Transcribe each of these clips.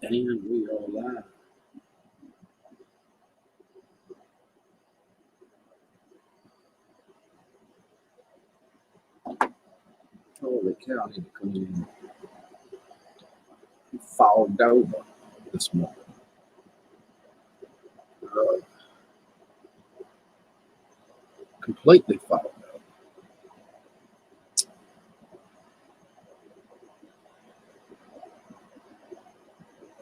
And we are live. Holy cow, I need to come in. Fogged over this morning. Completely fogged over.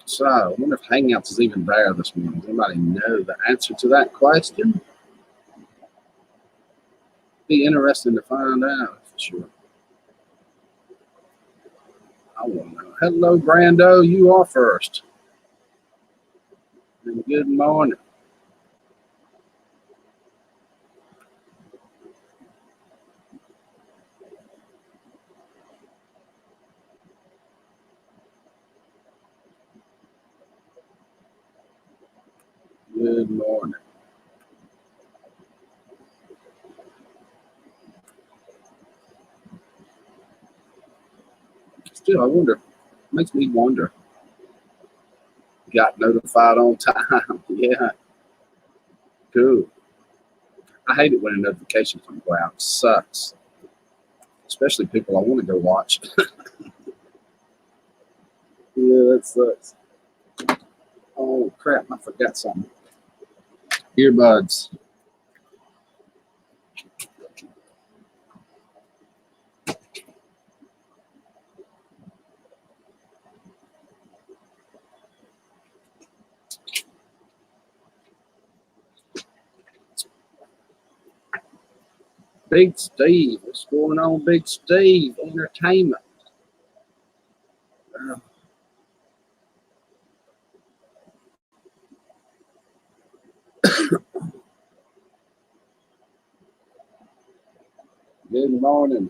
So I wonder if Hangouts is even there this morning. Does anybody know the answer to that question? Be interesting to find out for sure. I want to know. Hello, Brando. You are first. And good morning. Good morning. Still, I wonder. Makes me wonder. Got notified on time. Yeah. Cool. I hate it when a notification comes out. It sucks. Especially people I want to go watch. Yeah, that sucks. Oh crap, I forgot something. Earbuds. Big Steve. What's going on, Big Steve? Entertainment. Good morning.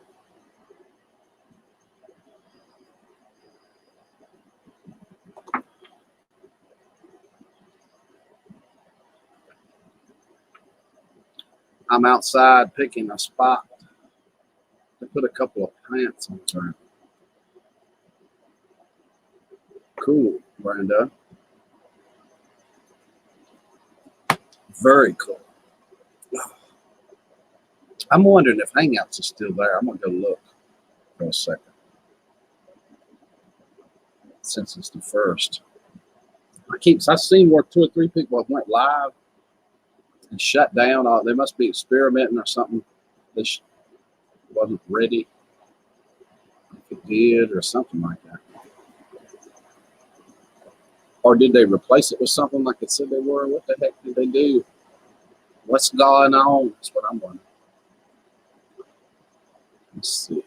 I'm outside picking a spot to put a couple of plants on the ground. Cool, Brenda. Very cool. I'm wondering if Hangouts is still there. I'm gonna go look for a second. Since it's the first. I've seen where 2 or 3 people went live and shut down. They must be experimenting or something. This wasn't ready. If it did or something like that. Or did they replace it with something like it said they were? What the heck did they do? What's going on? That's what I'm wondering. Let's see.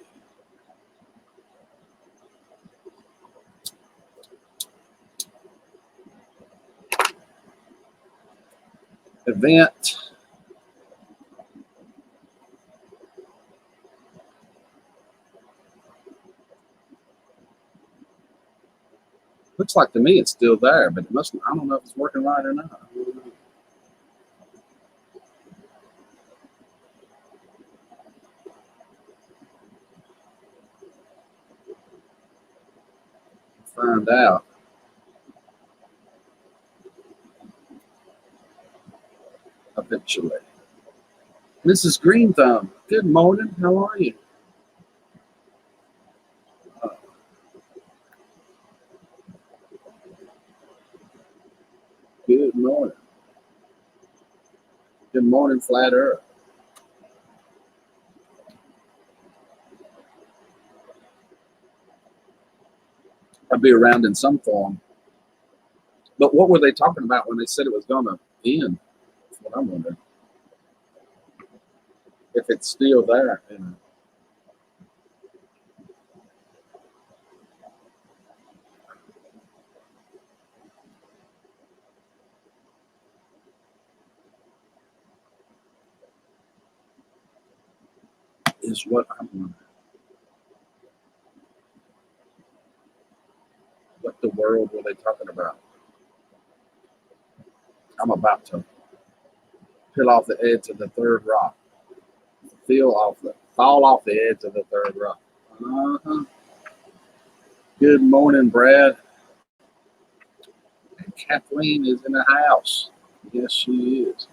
Event. Looks like to me it's still there, but it must. I don't know if it's working right or not. Find out. Eventually. Mrs. Green Thumb, good morning. How are you? Good morning. Good morning, Flat Earth. I'll be around in some form. But what were they talking about when they said it was going to end? That's what I'm wondering. If it's still there. Is what I'm wondering. What the world were they talking about? I'm about to peel off the edge of the third rock. Fall off the edge of the third rock. Uh-huh. Good morning, Brad. Kathleen is in the house. Yes, she is.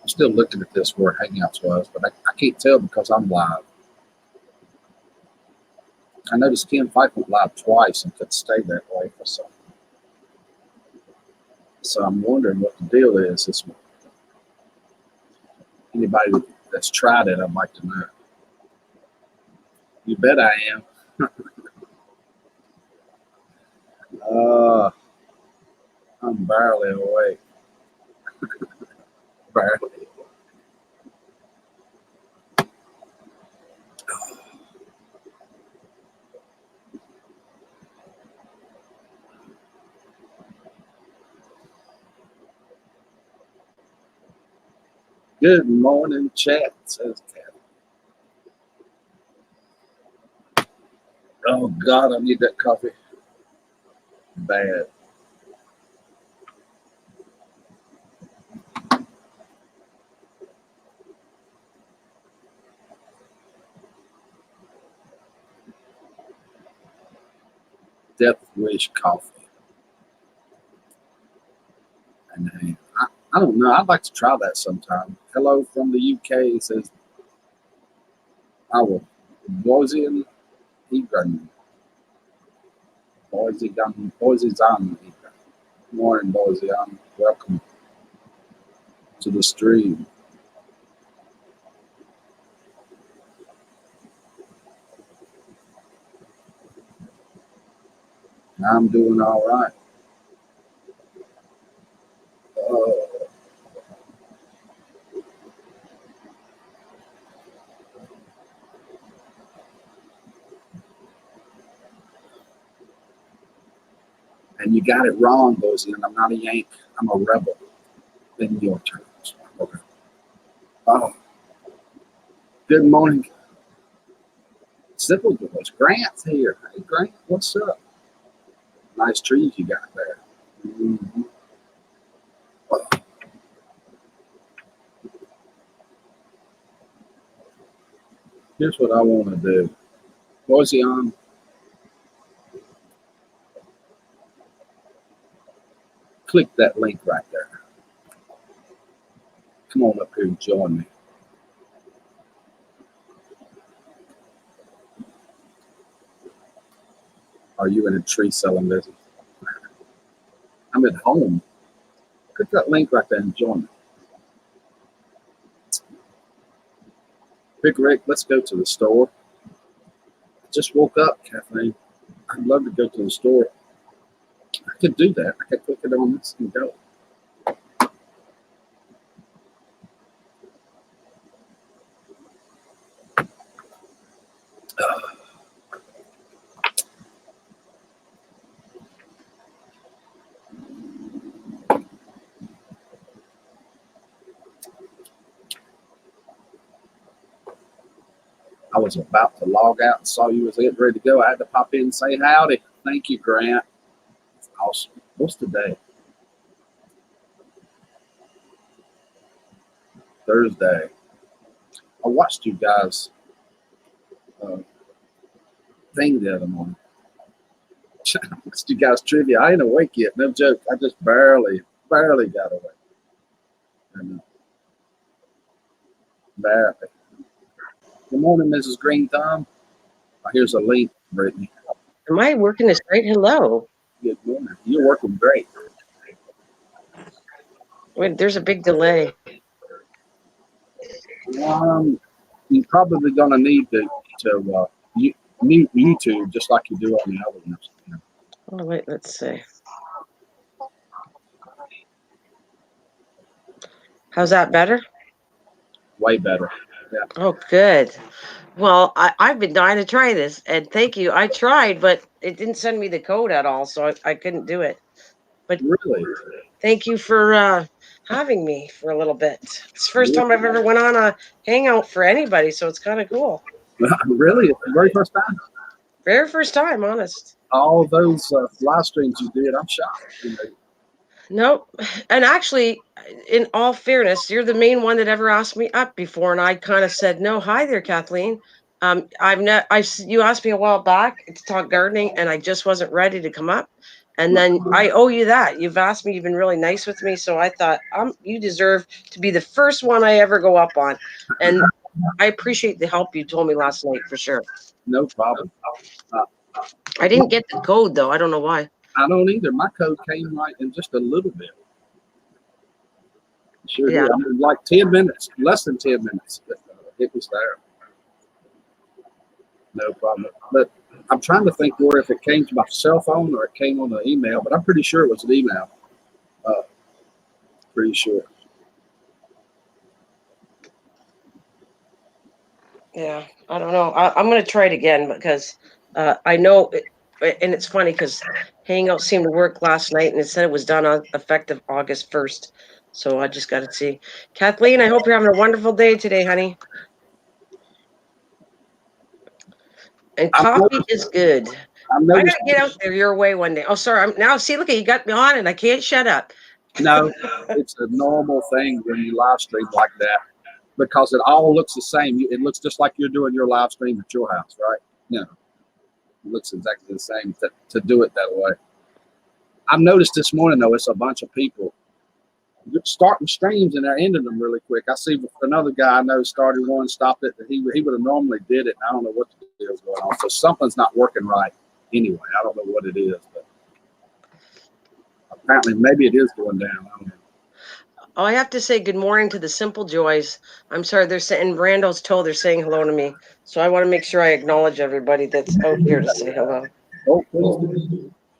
I'm still looking at this where Hangouts was, but I can't tell because I'm live. I noticed Ken Fife went live twice and could stay that way for some. So I'm wondering what the deal is. This one. Anybody that's tried it, I'd like to know. You bet I am. I'm barely awake. Barely. Good morning, chat, says Cat. Oh, God, I need that coffee. Bad. Death Wish coffee. And I don't know. I'd like to try that sometime. Hello from the UK, says I will. Boise Egan. Boise Gun. Boise's on. Morning, Boise. Welcome to the stream. I'm doing all right. And you got it wrong, Boise. And I'm not a Yank. I'm a rebel. In your terms. Okay. Oh. Good morning. Simple Boys. Grant's here. Hey, Grant, what's up? Nice trees you got there. Mm-hmm. Here's what I want to do. Boise on. Click that link right there. Come on up here and join me. Are you in a tree selling business? I'm at home. Click that link right there and join me. Big Rick, let's go to the store. I just woke up, Kathleen. I'd love to go to the store. I could do that. I could click it on this and go. I was about to log out and saw you was getting ready to go. I had to pop in and say howdy. Thank you, Grant. Awesome. What's today? Thursday. I watched you guys thing the other morning. I watched you guys trivia. I ain't awake yet. No joke. I just barely got awake. And, barely. Good morning, Mrs. Green Thumb. Here's a link, Brittany. Am I working this right? Hello. Good morning. You're working great. Wait, there's a big delay. You're probably going to need to mute YouTube just like you do on the other ones. Oh, wait, let's see. How's that better? Way better. Yeah. Oh, good. Well, I've been dying to try this, and thank you. I tried, but it didn't send me the code at all, so I couldn't do it. But really, thank you for having me for a little bit. It's the first time I've ever went on a Hangout for anybody, so it's kind of cool. Really? It's the very first time? Very first time, honest. All those live streams you did, I'm shocked. You know. Nope. And actually, in all fairness, you're the main one that ever asked me up before, and I kind of said no. Hi there, Kathleen. I've not. You asked me a while back to talk gardening, and I just wasn't ready to come up. And then I owe you that. You've asked me. You've been really nice with me. So I thought, you deserve to be the first one I ever go up on. And I appreciate the help you told me last night for sure. No problem. I didn't get the code though. I don't know why. I don't either. My code came right in just a little bit. Sure Yeah. did. I mean, like 10 minutes, less than 10 minutes. It was there. No problem. But I'm trying to think where if it came to my cell phone or it came on the email, but I'm pretty sure it was an email. Pretty sure. Yeah, I don't know. I'm going to try it again because I know, and it's funny because Hangout seemed to work last night and it said it was done on effective August 1st. So I just got to see. Kathleen, I hope you're having a wonderful day today, honey. And coffee is good. I got to get out there your way one day. Oh, sorry. See, look, you got me on and I can't shut up. No, it's a normal thing when you live stream like that because it all looks the same. It looks just like you're doing your live stream at your house, right? You know, it looks exactly the same to do it that way. I've noticed this morning, though, it's a bunch of people starting streams and they're ending them really quick. I see another guy I know started one, stopped it. He would have normally did it. And I don't know what the deal is going on. So something's not working right anyway. I don't know what it is, but apparently maybe it is going down. I don't know. Oh, I have to say good morning to the Simple Joys. I'm sorry, they're saying Brando's told they're saying hello to me. So I want to make sure I acknowledge everybody that's out here to say hello. Oh,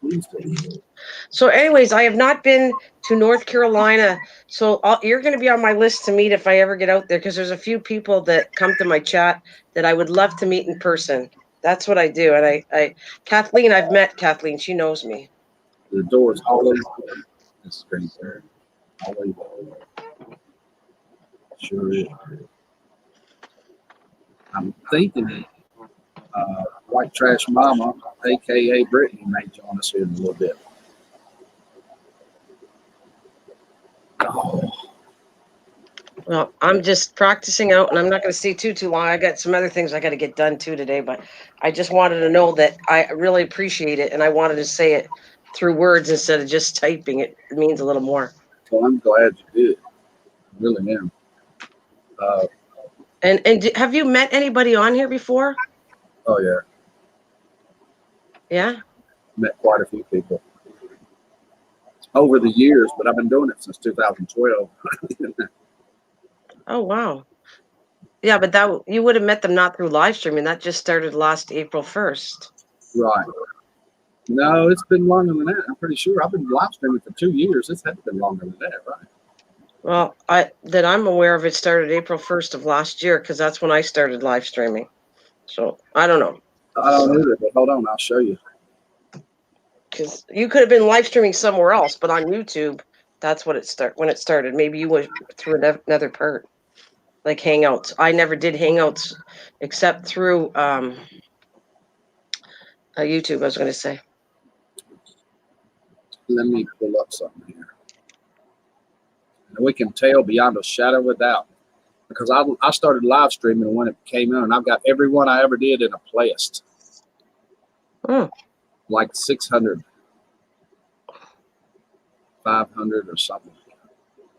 please do. So, anyways, I have not been to North Carolina. So you're going to be on my list to meet if I ever get out there because there's a few people that come to my chat that I would love to meet in person. That's what I do. And Kathleen, I've met Kathleen. She knows me. The door's always open. The screen's there. Always open. Sure is. I'm thinking White Trash Mama, aka Brittany, may join us here in a little bit. Oh. Well, I'm just practicing out, and I'm not going to stay too long. I got some other things I got to get done too today, but I just wanted to know that I really appreciate it, and I wanted to say it through words instead of just typing. It means a little more. Well, I'm glad you did. I really am. And have you met anybody on here before? Oh yeah. Yeah. Met quite a few people over the years, but I've been doing it since 2012. Oh wow. Yeah, but that you would have met them not through live streaming. That just started last April 1st. Right. No, it's been longer than that. I'm pretty sure. I've been live streaming for 2 years. It's had to been longer than that, right? Well, that I'm aware of, it started April 1st of last year because that's when I started live streaming. So I don't know. I don't either, but hold on, I'll show you. Because you could have been live streaming somewhere else, but on YouTube, that's what when it started. Maybe you went through another part, like Hangouts. I never did Hangouts except through YouTube. I was going to say. Let me pull up something here, and we can tell beyond a shadow of a doubt because I started live streaming when it came in, and I've got every one I ever did in a playlist. Like 600, 500 or something.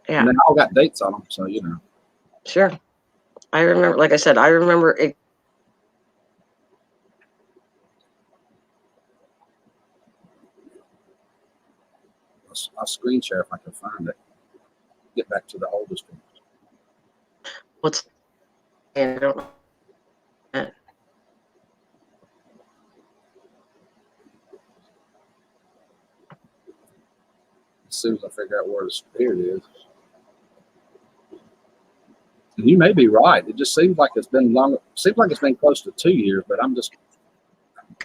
Yeah. And they all got dates on them, so you know. Sure. I remember, like I said, I remember it. I'll screen share if I can find it. Get back to the oldest one. What's I don't know. As soon as I figure out where here it is. And you may be right. It just seems like it's been long. Seems like it's been close to 2 years, but I'm just.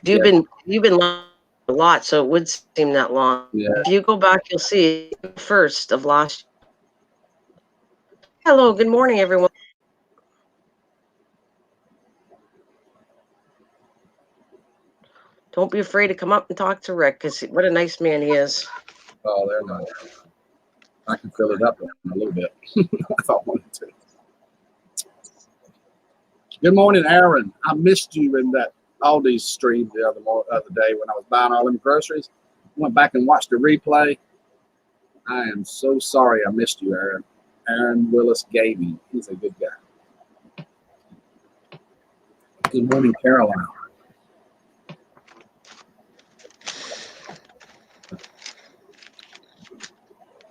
You've been a lot, so it would seem that long. Yeah. If you go back, you'll see first of last. Hello, good morning, everyone. Don't be afraid to come up and talk to Rick, because what a nice man he is. Oh, they're not. I can fill it up in a little bit if I wanted to. Good morning, Aaron. I missed you in that Aldi's stream the other day when I was buying all them groceries. Went back and watched the replay. I am so sorry I missed you, Aaron. Aaron Willis Gaby. He's a good guy. Good morning, Caroline.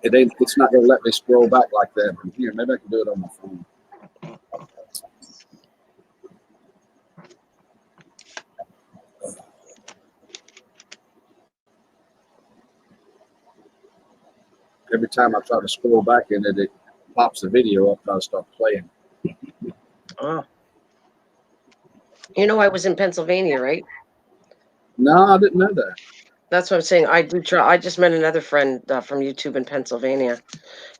It's not going to let me scroll back like that from here. Maybe I can do it on my phone. Every time I try to scroll back in it, it pops the video up and I start playing. Oh. You know, I was in Pennsylvania, right? No, I didn't know that. That's what I'm saying. I do try. I just met another friend from YouTube in Pennsylvania,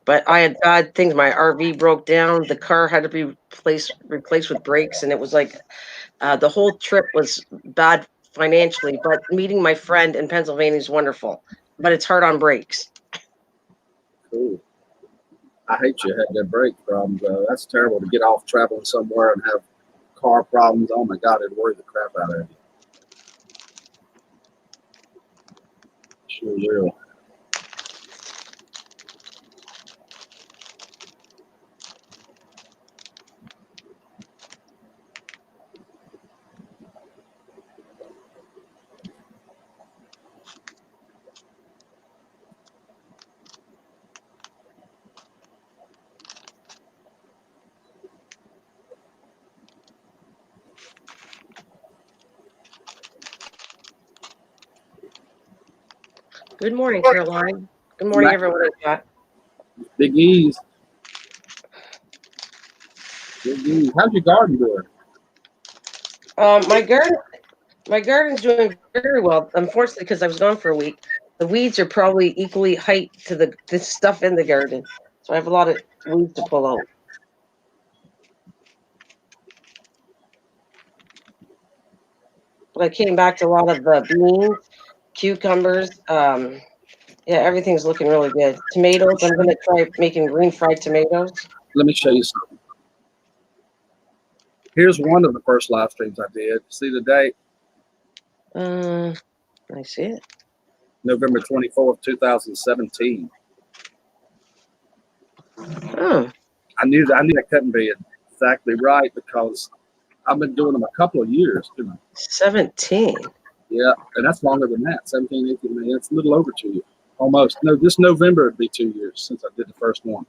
but I had bad things. My RV broke down. The car had to be replaced with brakes, and it was like the whole trip was bad financially. But meeting my friend in Pennsylvania is wonderful, but it's hard on brakes. Cool. I hate you had that brake problems. That's terrible to get off traveling somewhere and have car problems. Oh my God, it'd worry the crap out of you. Sure will. Good morning, Caroline. Good morning, everyone. Big E's. Big E's. How's your garden doing? My garden's doing very well. Unfortunately, because I was gone for a week, the weeds are probably equally height to the stuff in the garden. So I have a lot of weeds to pull out. But I came back to a lot of the beans, cucumbers. Yeah, everything's looking really good. Tomatoes. I'm gonna try making green fried tomatoes. Let me show you something. Here's one of the first live streams I did. See the date? I see it. November 24th, 2017. Oh. I knew that couldn't be exactly right because I've been doing them a couple of years. 17. Yeah, and that's longer than that. 17, 18, May. It's a little over 2 years. Almost. No, this November would be 2 years since I did the first one.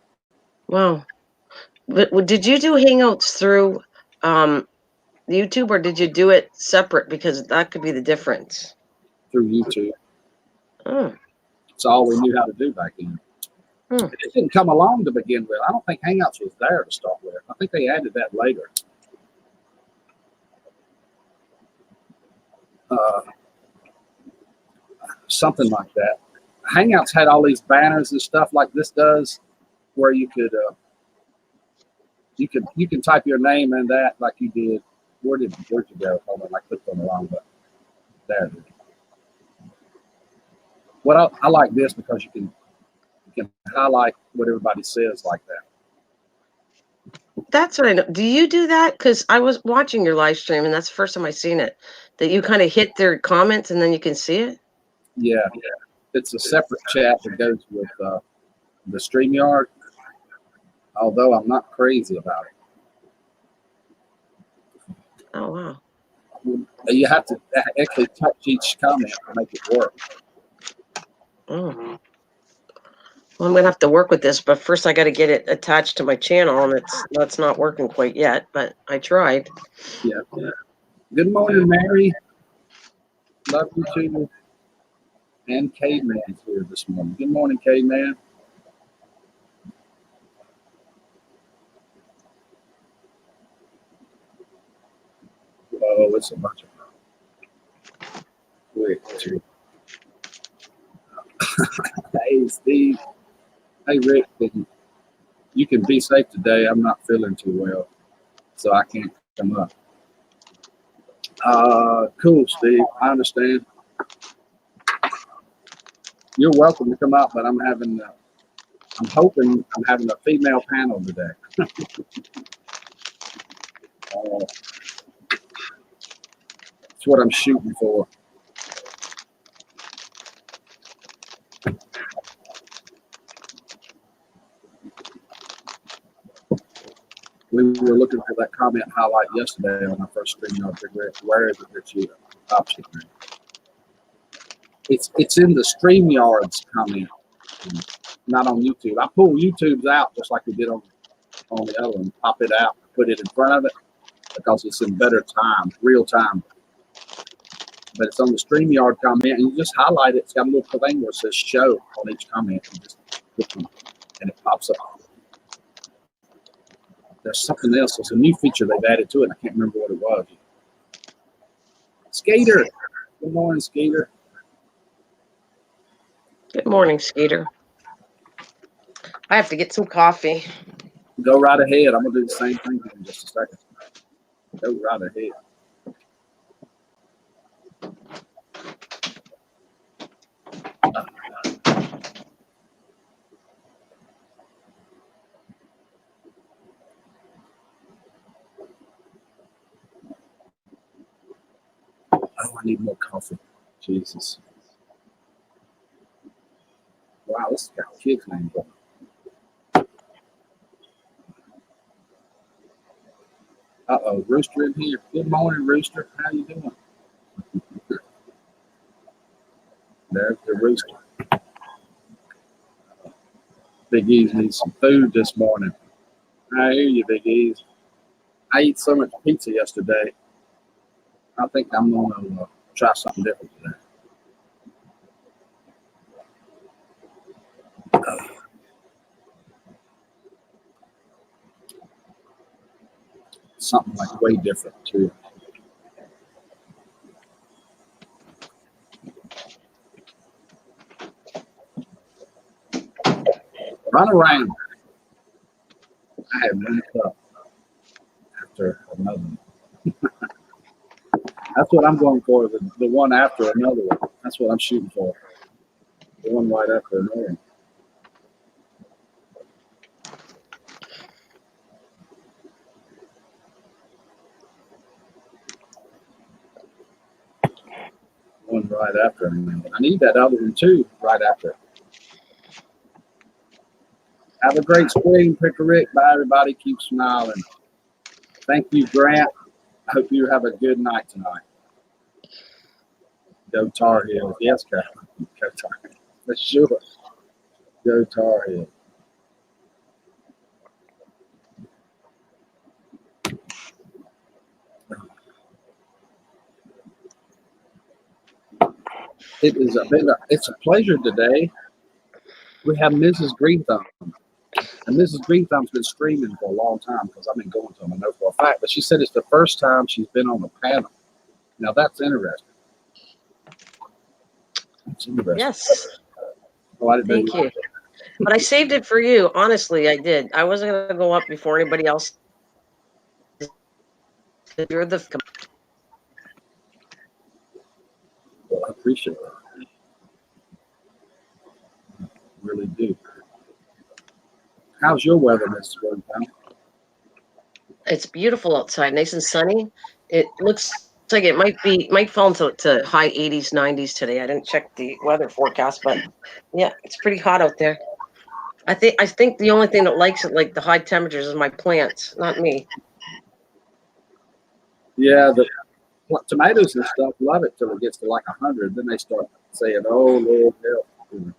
Wow. But did you do Hangouts through YouTube, or did you do it separate? Because that could be the difference. Through YouTube. Oh. It's all we knew how to do back then. It didn't come along to begin with. I don't think Hangouts was there to start with. I think they added that later. Something like that. Hangouts had all these banners and stuff like this does, where you can type your name in that like you did. Where'd you go? Hold on, I clicked on the wrong button. There it is. Well, I like this because you can highlight what everybody says like that. That's what I know. Do you do that? Because I was watching your live stream, and that's the first time I seen it. That you kind of hit their comments, and then you can see it. Yeah. It's a separate chat that goes with the StreamYard. Although I'm not crazy about it. Oh wow. You have to actually touch each comment to make it work. Oh. Well, I'm gonna have to work with this, but first I got to get it attached to my channel, and that's not working quite yet. But I tried. Yeah. Good morning, Mary. Love you too. And Caveman's here this morning. Good morning, Caveman. Oh, it's a bunch of quick too. Hey, Steve. Hey, Rick. You can be safe today. I'm not feeling too well, so I can't come up. Cool, Steve. I understand. You're welcome to come out, but I'm hoping I'm having a female panel today. That's what I'm shooting for. We were looking for that comment highlight yesterday on our first stream. Where is it that you option? It's in the StreamYards comment, not on YouTube. I pull YouTube's out just like we did on the other one. Pop it out, put it in front of it because it's in better time, real time. But it's on the StreamYard comment, and you just highlight it. It's got a little thing where it says show on each comment. You just click them, and it pops up. There's something else. It's a new feature they've added to it. I can't remember what it was. Skater. Good morning, Skater. Good morning, Skater. I have to get some coffee. Go right ahead. I'm going to do the same thing in just a second. Go right ahead. Oh, I need more coffee. Jesus. Wow, this has got kids' names on it. Uh-oh, Rooster in here. Good morning, Rooster. How you doing? There's the Rooster. Big E's needs some food this morning. I hear you, Big E's. I ate so much pizza yesterday. I think I'm going to try something different today. Something like way different too. Run around. I have one cup after another one. That's what I'm going for, the one after another one. That's what I'm shooting for. The one right after another one. One right after another one. I need that other one too, right after. Have a great spring, Picker Rick. Bye, everybody. Keep smiling. Thank you, Grant. I hope you have a good night tonight. Go Tar Heels. Yes, Captain. Go Tar Heels. For sure. Go Tar Heels. It's a pleasure today. We have Mrs. Greenthumb. And Mrs. Greenthumb's been streaming for a long time because I've been going to them. I know for a fact. But she said it's the first time she's been on the panel. Now, that's interesting. That's interesting. Yes. Oh, I didn't Thank you. But I saved it for you. Honestly, I did. I wasn't going to go up before anybody else. You're the. Well, I appreciate that. I really do. How's your weather, Mrs. Greenthumb? It's beautiful outside, nice and sunny. It looks like it might fall into high 80s, 90s today. I didn't check the weather forecast, but yeah, it's pretty hot out there. I think the only thing that likes it, like the high temperatures, is my plants, not me. Yeah, the tomatoes and stuff love it till it gets to like 100. Then they start saying, "Oh Lord, help!"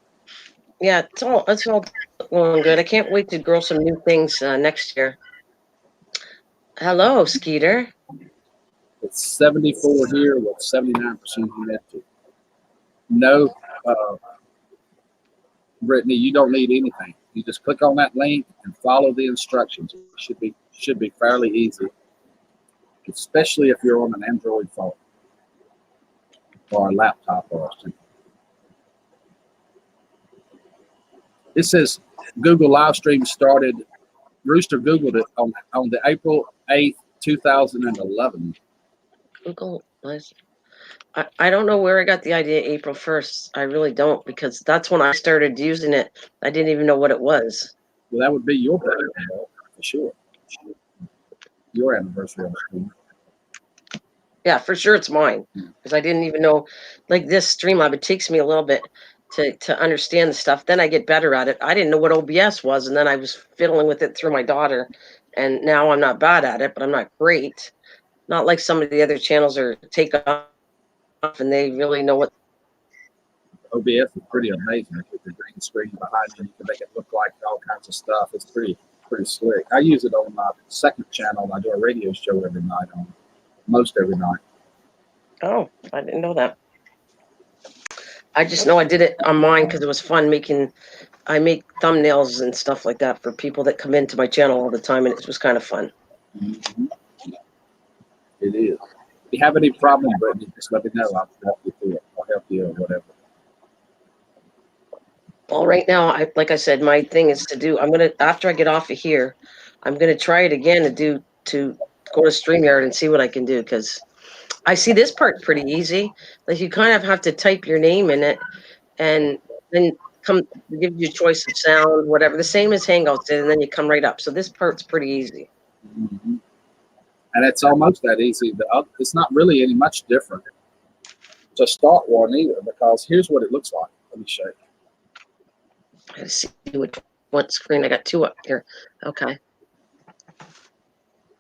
Yeah, it's all going good. I can't wait to grow some new things next year. Hello, Skeeter. It's 74 here with 79% humidity. No, Brittany, you don't need anything. You just click on that link and follow the instructions. It should be fairly easy, especially if you're on an Android phone or a laptop or something. It says Google live stream started. Rooster Googled it on the April 8th, 2011. Google was. I don't know where I got the idea April 1st. I really don't, because that's when I started using it. I didn't even know what it was. Well, that would be your birthday, for sure. Your anniversary on the screen. Yeah, for sure it's mine because I didn't even know, like this Streamlab, it takes me a little bit to understand the stuff. Then I get better at it. I didn't know what OBS was, and then I was fiddling with it through my daughter, and now I'm not bad at it, but I'm not great. Not like some of the other channels are take off and they really know what. OBS is pretty amazing with the green screen behind you. You can make it look like all kinds of stuff. It's pretty slick. I use it on my second channel. I do a radio show every night on most every night. Oh, I didn't know that. I just know I did it on mine because it was fun making. I make thumbnails and stuff like that for people that come into my channel all the time, and it was kind of fun. Mm-hmm. It is. If you have any problem, Brittany, just let me know. I'll help you through it. I'll help you or whatever. Well, right now, like I said, my thing is to do. I'm gonna after I get off of here, I'm gonna try it again to go to StreamYard and see what I can do because I see this part pretty easy. Like you kind of have to type your name in it, and then come give you a choice of sound, whatever. The same as Hangouts did, and then you come right up. So this part's pretty easy. Mm-hmm. And it's almost that easy. It's not really any much different to start one either because here's what it looks like. Let me show you. I gotta see what screen. I got two up here. Okay.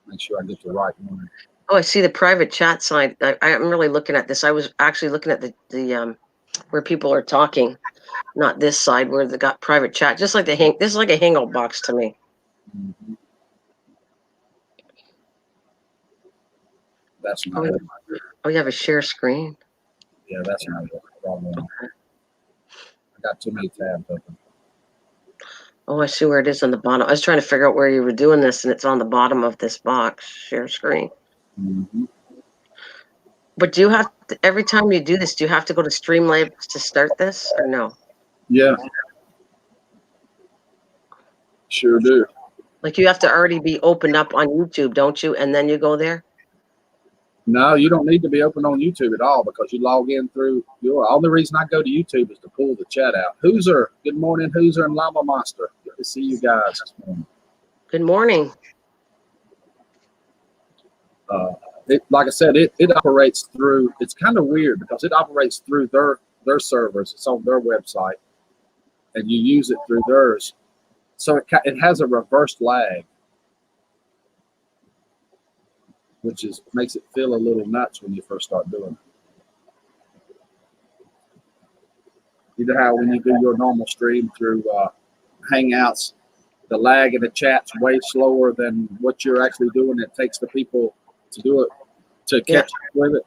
Make sure I get the right one. Oh, I see the private chat side. I'm really looking at this. I was actually looking at the where people are talking, not this side where they got private chat. Just like this is like a hangout box to me. Mm-hmm. That's not Oh, oh, you have a share screen. Yeah, that's not the problem. Okay. I got too many tabs open. Oh, I see where it is on the bottom. I was trying to figure out where you were doing this, and it's on the bottom of this box, share screen. Mm-hmm. But do you have to, every time you do this, do you have to go to Streamlabs to start this or no? Yeah. Sure do. Like you have to already be opened up on YouTube, don't you? And then you go there? No, you don't need to be open on YouTube at all because you log in through your. Only reason I go to YouTube is to pull the chat out. Hooser, good morning, Hooser and Lava Monster. Good to see you guys this morning. Good morning. Like I said, it operates through. It's kind of weird because it operates through their servers. It's on their website, and you use it through theirs. So it has a reverse lag, which makes it feel a little nuts when you first start doing it. You know how when you do your normal stream through Hangouts, the lag in the chat's way slower than what you're actually doing. It takes the people to do it to catch up with it.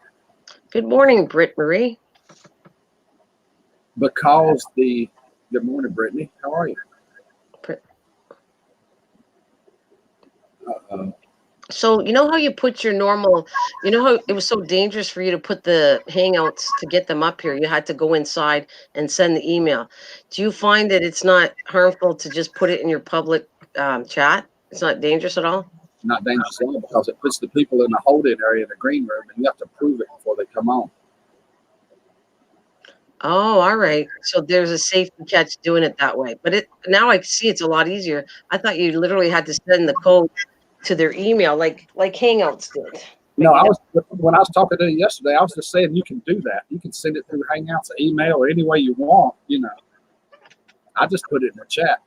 Good morning, Britt Marie. Because good morning, Brittany. How are you? So you know how you put your normal, you know how it was so dangerous for you to put the Hangouts to get them up here. You had to go inside and send the email. Do you find that it's not harmful to just put it in your public chat? It's not dangerous at all? Not dangerous at all because it puts the people in the holding area in the green room and you have to prove it before they come on. Oh, all right. So there's a safety catch doing it that way. But now I see it's a lot easier. I thought you literally had to send the code to their email like Hangouts did. No, when I was talking to you yesterday, I was just saying you can do that. You can send it through Hangouts, email, or any way you want. I just put it in the chat.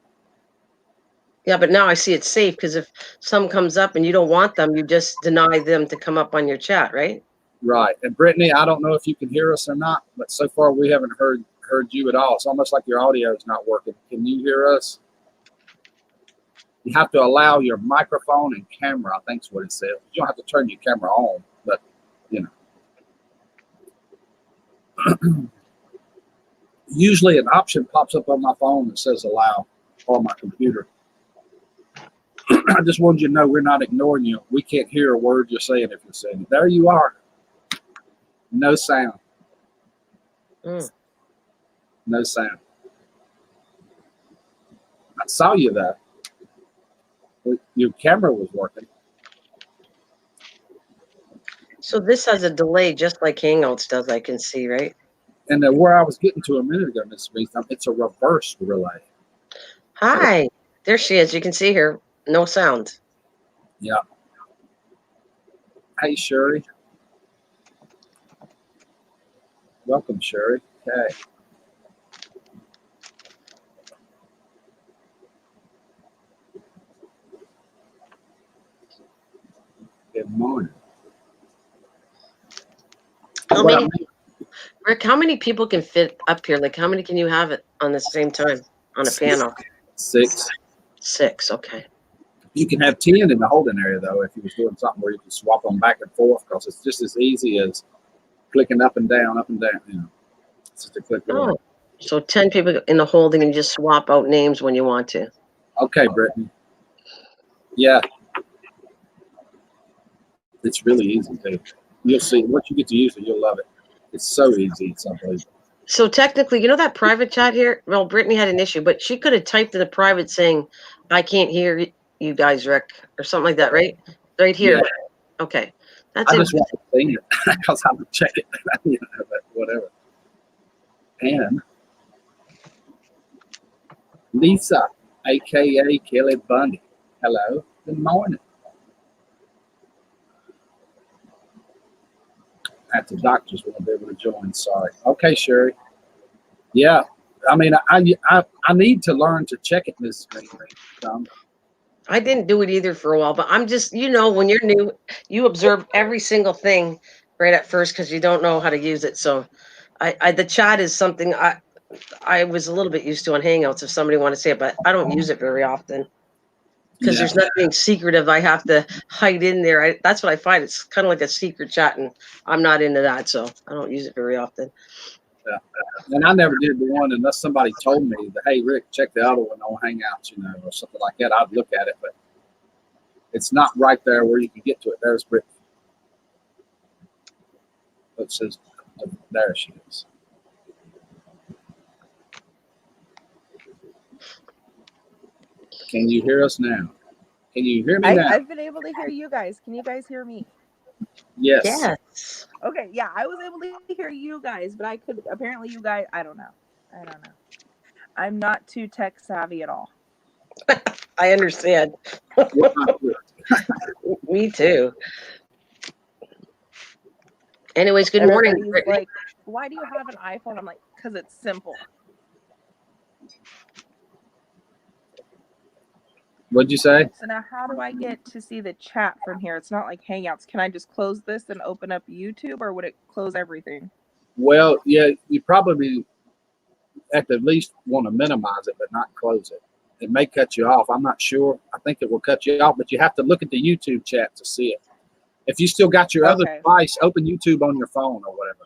Yeah, but now I see it's safe because if some comes up and you don't want them, you just deny them to come up on your chat, right? Right. And Brittany, I don't know if you can hear us or not, but so far we haven't heard you at all. It's almost like your audio is not working. Can you hear us? You have to allow your microphone and camera, I think is what it says. You don't have to turn your camera on, but usually an option pops up on my phone that says allow on my computer. I just wanted you to know we're not ignoring you. We can't hear a word you're saying if you're saying it. There you are. No sound. No sound. I saw you there. Your camera was working. So this has a delay just like Hangouts does, I can see, right? And where I was getting to a minute ago, Miss Smith, it's a reverse relay. Hi. There she is. You can see her. No sound. Yeah. Hey, Sherry. Welcome, Sherry. Okay. Good morning. How What I many, Rick? How many people can fit up here? Like, how many can you have it on the same time on a panel? 6. 6. Okay. You can have 10 in the holding area, though, if you was doing something where you can swap them back and forth, because it's just as easy as clicking up and down, up and down. You know, it's just a click away. Oh, so 10 people in the holding, and you just swap out names when you want to. Okay, Brittany. Yeah. It's really easy, too. You'll see. Once you get to use it, you'll love it. It's so easy. It's unbelievable. So technically, you know that private chat here? Well, Brittany had an issue, but she could have typed in the private saying, "I can't hear you guys, Rick," or something like that, right? Right here. Yeah. Okay, that's I it. just want to see it because I would check it. You know, but whatever. And Lisa, aka Kelly Bundy. Hello. Good morning. At the doctors won't be able to join. Sorry. Okay, Sherry. Yeah. I mean, I need to learn to check it, Miss Green. I didn't do it either for a while, but I'm just, when you're new, you observe every single thing right at first because you don't know how to use it. So, the chat is something I was a little bit used to on Hangouts if somebody wanted to say it, but I don't use it very often. Because Yeah. there's nothing secretive I have to hide in there. That's what I find. It's kind of like a secret chat, and I'm not into that, so I don't use it very often. Yeah. And I never did the one unless somebody told me that, hey, Rick, check the other one on Hangouts, you know, or something like that. I'd look at it, but it's not right there where you can get to it. There's Britt. It says, there she is. Can you hear us now? Can you hear me now? I've been able to hear you guys. Can you guys hear me? Yes. Yes. Okay, yeah, I was able to hear you guys, but I could apparently you guys. I don't know. I'm not too tech savvy at all. I understand. Me too. Anyways, good morning. Everybody's like, why do you have an iPhone? I'm like, because it's simple. What'd you say? So now how do I get to see the chat from here? It's not like Hangouts. Can I just close this and open up YouTube, or would it close everything? Well, yeah, you probably at the least want to minimize it, but not close it. It may cut you off. I'm not sure. I think it will cut you off, but you have to look at the YouTube chat to see it. If you still got your other device, open YouTube on your phone or whatever.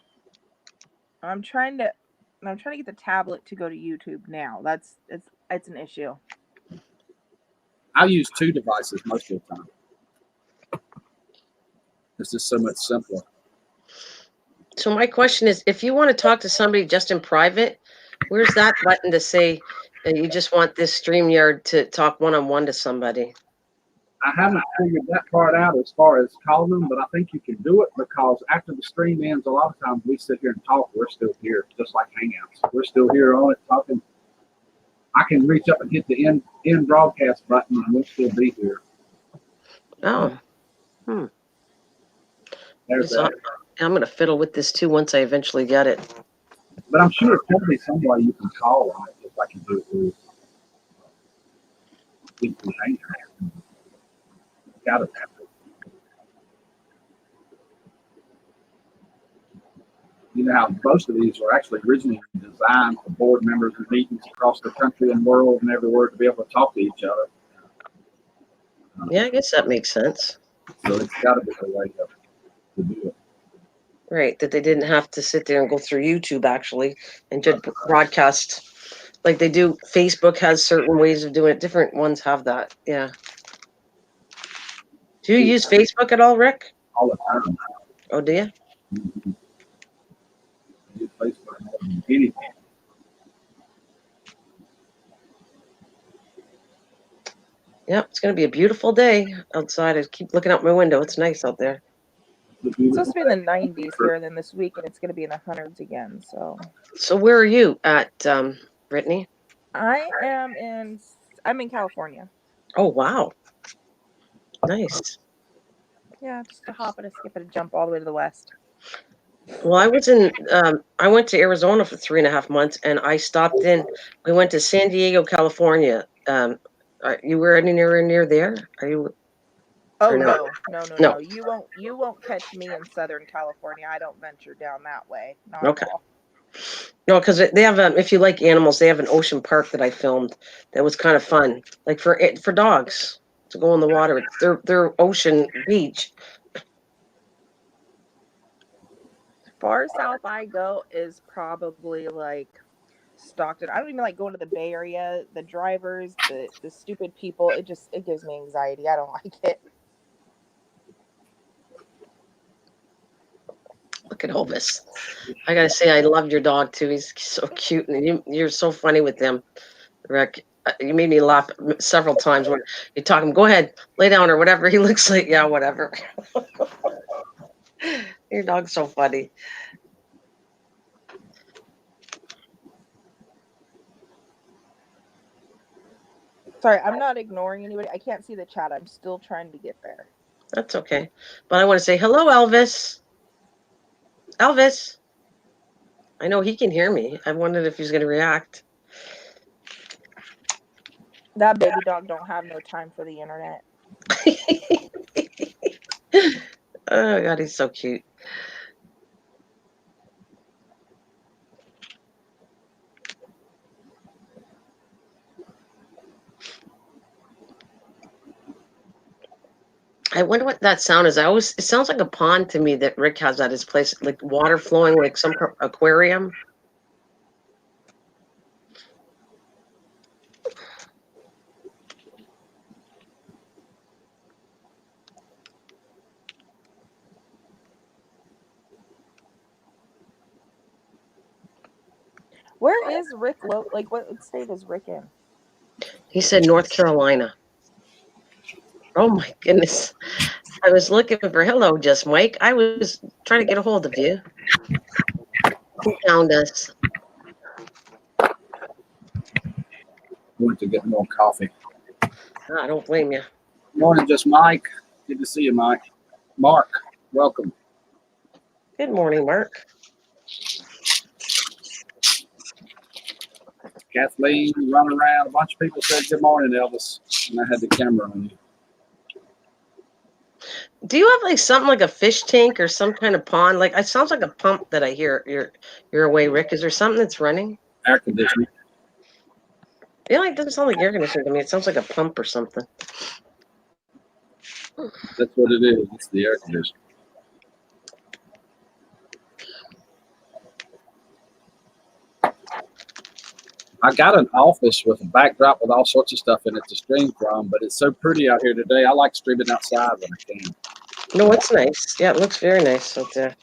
I'm trying to get the tablet to go to YouTube now. It's an issue. I use 2 devices most of the time. It's just so much simpler. So my question is, if you want to talk to somebody just in private, where's that button to say that you just want this StreamYard to talk one-on-one to somebody? I haven't figured that part out as far as calling them, but I think you can do it because after the stream ends, a lot of times we sit here and talk. We're still here, just like Hangouts. We're still here on it talking. I can reach up and hit the end broadcast button and we'll still be here. Oh. There's that. I'm going to fiddle with this too once I eventually get it. But I'm sure it's probably some way you can call on it if I can do it through Hangouts. Got it. You know how most of these were actually originally designed for board members and meetings across the country and world and everywhere to be able to talk to each other. Yeah, I guess that makes sense. So it's got to be a way to do it. Right, that they didn't have to sit there and go through YouTube actually and just broadcast like they do. Facebook has certain ways of doing it. Different ones have that. Yeah. Do you use Facebook at all, Rick? All the time. Oh, do you? Mm-hmm. I use Facebook more than anything. Yep, it's going to be a beautiful day outside. I keep looking out my window. It's nice out there. It's supposed to be in the 90s here, and then this week, and it's going to be in the hundreds again. So where are you at, Brittany? I'm in California. Oh, wow. Nice. Yeah, just a hop and a skip and a jump all the way to the west. Well, I went to Arizona for 3.5 months, and I stopped in. We went to San Diego, California. You were anywhere near there? Are you Oh or not? no, no, no, No. no. You won't catch me in Southern California. I don't venture down that way. Not at Okay. all. No, because they have if you like animals, they have an ocean park that I filmed that was kind of fun, like for dogs to go in the water. It's their ocean beach. Far south I go is probably like Stockton. I don't even like going to the Bay Area. The drivers, the stupid people, it gives me anxiety. I don't like it. Look at Elvis. I gotta say, I loved your dog too. He's so cute, and you're so funny with him, Rick. You made me laugh several times when you talk him. Go ahead, lay down or whatever. He looks like yeah, whatever. Your dog's so funny. Sorry, I'm not ignoring anybody. I can't see the chat. I'm still trying to get there. That's okay. But I want to say hello, Elvis. Elvis. I know he can hear me. I wondered if he's going to react. That baby dog don't have no time for the internet. Oh God, he's so cute. I wonder what that sound is. It sounds like a pond to me that Rick has at his place, like water flowing, like some aquarium. Where is Rick like what state is Rick in? He said North Carolina. Oh my goodness. I was looking for hello, just Mike. I was trying to get a hold of you. Who found us? Went to get more coffee. Oh, I don't blame you. Morning, just Mike. Good to see you, Mike. Mark, welcome. Good morning, Mark. Kathleen running around. A bunch of people said good morning, Elvis, and I had the camera on you. Do you have like something like a fish tank or some kind of pond? Like it sounds like a pump that I hear you're away, Rick. Is there something that's running? Air conditioning. Yeah, it doesn't sound like air conditioning to me. It sounds like a pump or something. That's what it is. It's the air conditioning. I got an office with a backdrop with all sorts of stuff in it to stream from, but it's so pretty out here today. I like streaming outside when I can. No, it's nice. Yeah, it looks very nice out there.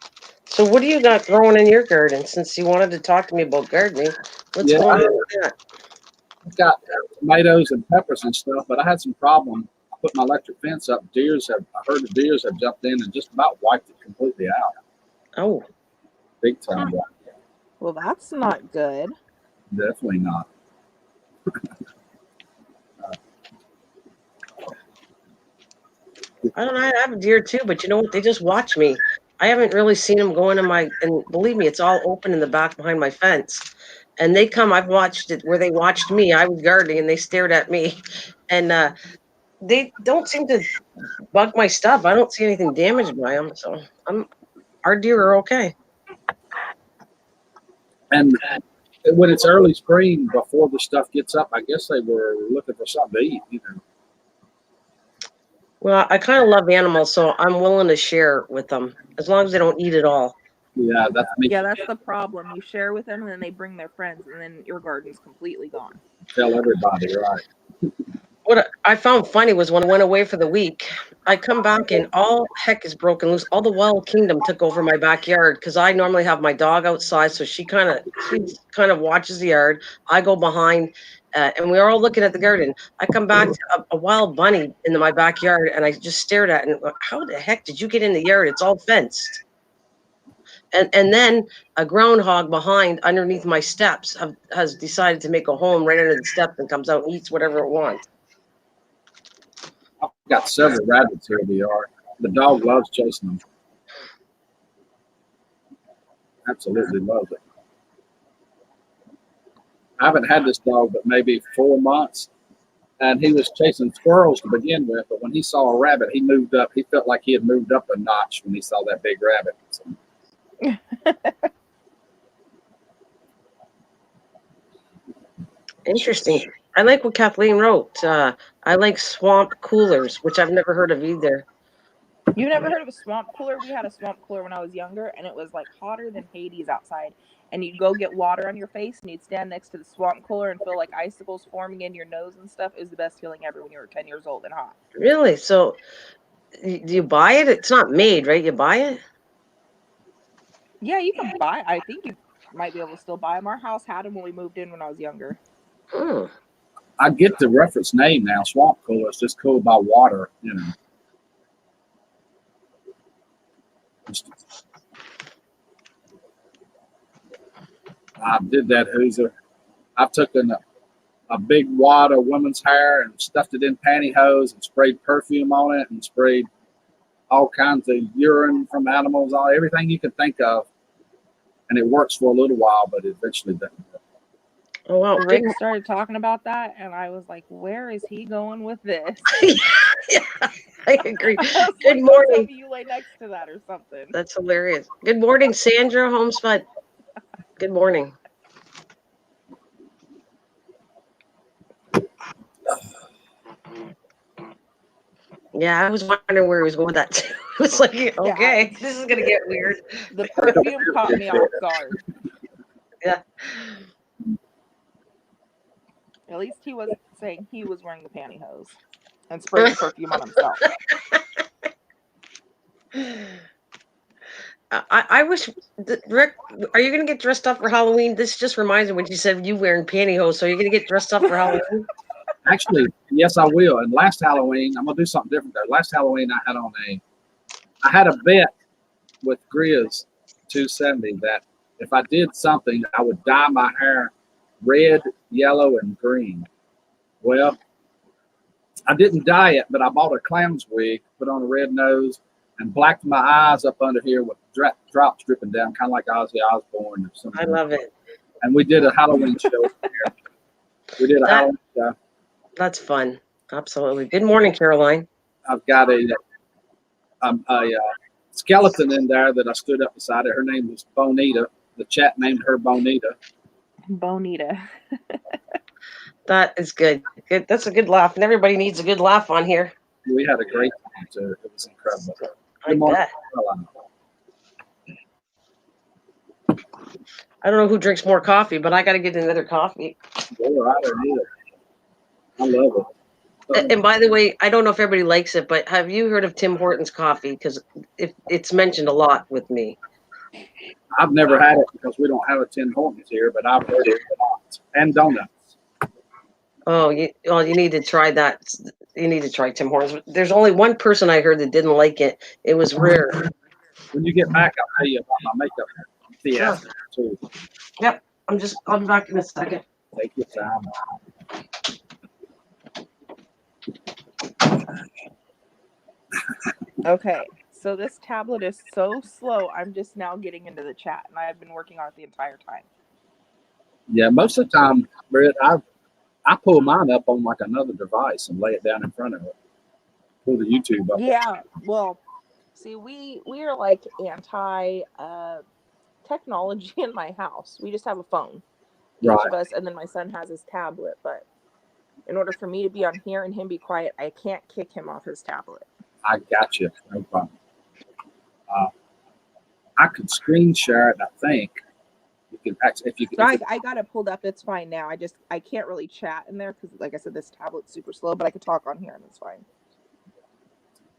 So what do you got growing in your garden? Since you wanted to talk to me about gardening, what's Yeah, going on with that? I've got tomatoes and peppers and stuff, but I had some problem. I put my electric fence up. I heard the deers have jumped in and just about wiped it completely out. Oh, Big time. Well, that's not good. Definitely not. I don't know. I have a deer too, but you know what? They just watch me. I haven't really seen them go into and believe me, it's all open in the back behind my fence. And they come, I've watched it where they watched me. I was gardening and they stared at me. And they don't seem to bug my stuff. I don't see anything damaged by them. So our deer are okay. And when it's early spring, before the stuff gets up, I guess they were looking for something to eat, you know. Well, I kind of love animals, so I'm willing to share with them as long as they don't eat it all. Yeah, that's me. Yeah, that's the problem. You share with them and then they bring their friends and then your garden's completely gone. Tell everybody, right? What I found funny was when I went away for the week, I come back and all heck is broken loose. All the wild kingdom took over my backyard because I normally have my dog outside, so she kind of watches the yard. I go behind, and we are all looking at the garden. I come back to a wild bunny in my backyard, and I just stared at it and went, how the heck did you get in the yard? It's all fenced. And then a groundhog behind underneath my steps has decided to make a home right under the steps and comes out and eats whatever it wants. I've got several rabbits here in the yard. The dog loves chasing them. Absolutely loves it. I haven't had this dog but maybe 4 months, and he was chasing squirrels to begin with. But when he saw a rabbit, he moved up. He felt like he had moved up a notch when he saw that big rabbit. So, Interesting. I like what Kathleen wrote. I like swamp coolers, which I've never heard of either. You never heard of a swamp cooler? We had a swamp cooler when I was younger, and it was like hotter than Hades outside. And you'd go get water on your face, and you'd stand next to the swamp cooler and feel like icicles forming in your nose and stuff. It was the best feeling ever when you were 10 years old and hot. Really? So, do you buy it? It's not made, right? You buy it? Yeah, you can buy. I think you might be able to still buy them. Our house had them when we moved in when I was younger. Hmm. I get the reference name now. Swamp cooler is just cooled by water, you know. I did that, Hooser. I've taken a big wad of women's hair and stuffed it in pantyhose and sprayed perfume on it and sprayed all kinds of urine from animals, everything you could think of. And it works for a little while, but it eventually doesn't work. Oh, wow. Rick started talking about that, and I was like, where is he going with this? Yeah, I agree. I was Good like, morning. "Don't tell me you lay next to that or something." That's hilarious. Good morning, Sandra Homespun. Good morning. Yeah, I was wondering where he was going with that too. It's like, okay, this is gonna get weird. The perfume caught me off guard. Yeah. At least he wasn't saying he was wearing the pantyhose and spraying the perfume on himself. I wish, Rick, are you going to get dressed up for Halloween? This just reminds me when you said you wearing pantyhose. So you're going to get dressed up for Halloween? Actually, yes, I will. And last Halloween, I'm going to do something different there. Last Halloween, I had a bet with Grizz 270 that if I did something, I would dye my hair red, yellow, and green. Well, I didn't dye it, but I bought a clown's wig, put on a red nose, and blacked my eyes up under here with drops dripping down, kind of like Ozzy Osbourne. Or something. I love it. And we did a Halloween show here. We did a Halloween show. That's fun. Absolutely. Good morning, Caroline. I've got a skeleton in there that I stood up beside it. Her name was Bonita. The chat named her Bonita. Bonita. That is good. Good. That's a good laugh, and everybody needs a good laugh on here. We had a great time too. It was incredible. I bet. I don't know who drinks more coffee, but I got to get another coffee. Boy, I don't either. I love it. And by the way, I don't know if everybody likes it, but have you heard of Tim Hortons coffee? Because it's mentioned a lot with me. I've never had it because we don't have a Tim Hortons here, but I've heard it a lot. And donuts. Oh, you need to try that. You need to try Tim Hortons. There's only one person I heard that didn't like it. It was rare. When you get back, I'll tell you about my makeup fiasco too. Yep. I'll be back in a second. Take your time. Okay, so this tablet is so slow. I'm just now getting into the chat, and I've been working on it the entire time. Yeah, most of the time, Britt, I pull mine up on like another device and lay it down in front of it. Pull the YouTube up. Yeah, well, see, we are like anti technology in my house. We just have a phone, each of us, and then my son has his tablet. But in order for me to be on here and him be quiet, I can't kick him off his tablet. I got you. No problem. I could screen share it. I think you can actually, if you can. So I got it pulled up. It's fine now. I can't really chat in there because, like I said, this tablet's super slow. But I could talk on here and it's fine.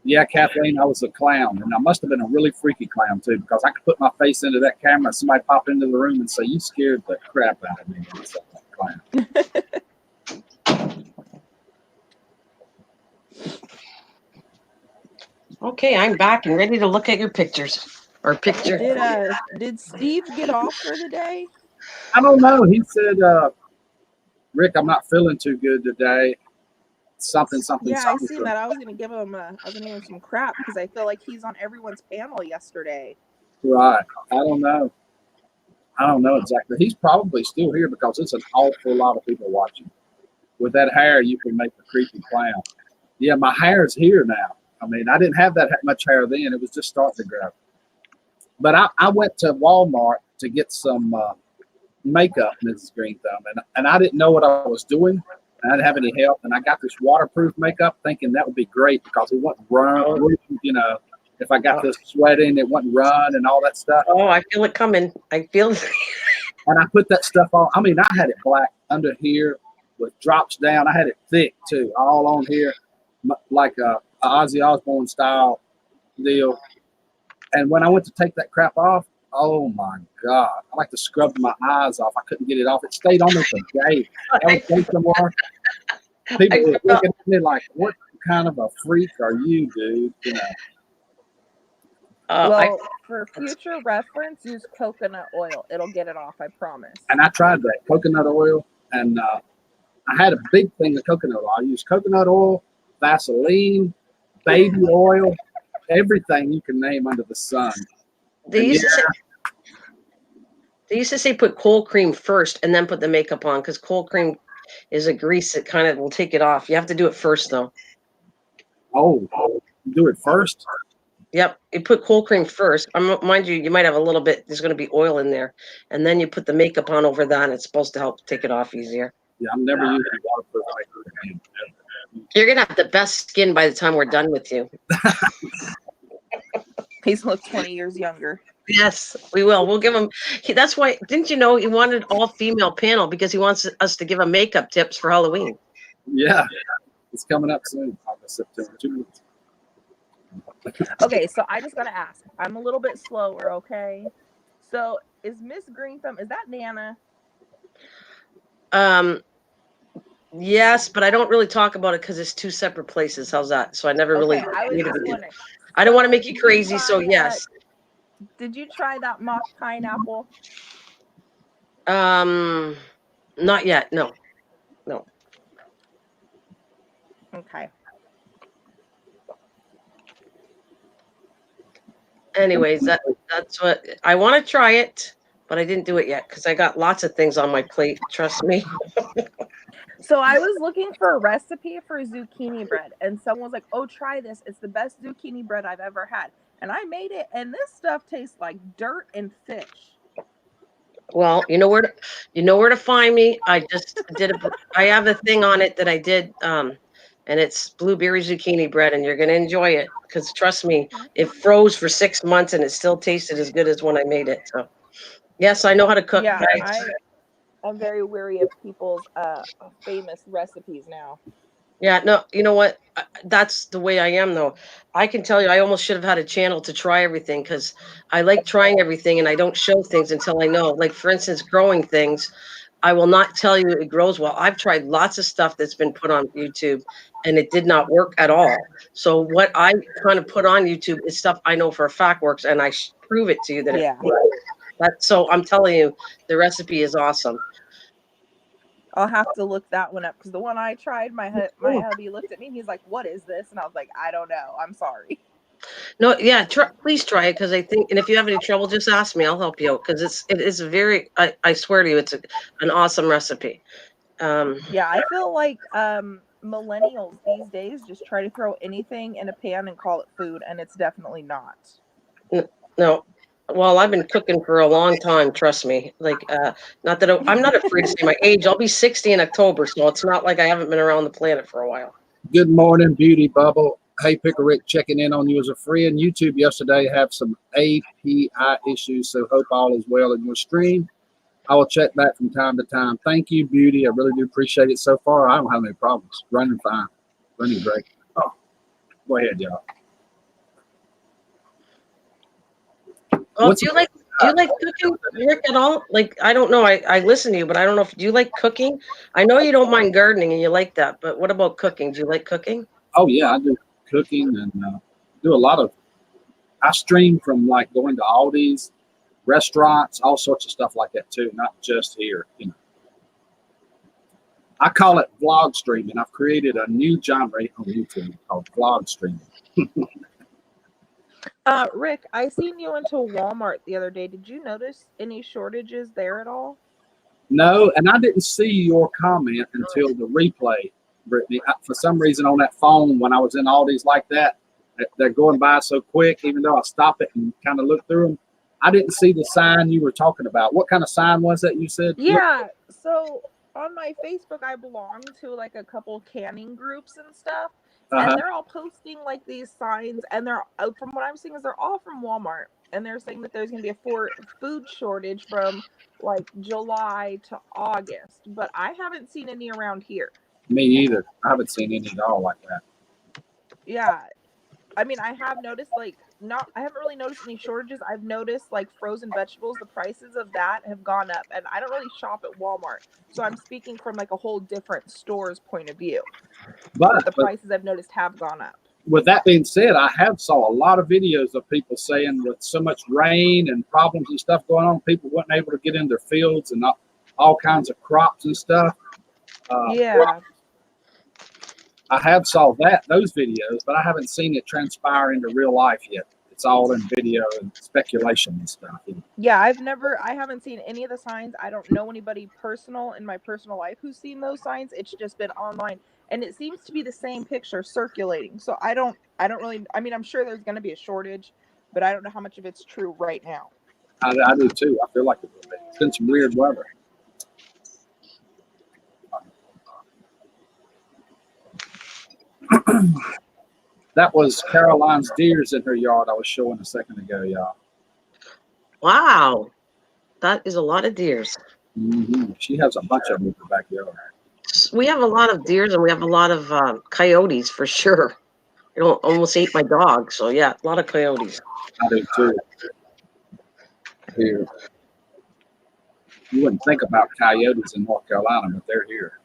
Yeah, Kathleen, I was a clown, and I must have been a really freaky clown too, because I could put my face into that camera, and somebody pop into the room and say, "You scared the crap out of me." Clown. Okay, I'm back and ready to look at your pictures. Or picture. Did Steve get off for the day? I don't know. He said, "Rick, I'm not feeling too good today." Something. Yeah, I seen that. I was gonna give him some crap because I feel like he's on everyone's panel yesterday. Right. I don't know. I don't know exactly. He's probably still here because it's an awful lot of people watching. With that hair, you can make a creepy clown. Yeah, my hair's here now. I mean, I didn't have that much hair then. It was just starting to grow. But I went to Walmart to get some makeup, Mrs. Green Thumb, and I didn't know what I was doing. And I didn't have any help. And I got this waterproof makeup thinking that would be great because it wouldn't run, you know, if I got this sweating, it wouldn't run and all that stuff. Oh, I feel it coming. I feel it. And I put that stuff on. I mean, I had it black under here with drops down. I had it thick too, all on here, like a Ozzy Osbourne style deal. And when I went to take that crap off, oh my God, I like to scrub my eyes off. I couldn't get it off. It stayed on me for days. I was going somewhere. People were looking at me like, what kind of a freak are you, dude? You know. Well, for future reference, use coconut oil. It'll get it off, I promise. And I tried that coconut oil, and I had a big thing of coconut oil. I used coconut oil, Vaseline, baby oil, everything you can name under the sun. They used to say put cold cream first and then put the makeup on because cold cream is a grease that kind of will take it off. You have to do it first, though. Oh, do it first? Yep, you put cold cream first. Mind you, you might have a little bit. There's going to be oil in there, and then you put the makeup on over that. And it's supposed to help take it off easier. Yeah, I'm never using waterproof makeup. You're gonna have the best skin by the time we're done with you. He's look 20 years younger. Yes, we will. We'll give him. That's why. Didn't you know he wanted all female panel because he wants us to give him makeup tips for Halloween? Yeah, it's coming up soon, August, September. 2 months. Okay, so I just gotta ask. I'm a little bit slower, okay? So is Miss Green Thumb, is that Nana? Yes, but I don't really talk about it because it's two separate places. How's that? So I never really. I was just wondering. I don't want to make you crazy, so yes. Did you try that mock pineapple? Not yet. No. Okay. Anyways, that's what I want to try it, but I didn't do it yet because I got lots of things on my plate. Trust me. So I was looking for a recipe for zucchini bread, and someone was like, "Oh, try this. It's the best zucchini bread I've ever had." And I made it, and this stuff tastes like dirt and fish. Well, you know where to find me. I just did I have a thing on it that I did, and it's blueberry zucchini bread, and you're gonna enjoy it because trust me, it froze for 6 months and it still tasted as good as when I made it. So, yes, I know how to cook. Yeah, I'm very wary of people's famous recipes now. Yeah, no, you know what? That's the way I am, though. I can tell you, I almost should have had a channel to try everything because I like trying everything and I don't show things until I know. Like, for instance, growing things, I will not tell you it grows well. I've tried lots of stuff that's been put on YouTube and it did not work at all. So, what I kind of put on YouTube is stuff I know for a fact works and I prove it to you that it works. So, I'm telling you, the recipe is awesome. I'll have to look that one up because the one I tried, my hubby looked at me and he's like, "What is this?" And I was like, "I don't know. I'm sorry." No, yeah, please try it because I think, and if you have any trouble, just ask me. I'll help you out because it is very. I swear to you, it's an awesome recipe. Yeah, I feel like millennials these days just try to throw anything in a pan and call it food, and it's definitely not. No. Well, I've been cooking for a long time. Trust me. Like, not that I'm not afraid to say my age. I'll be 60 in October, so it's not like I haven't been around the planet for a while. Good morning, Beauty Bubble. Hey, Picker Rick, checking in on you as a friend. YouTube yesterday have some API issues, so hope all is well in your stream. I will check back from time to time. Thank you, Beauty. I really do appreciate it so far. I don't have any problems. Running fine. Running great. Oh, go ahead, y'all. Well, do you like cooking, Rick, at all? Like, I don't know. I listen to you, but I don't know do you like cooking? I know you don't mind gardening and you like that, but what about cooking? Do you like cooking? Oh yeah, I do cooking and do a lot of. I stream from like going to Aldi's, restaurants, all sorts of stuff like that too. Not just here, you know. I call it vlog streaming. I've created a new genre on YouTube called vlog streaming. Rick, I seen you into Walmart the other day. Did you notice any shortages there at all? No, and I didn't see your comment until the replay, Brittany. For some reason on that phone, when I was in Aldi's like that, they're going by so quick, even though I stop it and kind of look through them. I didn't see the sign you were talking about. What kind of sign was that you said? Yeah, so on my Facebook, I belong to like a couple canning groups and stuff, Uh-huh. and they're all posting like these signs, and they're from what I'm seeing is they're all from Walmart, and they're saying that there's gonna be a food shortage from like July to August, but I haven't seen any around here. Me either. I haven't seen any at all like that. Yeah, I mean, I have noticed I haven't really noticed any shortages. I've noticed like frozen vegetables, the prices of that have gone up, and I don't really shop at Walmart, so I'm speaking from like a whole different store's point of view. But the prices I've noticed have gone up. With that being said, I have saw a lot of videos of people saying with so much rain and problems and stuff going on, people weren't able to get in their fields and all kinds of crops and stuff. Yeah. I have saw those videos, but I haven't seen it transpire into real life yet. It's all in video and speculation and stuff. Yeah, I haven't seen any of the signs. I don't know anybody personal in my personal life who's seen those signs. It's just been online, and it seems to be the same picture circulating. So I don't really, I mean, I'm sure there's going to be a shortage, but I don't know how much of it's true right now. I do too. I feel like it's been some weird weather. That was Caroline's deers in her yard I was showing a second ago, y'all. Wow, that is a lot of deers. Mm-hmm. She has a bunch of them in her backyard. We have a lot of deers and we have a lot of coyotes for sure. I almost ate my dog, so yeah, a lot of coyotes. I do too. Here, you wouldn't think about coyotes in North Carolina, but they're here.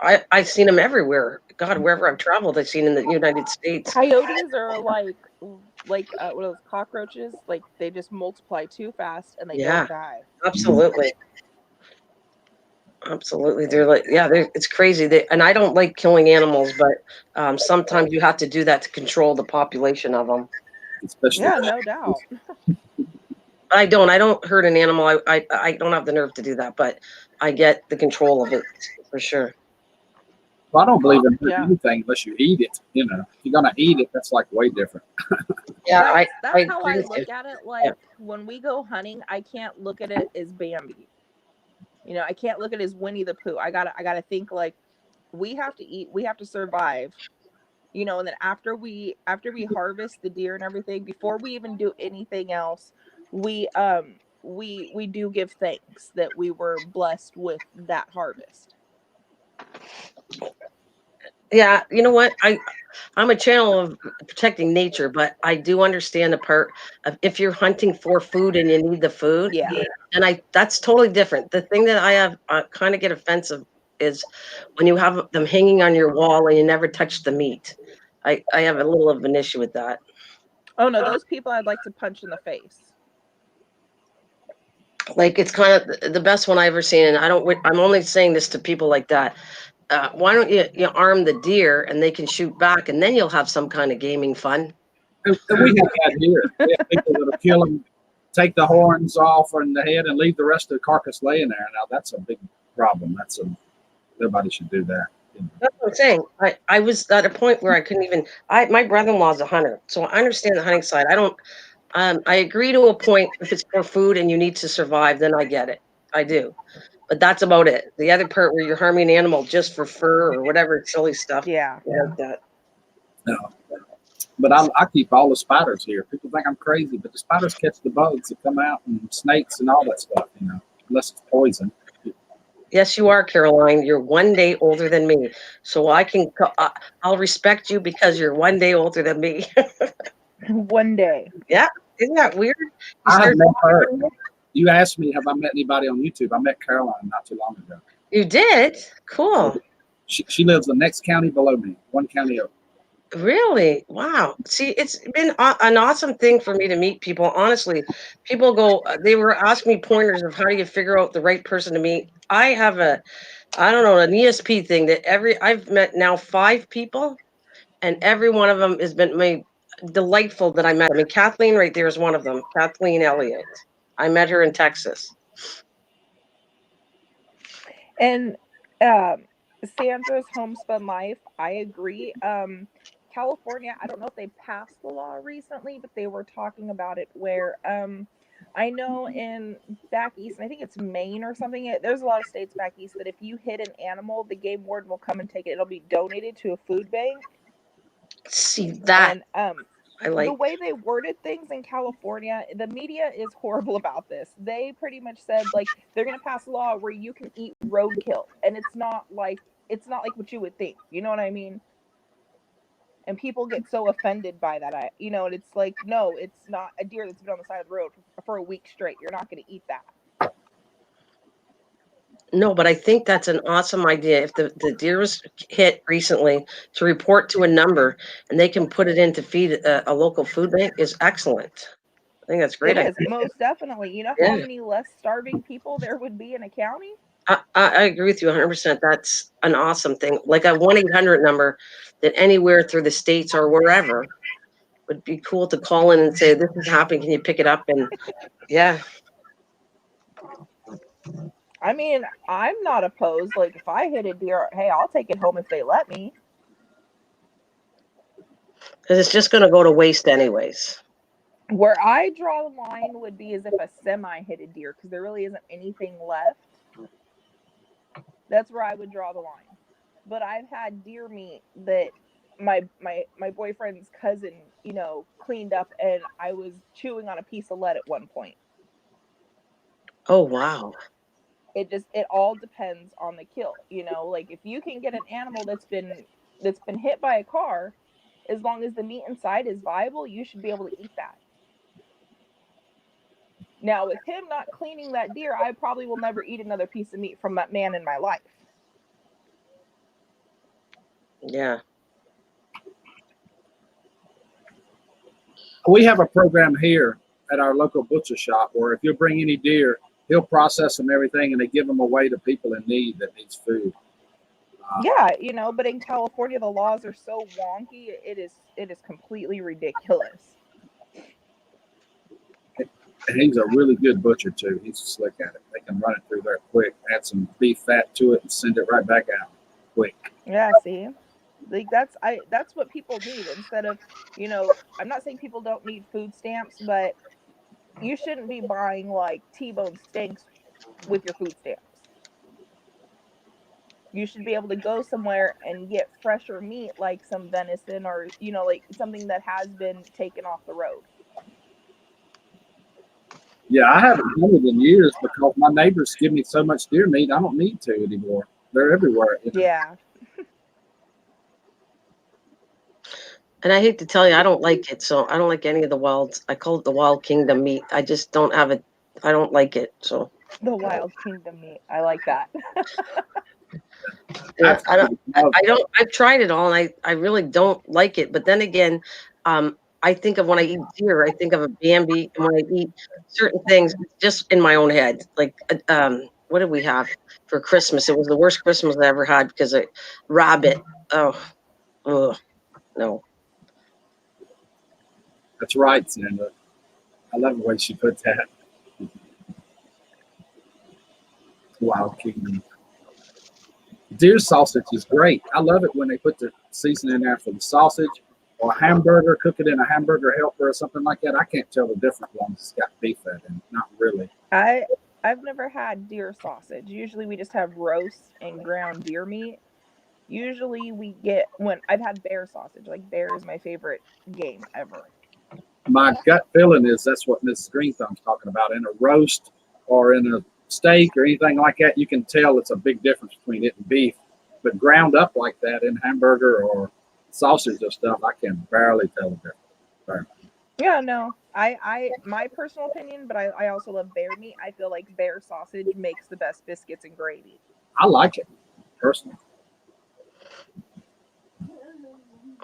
I've seen them everywhere. God, wherever I've traveled, I've seen in the United States. Coyotes are like what are those cockroaches? Like they just multiply too fast and they don't die. Absolutely. Absolutely. They're like, it's crazy. And I don't like killing animals, but sometimes you have to do that to control the population of them. Especially no doubt. I don't hurt an animal. I don't have the nerve to do that, but I get the control of it for sure. Well, I don't believe in anything unless you eat it. You know, if you're gonna eat it, that's like way different. Yeah, that's how I look at it. Like when we go hunting, I can't look at it as Bambi. You know, I can't look at it as Winnie the Pooh. I gotta think like we have to eat, we have to survive. You know, and then after we harvest the deer and everything, before we even do anything else, we do give thanks that we were blessed with that harvest. Yeah, you know what? I'm a channel of protecting nature, but I do understand the part of if you're hunting for food and you need the food. Yeah. And that's totally different. The thing that I kind of get offensive is when you have them hanging on your wall and you never touch the meat. I have a little of an issue with that. Oh no, those people I'd like to punch in the face. Like it's kind of the best one I've ever seen, and I'm only saying this to people like that. Why don't you arm the deer and they can shoot back, and then you'll have some kind of gaming fun. And we have that here. We have people that'll kill them, take the horns off and the head, and leave the rest of the carcass laying there. Now that's a big problem. Everybody should do that. That's what I'm saying. I was at a point where I couldn't even. My brother-in-law's a hunter, so I understand the hunting side. I don't. I agree to a point. If it's for food and you need to survive, then I get it. I do. But that's about it. The other part where you're harming an animal just for fur or whatever silly stuff. Yeah. Like that. No. But I keep all the spiders here. People think I'm crazy, but the spiders catch the bugs that come out and snakes and all that stuff, you know, unless it's poison. Yes, you are, Caroline. You're 1 day older than me. So I'll respect you because you're 1 day older than me. 1 day. Yeah. Isn't that weird? I have met her. You asked me, have I met anybody on YouTube? I met Caroline not too long ago. You did? Cool. She lives the next county below me, one county over. Really? Wow. See, it's been an awesome thing for me to meet people. Honestly, people they were asking me pointers of how do you figure out the right person to meet. I have an ESP thing that I've met now 5 people, and every one of them has been delightful that I met. I mean, Kathleen right there is one of them. Kathleen Elliott. I met her in Texas. And Sandra's homespun life, I agree. California, I don't know if they passed the law recently, but they were talking about it where I know in back east, and I think it's Maine or something. There's a lot of states back east that if you hit an animal, the game warden will come and take it. It'll be donated to a food bank. See that And I the like. way they worded things in California, the media is horrible about this. They pretty much said like they're going to pass a law where you can eat roadkill, and it's not like what you would think. You know what I mean? And people get so offended by that. And it's like, no, it's not a deer that's been on the side of the road for a week straight. You're not going to eat that. No, but I think that's an awesome idea. If the deer was hit recently, to report to a number and they can put it in to feed a local food bank is excellent. I think that's a It great is idea. most definitely. You know how Yeah, many less starving people there would be in a county? I agree with you 100%. That's an awesome thing. Like a 1-800 number that anywhere through the states or wherever would be cool to call in and say, this is happening. Can you pick it up? And yeah, I mean, I'm not opposed. Like, if I hit a deer, hey, I'll take it home if they let me. because it's just going to go to waste anyways. Where I draw the line would be as if a semi hit a deer because there really isn't anything left. That's where I would draw the line. But I've had deer meat that my boyfriend's cousin, cleaned up, and I was chewing on a piece of lead at one point. Oh, wow. It all depends on the kill. Like if you can get an animal that's been hit by a car, as long as the meat inside is viable, you should be able to eat that. Now, with him not cleaning that deer, I probably will never eat another piece of meat from that man in my life. Yeah. We have a program here at our local butcher shop where if you bring any deer, he'll process them, everything, and they give them away to people in need that needs food. Yeah, but in California the laws are so wonky, it is completely ridiculous. And he's a really good butcher too. He's slick at it. They can run it through there quick, add some beef fat to it, and send it right back out quick. Yeah, see? Like that's what people need instead of, I'm not saying people don't need food stamps, but you shouldn't be buying like T-bone steaks with your food stamps. You should be able to go somewhere and get fresher meat like some venison or, like something that has been taken off the road. Yeah, I haven't done it in years because my neighbors give me so much deer meat. I don't need to anymore. They're everywhere. Yeah. And I hate to tell you, I don't like it. So I don't like any of the wilds. I call it the wild kingdom meat. I just don't have it. I don't like it. So The wild kingdom meat. I like that. yeah, I've tried it all and I really don't like it. But then again, I think of when I eat deer, I think of a Bambi. And when I eat certain things, it's just in my own head. Like, what did we have for Christmas? It was the worst Christmas I ever had because of rabbit. Oh, no. That's right, Sandra. I love the way she put that. Wild Kingdom. Deer sausage is great. I love it when they put the seasoning in there for the sausage or a hamburger, cook it in a hamburger helper or something like that. I can't tell the difference as long as it's got beef fat in it. Not really. I've never had deer sausage. Usually we just have roast and ground deer meat. Usually when I've had bear sausage. Like bear is my favorite game ever. My gut feeling is that's what Mrs. Greenthumb's talking about. In a roast or in a steak or anything like that, you can tell it's a big difference between it and beef. But ground up like that in hamburger or sausage or stuff, I can barely tell the difference. Yeah, no. I my personal opinion, but I also love bear meat. I feel like bear sausage makes the best biscuits and gravy. I like it personally.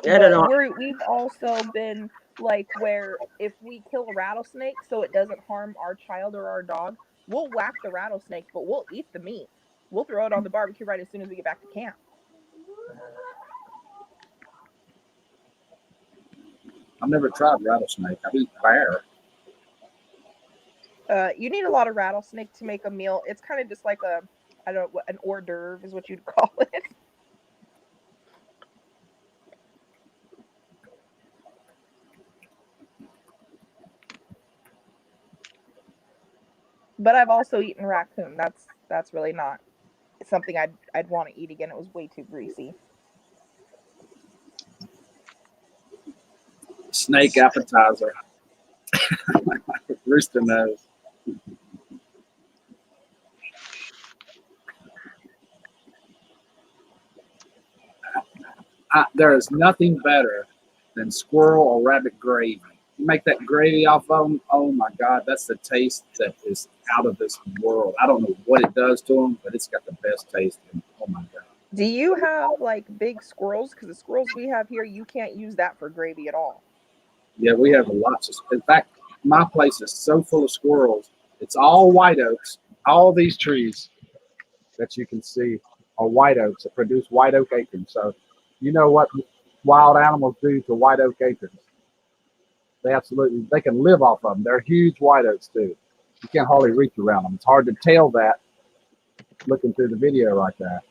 I don't know. We've also been like where if we kill a rattlesnake so it doesn't harm our child or our dog, we'll whack the rattlesnake, but we'll eat the meat. We'll throw it on the barbecue right as soon as we get back to camp. I've never tried rattlesnake. I've eaten bear. You need a lot of rattlesnake to make a meal. It's kind of just like I don't know, an hors d'oeuvre is what you'd call it. But I've also eaten raccoon. That's really not something I'd want to eat again. It was way too greasy. Snake appetizer. Rooster knows. There is nothing better than squirrel or rabbit gravy. You make that gravy off of them, oh my God, that's the taste that is out of this world. I don't know what it does to them, but it's got the best taste. Oh my God. Do you have like big squirrels? Because the squirrels we have here, you can't use that for gravy at all. Yeah, we have lots of. In fact, my place is so full of squirrels. It's all white oaks. All these trees that you can see are white oaks that produce white oak acorns. So, you know what wild animals do to white oak acorns? They can live off of them. They're huge white oaks too. You can't hardly reach around them. It's hard to tell that looking through the video like that.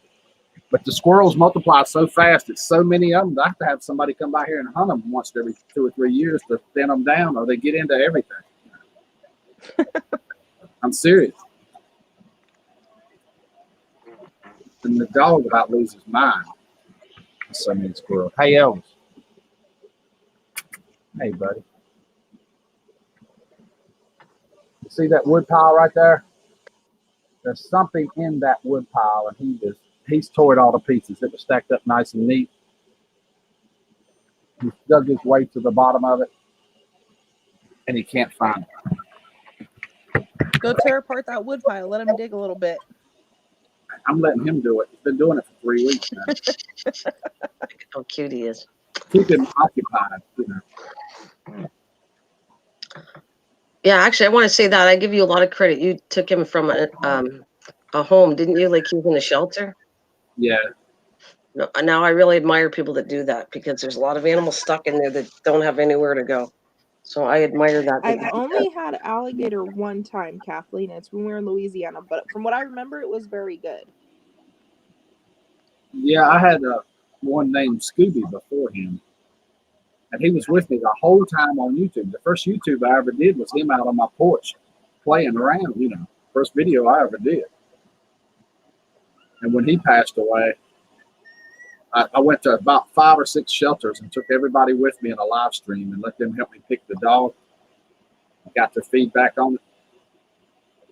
But the squirrels multiply so fast. It's so many of them. I have to have somebody come by here and hunt them once every 2 or 3 years to thin them down, or they get into everything. I'm serious. And the dog about loses his mind. So many squirrels. Hey, Elvis. Hey, buddy. You see that wood pile right there? There's something in that wood pile, and he's tore it all to pieces. It was stacked up nice and neat. He dug his way to the bottom of it, and he can't find it. Go tear apart that wood pile. Let him dig a little bit. I'm letting him do it. He's been doing it for 3 weeks now. How cute he is. Keep him occupied, you know. Yeah, actually, I want to say that I give you a lot of credit. You took him from a home, didn't you? Like he was in a shelter. Yeah. No, now I really admire people that do that because there's a lot of animals stuck in there that don't have anywhere to go. So I admire that. I've only had alligator one time, Kathleen. It's when we were in Louisiana, but from what I remember, it was very good. Yeah, I had one named Scooby before him. And he was with me the whole time on YouTube. The first YouTube I ever did was him out on my porch playing around, you know. First video I ever did. And when he passed away, I went to about 5 or 6 shelters and took everybody with me in a live stream and let them help me pick the dog. I got their feedback on it.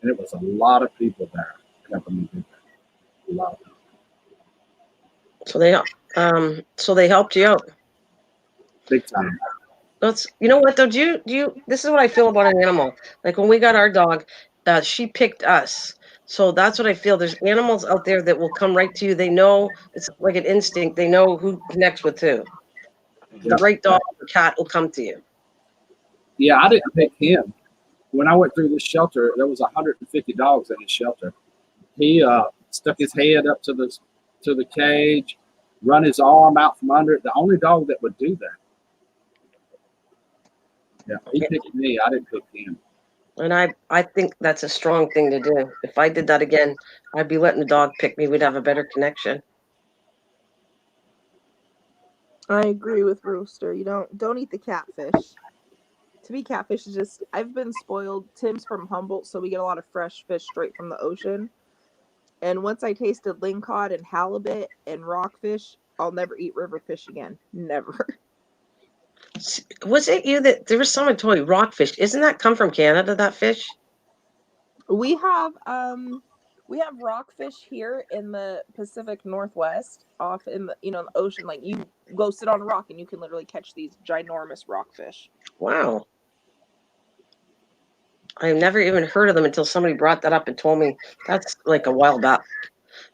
And it was a lot of people there helping me do that. A lot of people. So they helped you out. Big time. You know what though? Do you this is what I feel about an animal. Like when we got our dog, she picked us. So that's what I feel. There's animals out there that will come right to you. They know it's like an instinct. They know who connects with who. The right dog or cat will come to you. Yeah, I didn't pick him. When I went through this shelter, there was 150 dogs in this shelter. He stuck his head up to the cage, run his arm out from under it. The only dog that would do that. Yeah, he picked me. I didn't pick him. And I think that's a strong thing to do. If I did that again, I'd be letting the dog pick me. We'd have a better connection. I agree with Rooster. You don't eat the catfish. To me, catfish is just, I've been spoiled. Tim's from Humboldt, so we get a lot of fresh fish straight from the ocean. And once I tasted lingcod and halibut and rockfish, I'll never eat river fish again. Never. Was it you that there was someone told you rockfish? Isn't that come from Canada, that fish? We have rockfish here in the Pacific Northwest, off in the the ocean. Like you go sit on a rock and you can literally catch these ginormous rockfish. Wow. I've never even heard of them until somebody brought that up and told me that's like a while back.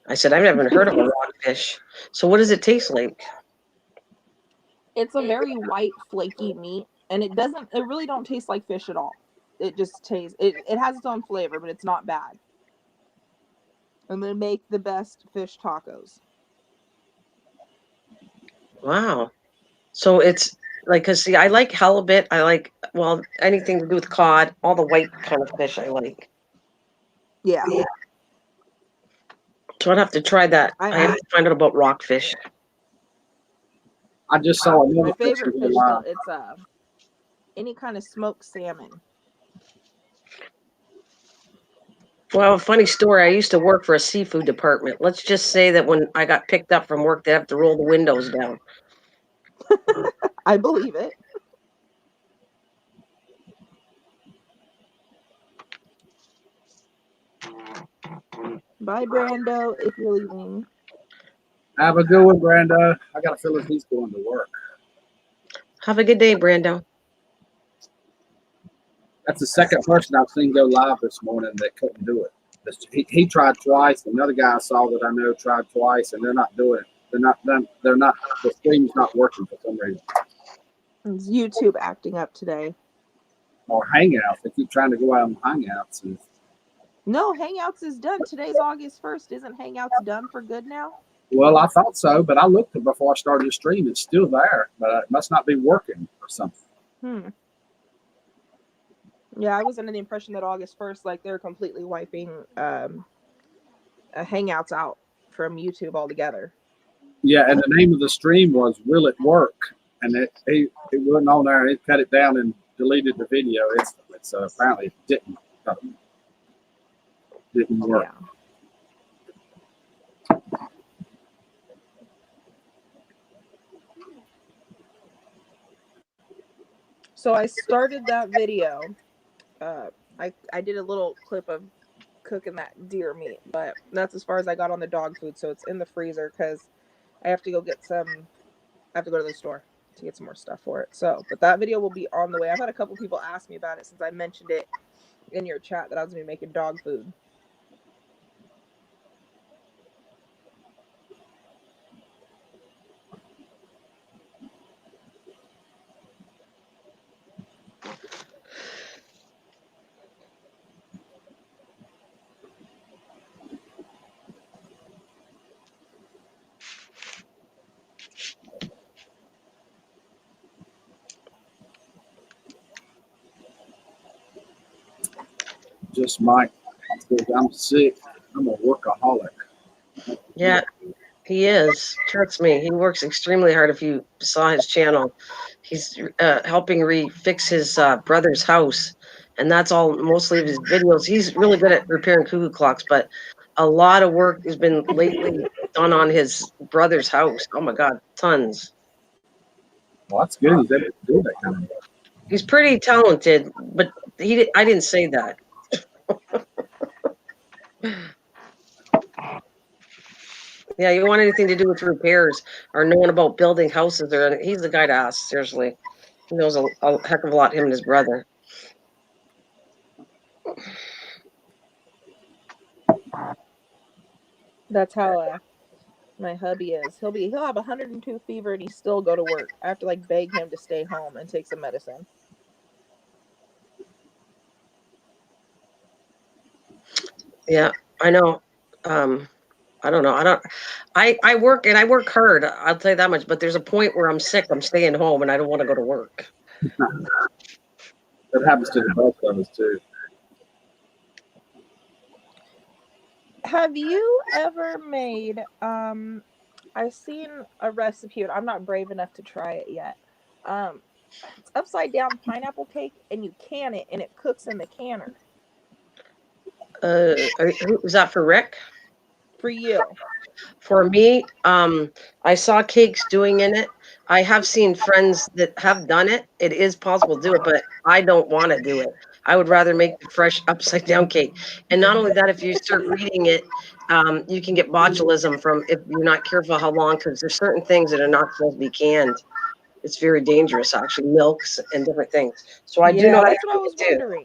I said, I've never heard of a rockfish. So what does it taste like? It's a very white, flaky meat, and it really don't taste like fish at all. It just tastes, it has its own flavor, but it's not bad. And they make the best fish tacos. Wow. So it's Like, cause see, I like halibut. I like, well, anything to do with cod, all the white kind of fish I like. Yeah. So I'd have to try that. I have to find out about rockfish. I just saw another My fish favorite go fish live. though, it's any kind of smoked salmon. Well, funny story. I used to work for a seafood department. Let's just say that when I got picked up from work, they have to roll the windows down. I believe it. Bye, Brando, if you're leaving. Have a good one, Brando. I got a feeling he's going to work. Have a good day, Brando. That's the second person I've seen go live this morning that couldn't do it. He tried twice. Another guy I saw that I know tried twice, and they're not doing it. They're not done. They're not. The stream's not working for some reason. It's YouTube acting up today. Or Hangouts. They keep trying to go out on Hangouts. And No, Hangouts is done. Today's August 1st. Isn't Hangouts done for good now? well, I thought so, but I looked before I started the stream. It's still there, but it must not be working or something. Yeah, I was under the impression that August 1st, like they're completely wiping Hangouts out from YouTube altogether. Yeah, and the name of the stream was "Will It Work?" And it wasn't on there. It cut it down and deleted the video. It's apparently it didn't work. Yeah. So I started that video. I did a little clip of cooking that deer meat, but that's as far as I got on the dog food. So it's in the freezer because I have to go get some. I have to go to the store to get some more stuff for it. So, but that video will be on the way. I've had a couple people ask me about it since I mentioned it in your chat that I was gonna be making dog food. Just Mike. I'm sick. I'm a workaholic. Yeah, he is. Trust me, he works extremely hard. If you saw his channel, he's helping refix his brother's house, and that's all. Mostly of his videos. He's really good at repairing cuckoo clocks, but a lot of work has been lately done on his brother's house. Oh my God, tons. Well, that's good. He's able to do that kind of work. He's pretty talented, but I didn't say that. Yeah, you want anything to do with repairs or knowing about building houses, or he's the guy to ask. Seriously, he knows a heck of a lot. Him and his brother. That's how my hubby is. He'll have 102 fever and he still go to work. I have to like beg him to stay home and take some medicine. Yeah, I know. I don't know. I work and I work hard. I'll tell you that much. But there's a point where I'm sick. I'm staying home and I don't want to go to work. That happens to the both of us too. Have you ever made I've seen a recipe and I'm not brave enough to try it yet. It's upside down pineapple cake and you can it and it cooks in the canner. Is that for Rick? For you. For me, I saw cakes doing in it. I have seen friends that have done it. It is possible to do it, but I don't want to do it. I would rather make the fresh upside down cake. And not only that, if you start reading it, you can get botulism from if you're not careful how long, because there's certain things that are not supposed to be canned. It's very dangerous, actually, milks and different things. So I do know that's what I was wondering.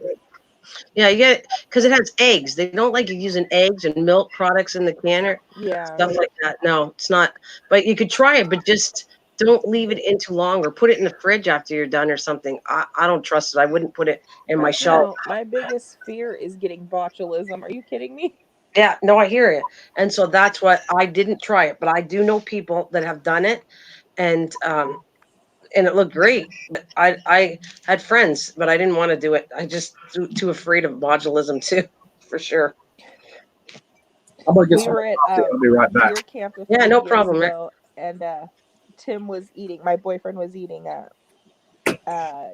Yeah, you get it because it has eggs. They don't like you using eggs and milk products in the canner. Yeah. Stuff like that. No, it's not. But you could try it, but just don't leave it in too long or put it in the fridge after you're done or something. I don't trust it. I wouldn't put it in my shelf. My biggest fear is getting botulism. Are you kidding me? Yeah, no, I hear you. And so that's what I didn't try it, but I do know people that have done it, and and it looked great. But I had friends, but I didn't want to do it. I just too afraid of botulism too, for sure. I'm gonna get We some were at coffee. I'll be right back. deer camp a Yeah, few no years problem. ago, and Tim was eating. My boyfriend was eating uh,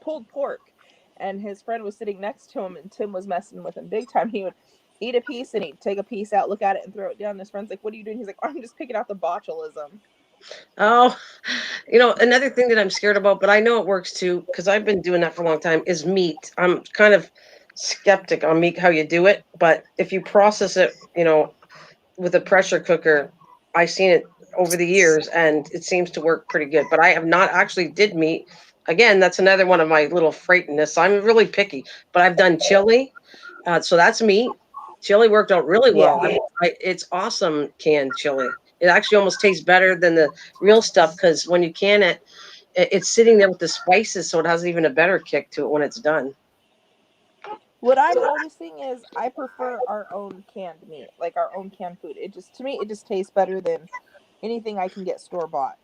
pulled pork, and his friend was sitting next to him, and Tim was messing with him big time. He would eat a piece and he'd take a piece out, look at it, and throw it down. And his friend's like, "What are you doing?" He's like, "I'm just picking out the botulism." Oh, another thing that I'm scared about, but I know it works too because I've been doing that for a long time, is meat. I'm kind of skeptic on meat, how you do it, but if you process it, with a pressure cooker, I've seen it over the years and it seems to work pretty good. But I have not actually did meat. Again, that's another one of my little freightness. I'm really picky, but I've done chili. So that's meat. Chili worked out really well. Yeah. It's awesome canned chili. It actually almost tastes better than the real stuff because when you can it, it's sitting there with the spices, so it has even a better kick to it when it's done. What I'm noticing is I prefer our own canned meat, like our own canned food. It just, to me, it just tastes better than anything I can get store bought.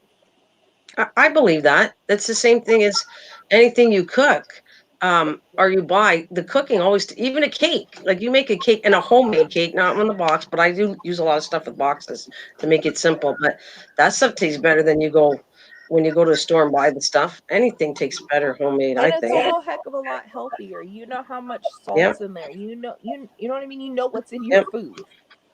I believe that. That's the same thing as anything you cook, or you buy. The cooking always, even a cake, like you make a cake and a homemade cake, not in the box, but I do use a lot of stuff with boxes to make it simple. But that stuff tastes better than when you go to a store and buy the stuff. Anything tastes better homemade, And I it's a think. whole heck of a lot healthier. You know how much Yep, salt's in there. You know what I mean? You know what's in your yep. food.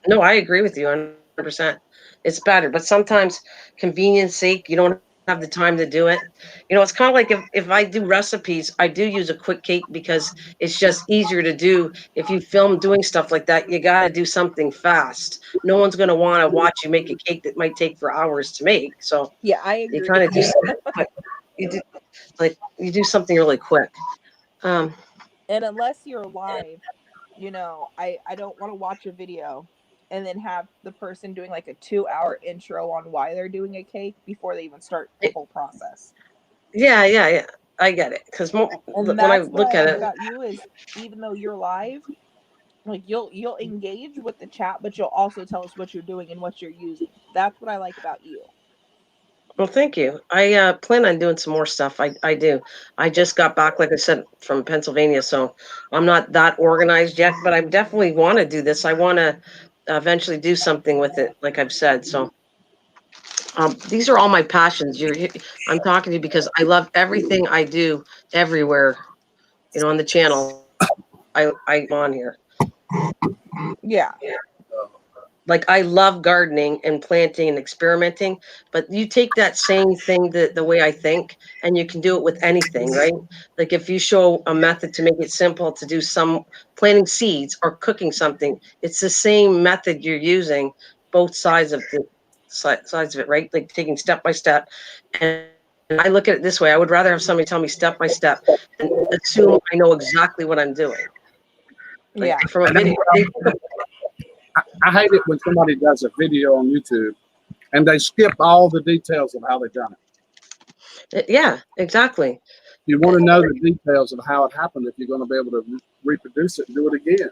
No, I agree with you 100%. It's better, but sometimes convenience sake, you don't have the time to do it. It's kind of like if I do recipes, I do use a quick cake because it's just easier to do. If you film doing stuff like that, you got to do something fast. No one's going to want to watch you make a cake that might take for hours to make. So Yeah, I you agree. kind of do something quick. You do you do something really quick. Um, And unless you're live, I don't want to watch a video and then have the person doing like a 2-hour intro on why they're doing a cake before they even start the whole process. yeah, yeah, yeah. I get it because And when I that's what I look at like it, about you is even though you're live, like you'll engage with the chat, but you'll also tell us what you're doing and what you're using. That's what I like about you. well, thank you. I plan on doing some more stuff. I do. I just got back, like I said, from Pennsylvania, so I'm not that organized yet, but I definitely want to do this. I want to eventually do something with it, like I've said. So these are all my passions. I'm talking to you because I love everything I do everywhere. On the channel, I'm on here. Yeah. Like I love gardening and planting and experimenting, but you take that same thing the way I think and you can do it with anything, right? Like if you show a method to make it simple to do some planting seeds or cooking something, it's the same method you're using, both sides of the sides of it, right? Like taking step by step. And I look at it this way. I would rather have somebody tell me step by step and assume I know exactly what I'm doing. Like Yeah. from a And that's video, what I hate it when somebody does a video on YouTube and they skip all the details of how they done it. yeah, exactly. You want to know the details of how it happened if you're going to be able to reproduce it and do it again.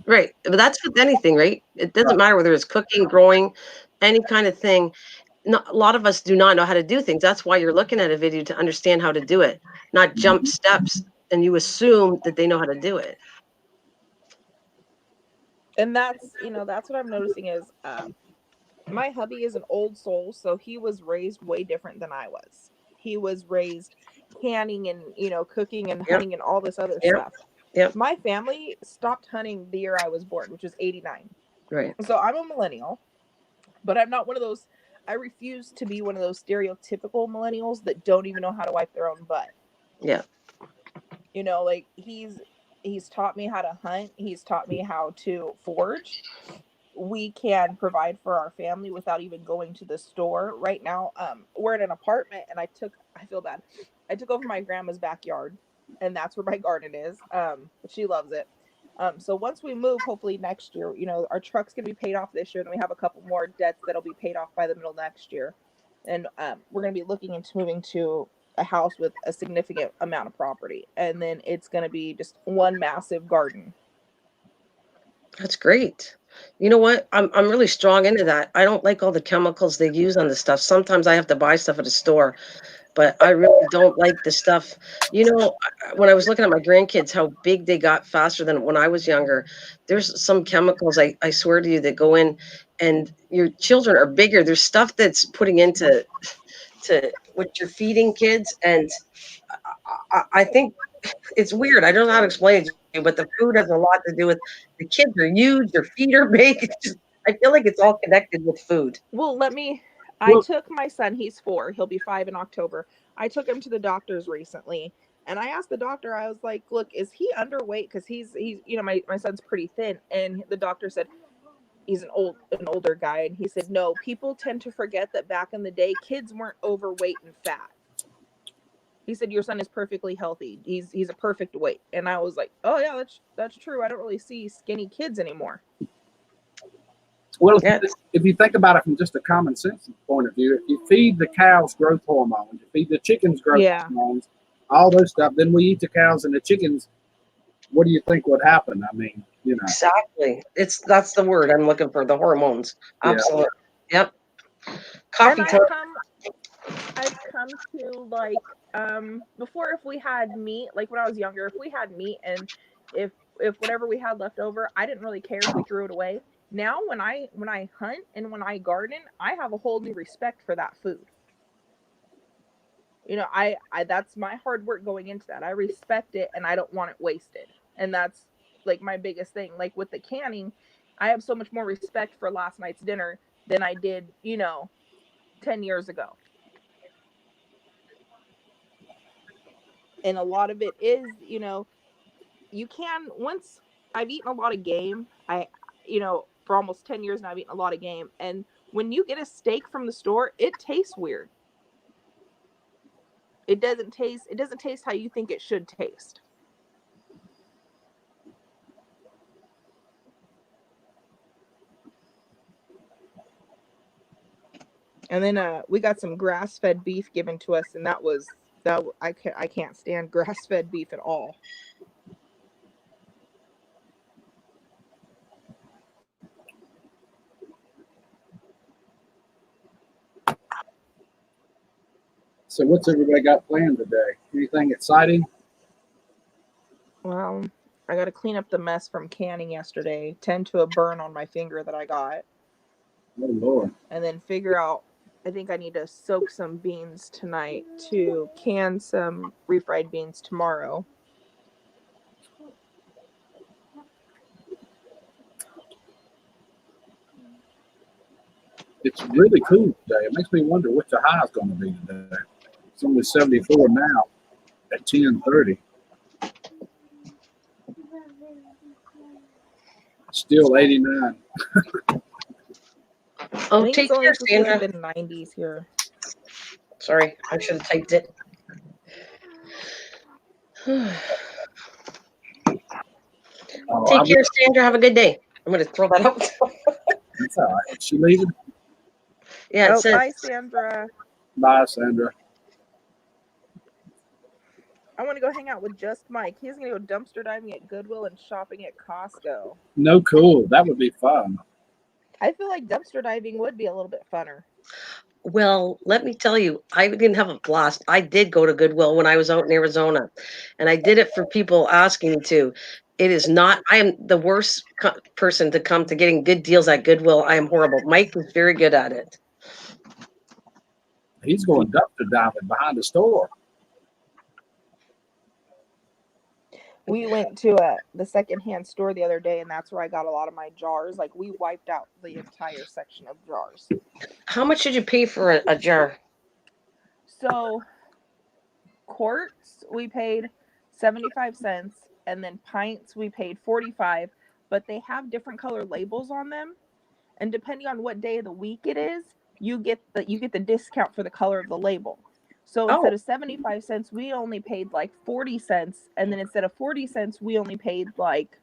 Right. But that's with anything, right? It doesn't Right. matter whether it's cooking, growing, any kind of thing. A lot of us do not know how to do things. That's why you're looking at a video to understand how to do it, not jump steps and you assume that they know how to do it. And that's what I'm noticing is my hubby is an old soul, so he was raised way different than I was. He was raised canning and, cooking and Yep. hunting and all this other Yep. stuff. Yep. My family stopped hunting the year I was born, which was 89. Right. So I'm a millennial, but I'm not one of those. I refuse to be one of those stereotypical millennials that don't even know how to wipe their own butt. Yeah. Like he's taught me how to hunt. He's taught me how to forage. We can provide for our family without even going to the store. Right now, we're in an apartment, and I feel bad. I took over my grandma's backyard, and that's where my garden is. She loves it. So once we move, hopefully next year, our truck's gonna be paid off this year. Then we have a couple more debts that'll be paid off by the middle of next year, and we're gonna be looking into moving to a house with a significant amount of property, and then it's gonna be just one massive garden. That's great. You know what? I'm really strong into that. I don't like all the chemicals they use on the stuff. Sometimes I have to buy stuff at a store, but I really don't like the stuff. You know, when I was looking at my grandkids, how big they got faster than when I was younger. There's some chemicals I swear to you that go in, and your children are bigger. There's stuff that's putting into to what you're feeding kids, and I think it's weird. I don't know how to explain it to you, but the food has a lot to do with the kids are huge, their feet are big. It's just, I feel like it's all connected with food. Well, I Well, took my son, he's 4, he'll be 5 in October. I took him to the doctor's recently, and I asked the doctor, I was like, look, is he underweight? Because he's, my son's pretty thin. And the doctor said, he's an older guy, and he said, no, people tend to forget that back in the day, kids weren't overweight and fat. He said, your son is perfectly healthy. He's a perfect weight. And I was like, oh yeah, that's true. I don't really see skinny kids anymore. well, Yeah. if you think about it from just a common sense point of view, if you feed the cows growth hormones, you feed the chickens growth Yeah. hormones, all those stuff, then we eat the cows and the chickens. What do you think would happen? I mean, Exactly. That's the word I'm looking for, the hormones. Yeah. Absolutely. Yep. And Coffee time. I've come to like before, if we had meat, like when I was younger, if we had meat and if whatever we had left over, I didn't really care if we threw it away. Now when I hunt and when I garden, I have a whole new respect for that food. You know, I that's my hard work going into that. I respect it and I don't want it wasted. And that's like my biggest thing. Like with the canning, I have so much more respect for last night's dinner than I did, 10 years ago. And a lot of it is, you can, once I've eaten a lot of game, for almost 10 years now, I've eaten a lot of game. And when you get a steak from the store, it tastes weird. It doesn't taste how you think it should taste. And then we got some grass-fed beef given to us, and I can't stand grass-fed beef at all. So what's everybody got planned today? Anything exciting? Well, I got to clean up the mess from canning yesterday, tend to a burn on my finger that I got, Oh Lord. and then figure out, I think I need to soak some beans tonight to can some refried beans tomorrow. It's really cool today. It makes me wonder what the high is going to be today. It's only 74 now at 10:30. Still 89. Oh, I think take it's only care, supposed to be Sandra. like the 90s here. Sorry, I should have typed it. Oh, Take care, Sandra. Have a good day. I'm going to throw that out. That's all right. Is she leaving? Yeah, it says. Bye, Sandra. Bye, Sandra. I want to go hang out with just Mike. He's going to go dumpster diving at Goodwill and shopping at Costco. No, cool. That would be fun. I feel like dumpster diving would be a little bit funner. Well, let me tell you, I didn't have a blast. I did go to Goodwill when I was out in Arizona, and I did it for people asking me to. It is not, I am the worst person to come to getting good deals at Goodwill. I am horrible. Mike was very good at it. He's going dumpster diving behind the store. We went to the secondhand store the other day, and that's where I got a lot of my jars. Like, we wiped out the entire section of jars. How much did you pay for a jar? So, quarts, we paid 75 cents, and then pints, we paid 45, but they have different color labels on them. And depending on what day of the week it is, you get the discount for the color of the label. So instead of 75 cents, we only paid like 40 cents. And then instead of 40 cents, we only paid like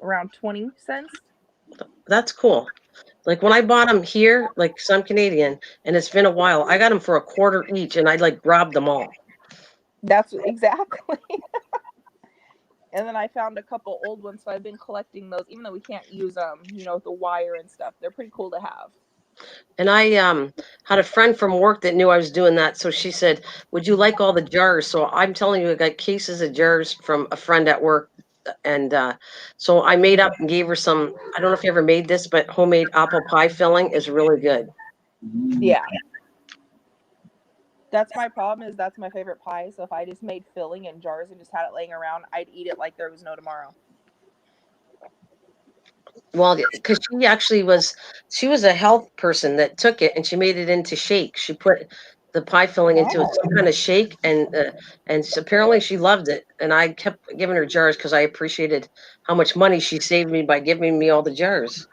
around 20 cents. That's cool. Like when I bought them here, like some Canadian, and it's been a while, I got them for $1 each, and I like grabbed them all. That's exactly. And then I found a couple old ones, so I've been collecting those, even though we can't use them, the wire and stuff. They're pretty cool to have. And I had a friend from work that knew I was doing that. So she said, would you like all the jars? So I'm telling you, I got cases of jars from a friend at work. And so I made up and gave her some. I don't know if you ever made this, but homemade apple pie filling is really good. Yeah. That's my problem, is that's my favorite pie. So if I just made filling in jars and just had it laying around, I'd eat it like there was no tomorrow. Well, because she was a health person that took it and she made it into shake. She put the pie filling into some kind of shake, and apparently she loved it. And I kept giving her jars because I appreciated how much money she saved me by giving me all the jars.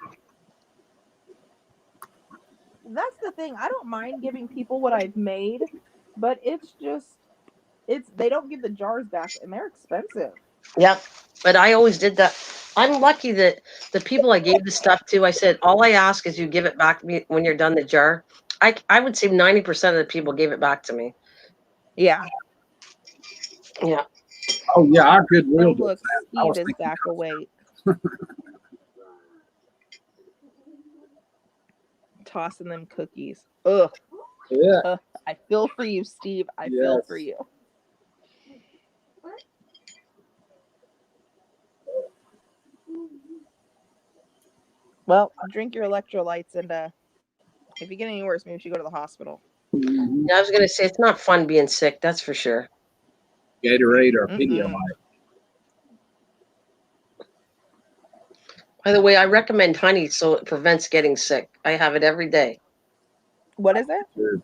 That's the thing. I don't mind giving people what I've made, but they don't give the jars back, and they're expensive. Yeah, but I always did that. I'm lucky that the people I gave the stuff to, I said, all I ask is you give it back to me when you're done the jar. I would say 90% of the people gave it back to me. Yeah. Yeah. Oh yeah, our Goodwill Oh, does look, that. I was Steve is thinking, back awake. Tossing them cookies. Ugh. yeah, I feel for you, Steve. I feel for you. Well, drink your electrolytes, and if you get any worse, maybe you should go to the hospital. mhm. Yeah, I was gonna say it's not fun being sick, that's for sure. Gatorade or Mm-mm. Pedialyte. By the way, I recommend honey so it prevents getting sick. I have it every day. What is it?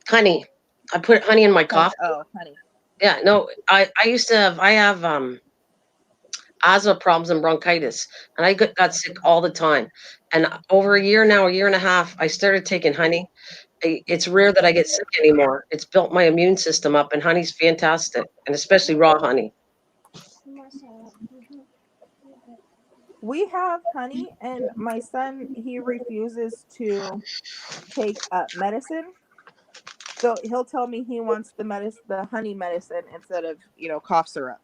Honey. I put honey in my Honey. coffee. Oh, honey. Yeah, no, I have asthma problems and bronchitis, and I got sick all the time. And over a year now, a year and a half, I started taking honey. It's rare that I get sick anymore. It's built my immune system up, and honey's fantastic, and especially raw honey. We have honey, and my son, he refuses to take medicine. So he'll tell me he wants the honey medicine instead of cough syrup.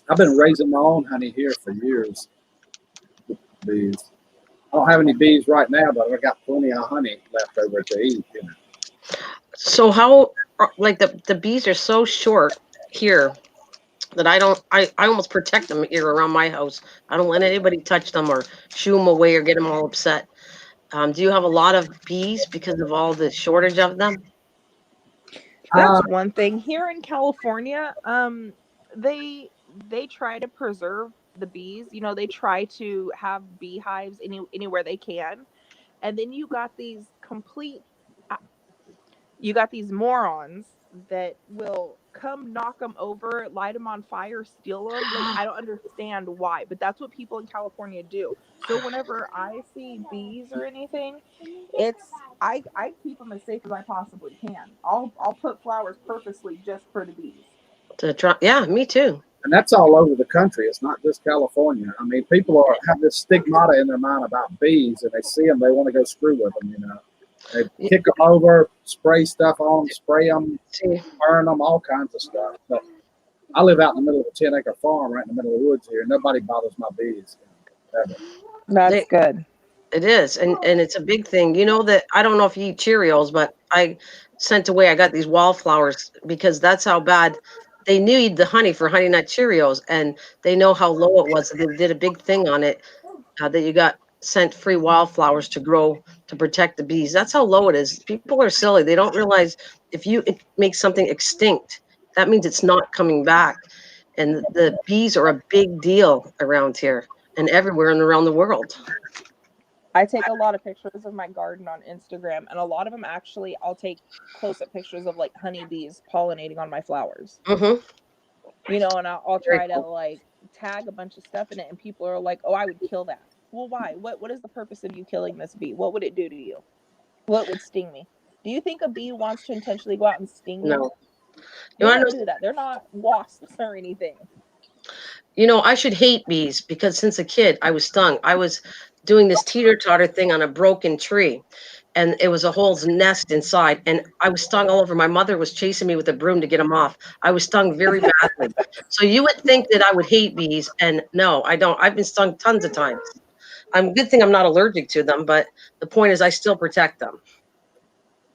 I've been raising my own honey here for years. Bees. I don't have any bees right now, but I got plenty of honey left over to eat. So how like the bees are so short here that I almost protect them here around my house. I don't let anybody touch them or shoo them away or get them all upset. Do you have a lot of bees because of all the shortage of them? That's one thing. Here in California, they try to preserve the bees. They try to have beehives anywhere they can. And then you got these morons that will come knock them over, light them on fire, steal them. Like, I don't understand why, but that's what people in California do. So whenever I see bees or anything, I keep them as safe as I possibly can. I'll put flowers purposely just for the bees. Yeah, me too. And that's all over the country. It's not just California. I mean, people have this stigmata in their mind about bees, and they see them, they want to go screw with them. They kick them over, spray stuff on, spray them, burn them, all kinds of stuff. But I live out in the middle of a 10-acre farm right in the middle of the woods here. Nobody bothers my bees. Ever. That's good. It is, and it's a big thing. You know that I don't know if you eat Cheerios, but I got these wildflowers because that's how bad they need the honey for Honey Nut Cheerios, and they know how low it was. They did a big thing on it that you got sent free wildflowers to grow to protect the bees. That's how low it is. People are silly. They don't realize if you make something extinct, that means it's not coming back. And the bees are a big deal around here and everywhere and around the world. I take a lot of pictures of my garden on Instagram, and a lot of them actually I'll take close-up pictures of like honeybees pollinating on my flowers. Mm-hmm. And I'll try to like tag a bunch of stuff in it, and people are like, "Oh, I would kill that." Well, why? What is the purpose of you killing this bee? What would it do to you? What would sting me? Do you think a bee wants to intentionally go out and sting you? No. They don't do that. They're not wasps or anything. I should hate bees because since a kid I was stung. I was doing this teeter-totter thing on a broken tree, and it was a whole nest inside, and I was stung all over. My mother was chasing me with a broom to get them off. I was stung very badly. So you would think that I would hate bees, and no, I don't. I've been stung tons of times. Good thing I'm not allergic to them, but the point is I still protect them.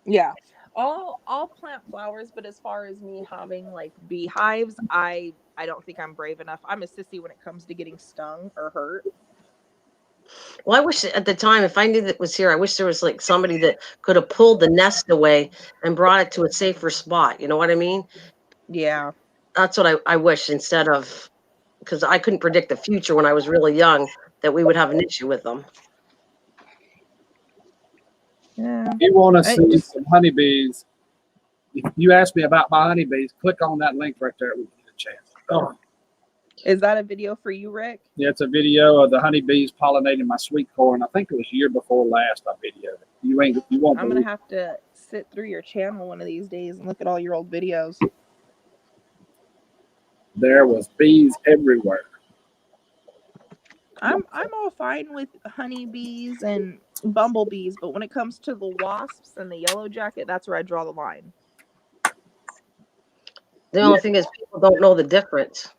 Yeah. I'll plant flowers, but as far as me having like beehives, I don't think I'm brave enough. I'm a sissy when it comes to getting stung or hurt. Well, I wish at the time, if I knew that was here, I wish there was like somebody that could have pulled the nest away and brought it to a safer spot. You know what I mean? Yeah. That's what I wish, instead of, because I couldn't predict the future when I was really young that we would have an issue with them. Yeah. If you want to I see just- some honeybees, if you ask me about my honeybees, click on that link right there. We get a chance. Oh, Is that a video for you, Rick? yeah, it's a video of the honeybees pollinating my sweet corn. I think it was year before last I videoed it. You won't I'm believe gonna have to sit through your channel one of these days and look at all your old videos. there was bees everywhere. I'm all fine with honeybees and bumblebees, but when it comes to the wasps and the yellow jacket, that's where I draw the line. The only thing is people don't know the difference.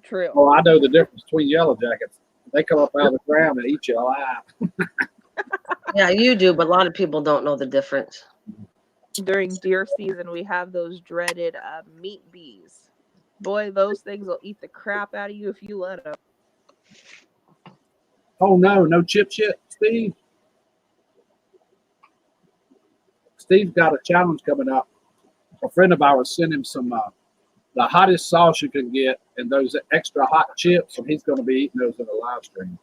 True. Well, I know the difference between yellow jackets. They come up out of the ground and eat you alive. Yeah, you do, but a lot of people don't know the difference. During deer season, we have those dreaded meat bees. Boy, those things will eat the crap out of you if you let them. Oh no chips yet, Steve. Steve's got a challenge coming up. A friend of ours sent him some the hottest sauce you can get and those extra hot chips, and he's going to be eating those in a live stream.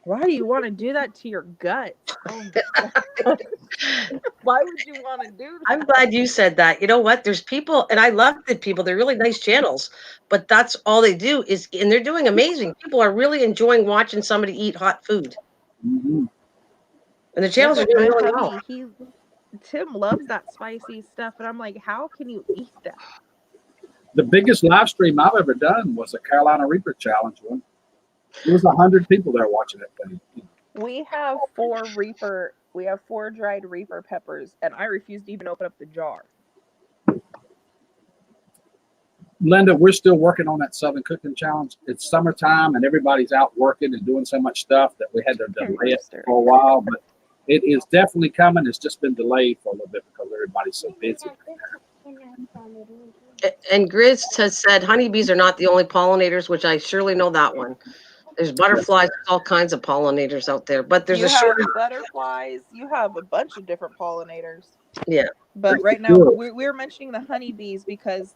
Why do you want to do that to your gut? Oh, God. Why would you want to do that? I'm glad you said that. You know what? There's people, and I love the people. They're really nice channels, but that's all they do is, and they're doing amazing. People are really enjoying watching somebody eat hot food, Mm-hmm. and the channels are doing really well. Tim loves that spicy stuff, and I'm like, how can you eat that? The biggest live stream I've ever done was a Carolina Reaper challenge one. There was 100 people there watching that thing. We have 4 dried Reaper peppers, and I refuse to even open up the jar. Linda, we're still working on that Southern Cooking Challenge. It's summertime and everybody's out working and doing so much stuff that we had to delay it for a while, but it is definitely coming. It's just been delayed for a little bit because everybody's so busy. And Grizz has said honeybees are not the only pollinators, which I surely know that one. There's butterflies, all kinds of pollinators out there, but there's you a have shortage. butterflies. You have a bunch of different pollinators. Yeah. But right now we're mentioning the honeybees because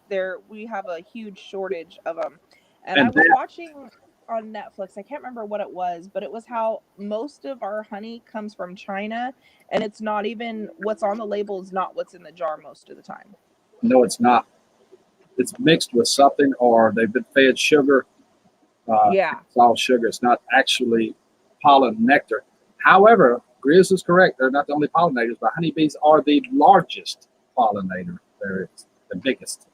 we have a huge shortage of them. And I was watching on Netflix, I can't remember what it was, but it was how most of our honey comes from China, and it's not even what's on the label is not what's in the jar most of the time. No, it's not. It's mixed with something, or they've been fed sugar. Yeah. It's all sugar. It's not actually pollen nectar. However, Grizz is correct. They're not the only pollinators, but honeybees are the largest pollinator. They're the biggest,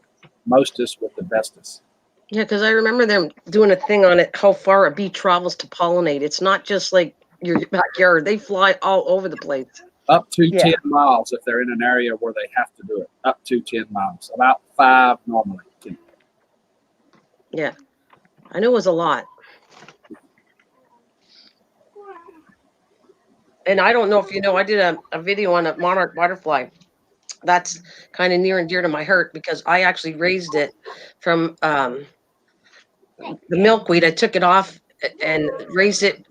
mostest with the bestest. Yeah, because I remember them doing a thing on it, how far a bee travels to pollinate. It's not just like your backyard. They fly all over the place. Up to 10 miles if they're in an area where they have to do it. Up to 10 miles. About 5 normally. Yeah. I knew it was a lot. And I don't know if you know, I did a video on a monarch butterfly. That's kind of near and dear to my heart because I actually raised it from the milkweed. I took it off and raised it.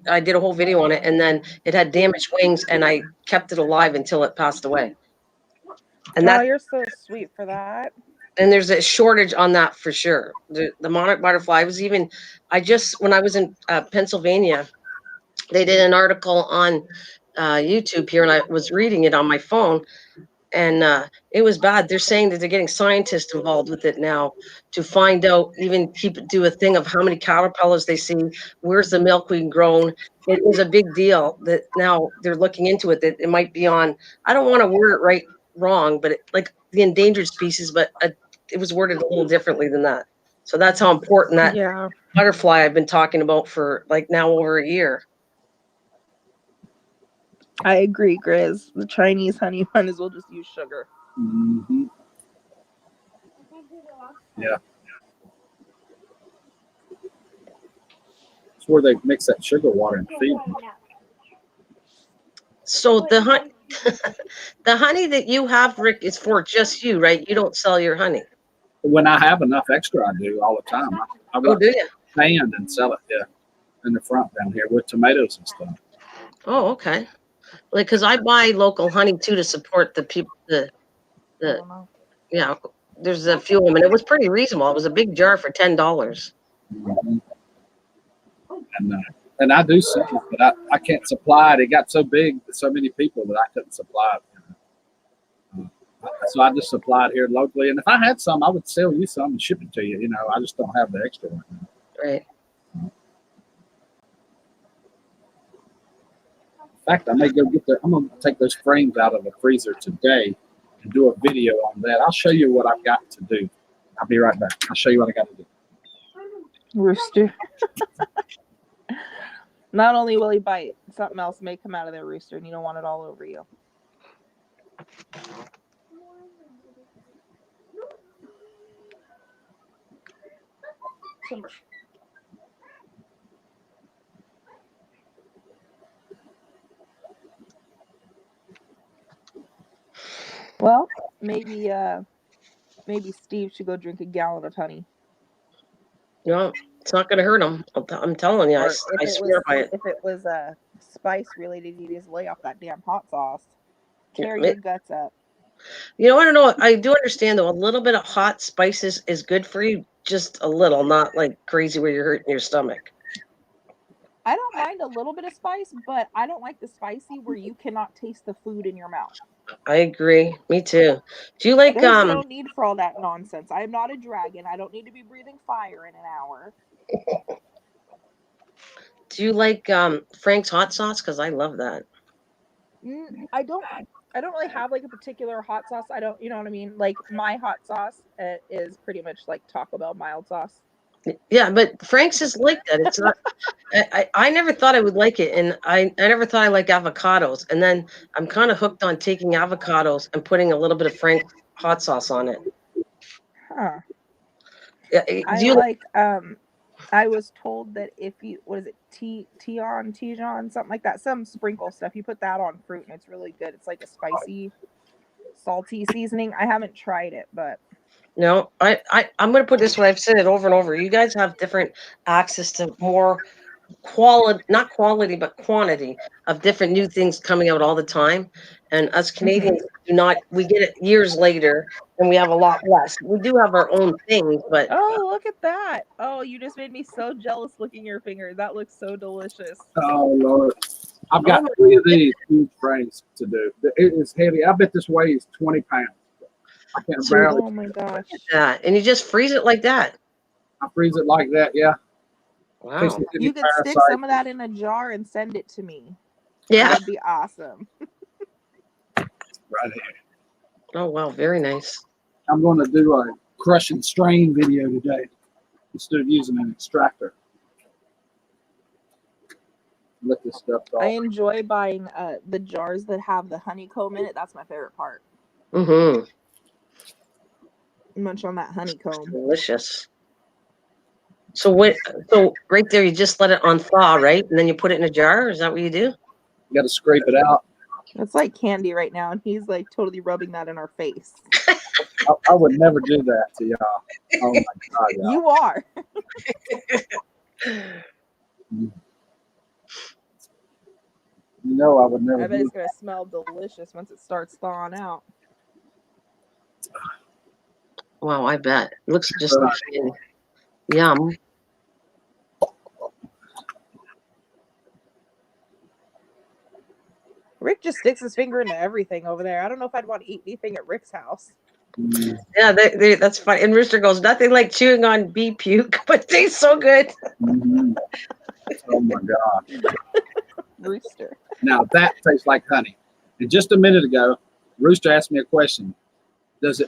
I did a whole video on it, and then it had damaged wings, and I kept it alive until it passed away. And you're so sweet for that. And there's a shortage on that for sure. The monarch butterfly was even, when I was in Pennsylvania, they did an article on YouTube here, and I was reading it on my phone, and it was bad. They're saying that they're getting scientists involved with it now to find out, do a thing of how many caterpillars they see, where's the milkweed grown. It is a big deal that now they're looking into it, that it might be on, I don't want to word it wrong, but like the endangered species, but it was worded a little differently than that. So that's how important that butterfly I've been talking about for like now over a year. I agree, Grizz. The Chinese honey might as well just use sugar. Mm-hmm. Yeah. It's where they mix that sugar water and feed them. So the honey, the honey that you have, Rick, is for just you, right? You don't sell your honey. When I have enough extra, I do all the time. I Oh, run do you? band and sell it, yeah, in the front down here with tomatoes and stuff. Oh, okay. Like, cause I buy local honey too to support the people. I The don't know. yeah. There's a few of them, and it was pretty reasonable. It was a big jar for $10. Mhm. And I do sell it, but I can't supply it. It got so big, so many people that I couldn't supply it. So I just supply it here locally. And if I had some, I would sell you some and ship it to you. You know, I just don't have the extra right now. Right. In fact, I may go get I'm going to take those frames out of the freezer today and do a video on that. I'll show you what I've got to do. I'll be right back. I'll show you what I got to do. Rooster. Not only will he bite, something else may come out of there, Rooster, and you don't want it all over you. Well, maybe Steve should go drink a gallon of honey. No, it's not gonna hurt him. I'm telling you, Or I swear by it. If it was spice related, you just lay off that damn hot sauce. Tear Yeah, your guts up. You know, I don't know. I do understand though. A little bit of hot spices is good for you, just a little, not like crazy where you're hurting your stomach. I don't mind a little bit of spice, but I don't like the spicy where you cannot taste the food in your mouth. I agree. Me too. Do you like There's no need for all that nonsense. I am not a dragon. I don't need to be breathing fire in an hour. Do you like Frank's hot sauce? Because I love that. I don't really have like a particular hot sauce. I don't, you know what I mean? Like my hot sauce is pretty much like Taco Bell mild sauce. Yeah, but Frank's is like that. It's not. I never thought I would like it, and I never thought I liked avocados. And then I'm kind of hooked on taking avocados and putting a little bit of Frank's hot sauce on it. Huh. Yeah, I was told that if you, what is it, Tijon, something like that, some sprinkle stuff, you put that on fruit and it's really good. It's like a spicy, salty seasoning. I haven't tried it, but. No, I'm going to put this way. I've said it over and over. You guys have different access to more quality, not quality, but quantity of different new things coming out all the time. And us Canadians do not, we get it years later and we have a lot less. We do have our own things, but. Oh, look at that. Oh, you just made me so jealous licking your finger. That looks so delicious. Oh, Lord. I've got 3 of these huge frames to do. It is heavy. I bet this weighs 20 pounds. I can't barely. Oh my gosh. That. And you just freeze it like that. I freeze it like that, yeah. Wow. You could stick some of that in a jar and send it to me. Yeah. That'd be awesome. Right here. Oh, wow. Very nice. I'm going to do a crush and strain video today instead of using an extractor. Let this stuff off. I enjoy buying the jars that have the honeycomb in it. That's my favorite part. Mm-hmm. Munch on that honeycomb. Delicious. So right there, you just let it on thaw, right? And then you put it in a jar? Is that what you do? You got to scrape it out. It's like candy right now, and he's like totally rubbing that in our face. I would never do that to y'all. Oh my God, y'all. You are. You know I would never. I bet do it's gonna smell delicious once it starts thawing out. Wow, I bet. It looks just like candy. Yum. Rick just sticks his finger into everything over there. I don't know if I'd want to eat anything at Rick's house. Yeah, that's fine. And Rooster goes, nothing like chewing on bee puke, but it tastes so good. Mm-hmm. Oh my God. Rooster. Now that tastes like honey. And just a minute ago, Rooster asked me a question. Does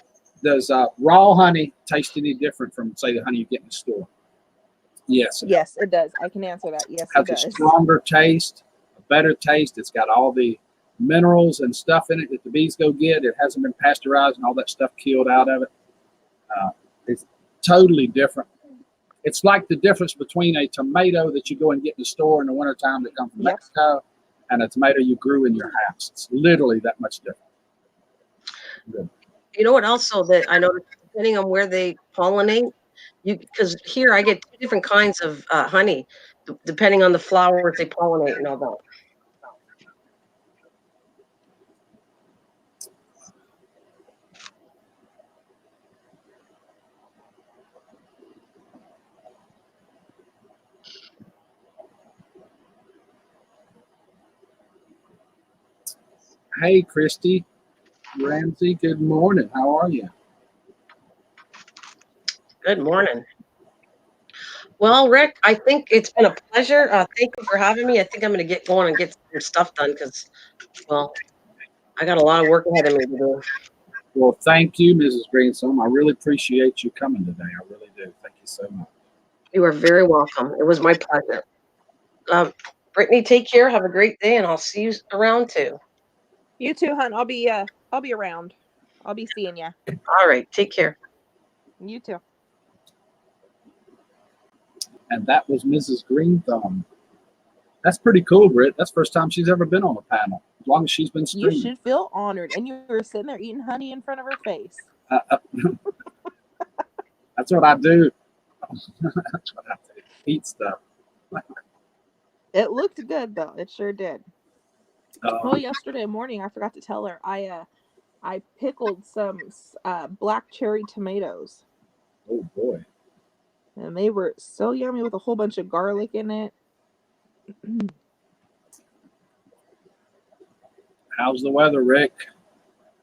raw honey taste any different from, say, the honey you get in the store? Yes. Yes, it does. I can answer that. Yes, It has it a does. stronger taste, a better taste. It's got all the minerals and stuff in it that the bees go get. It hasn't been pasteurized and all that stuff killed out of it. It's totally different. It's like the difference between a tomato that you go and get in the store in the wintertime that comes from Yep. Mexico and a tomato you grew in your house. It's literally that much different. Good. You know what also that I noticed, depending on where they pollinate, because here I get two different kinds of honey, depending on the flowers they pollinate and all that. Hey, Christy Ramsey, good morning. How are you? Good morning. Well, Rick, I think it's been a pleasure. Thank you for having me. I think I'm going to get going and get some stuff done because, well, I got a lot of work ahead of me to do. Well, thank you, Mrs. Greenstone. I really appreciate you coming today. I really do. Thank you so much. You are very welcome. It was my pleasure. Brittany, take care. Have a great day, and I'll see you around too. You too, hun. I'll be around. I'll be seeing you. All right. Take care. You too. And that was Mrs. Greenthumb. That's pretty cool, Britt. That's the first time she's ever been on a panel, as long as she's been You streaming. should feel honored, and you were sitting there eating honey in front of her face. That's what I do. That's what I do. Eat stuff. It looked good though. It sure did. Oh, Um, yesterday morning I forgot to tell her I pickled some black cherry tomatoes, oh boy. and they were so yummy with a whole bunch of garlic in it. How's the weather, Rick?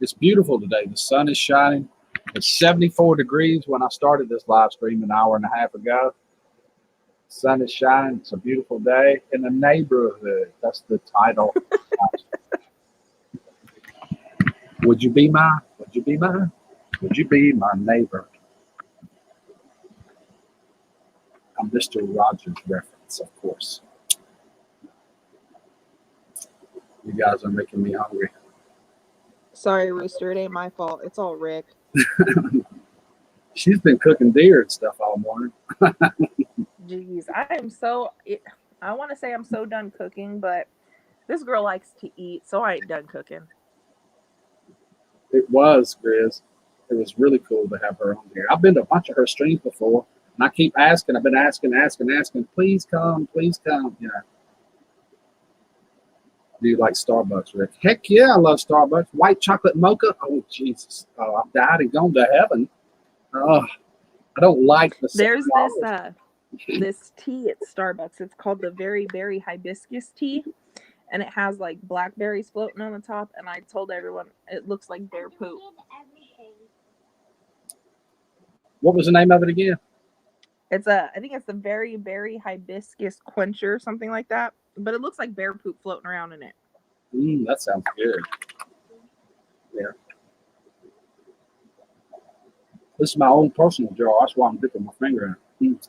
It's beautiful today. The sun is shining. It's 74 degrees when I started this live stream an hour and a half ago. The sun is shining. It's a beautiful day in the neighborhood. That's the title. Would you be my neighbor? A Mr. Rogers reference, of course. You guys are making me hungry. Sorry, Rooster. It ain't my fault. It's all Rick. She's been cooking deer and stuff all morning. Jeez, I want to say I'm so done cooking, but this girl likes to eat, so I ain't done cooking. It was, Grizz. It was really cool to have her on here. I've been to a bunch of her streams before, and I keep asking. I've been asking. Please come. You know. Do you like Starbucks, Rick? Heck yeah, I love Starbucks. White chocolate mocha. Oh Jesus! Oh, I've died and gone to heaven. Oh, I don't like the. There's this tea at Starbucks. It's called the Very Berry Hibiscus tea, and it has like blackberries floating on the top. And I told everyone it looks like bear poop. What was the name of it again? I think it's the Very Berry Hibiscus Quencher, something like that. But it looks like bear poop floating around in it. That sounds good. Yeah. This is my own personal jar. That's why I'm dipping my finger in it.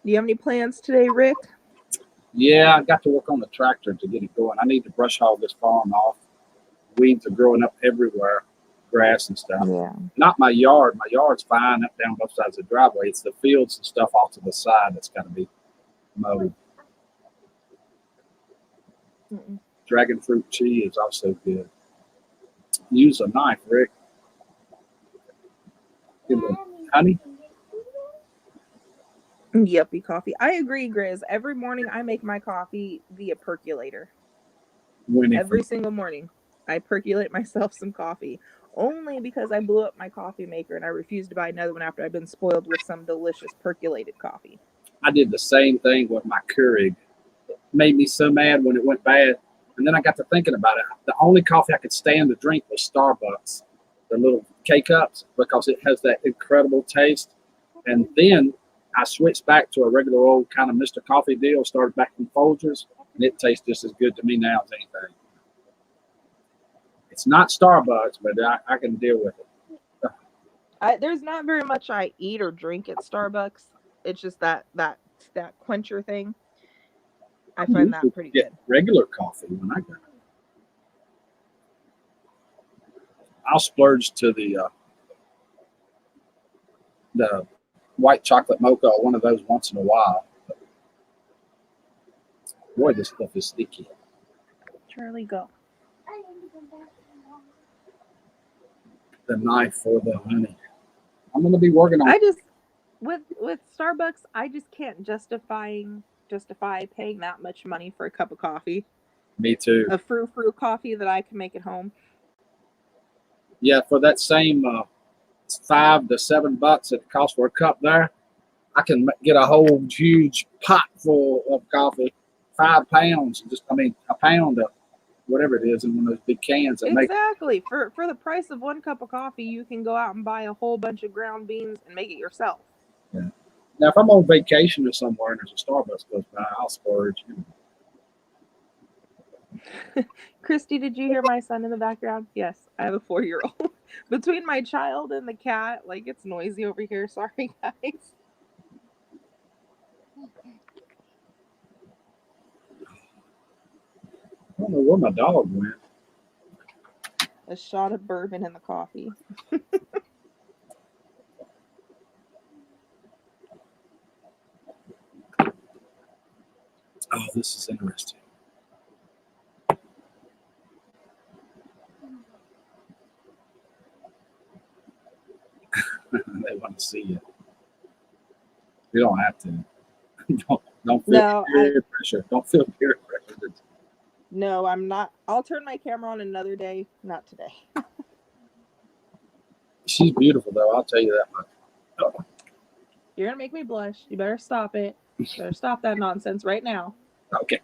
Do you have any plans today, Rick? Yeah, I got to work on the tractor to get it going. I need to brush hog this farm off. Weeds are growing up everywhere, grass and stuff. Yeah. Not my yard. My yard's fine up down both sides of the driveway. It's the fields and stuff off to the side that's got to be mowed. Dragon fruit tea is also good. Use a knife, Rick. Give it honey. Yuppie coffee. I agree, Grizz. Every morning I make my coffee via percolator. Every single morning I percolate myself some coffee. Only because I blew up my coffee maker and I refused to buy another one after I've been spoiled with some delicious percolated coffee. I did the same thing with my Keurig. It made me so mad when it went bad. And then I got to thinking about it. The only coffee I could stand to drink was Starbucks, the little K-Cups, because it has that incredible taste. And then I switched back to a regular old kind of Mr. Coffee deal, started back from Folgers, and it tastes just as good to me now as anything. It's not Starbucks, but I can deal with it. There's not very much I eat or drink at Starbucks. it's just that quencher thing. I find that pretty Get good. regular coffee when I go. I'll splurge to the white chocolate mocha or one of those once in a while. But boy, this stuff is sticky. Charlie, go. The knife for the honey. I'm going to be working on. I just with Starbucks, I just can't justify paying that much money for a cup of coffee. Me too. A frou coffee that I can make at home. Yeah, for that same $5 to $7 that it costs for a cup there, I can get a whole huge pot full of coffee, 5 pounds. A pound of whatever it is in one of those big cans. Exactly. For the price of 1 cup of coffee, you can go out and buy a whole bunch of ground beans and make it yourself. Yeah. Now, if I'm on vacation or somewhere and there's a Starbucks close by, I'll splurge. Christy, did you hear my son in the background? Yes, I have a 4-year-old. Between my child and the cat, like, it's noisy over here. Sorry, guys. I don't know where my dog went. A shot of bourbon in the coffee. Oh, this is interesting. They want to see you. You don't have to. Don't feel peer pressure. Don't feel peer pressure. No, I'm not. I'll turn my camera on another day, not today. She's beautiful, though. I'll tell you that much. Oh. You're going to make me blush. You better stop it. You better stop that nonsense right now. Okay.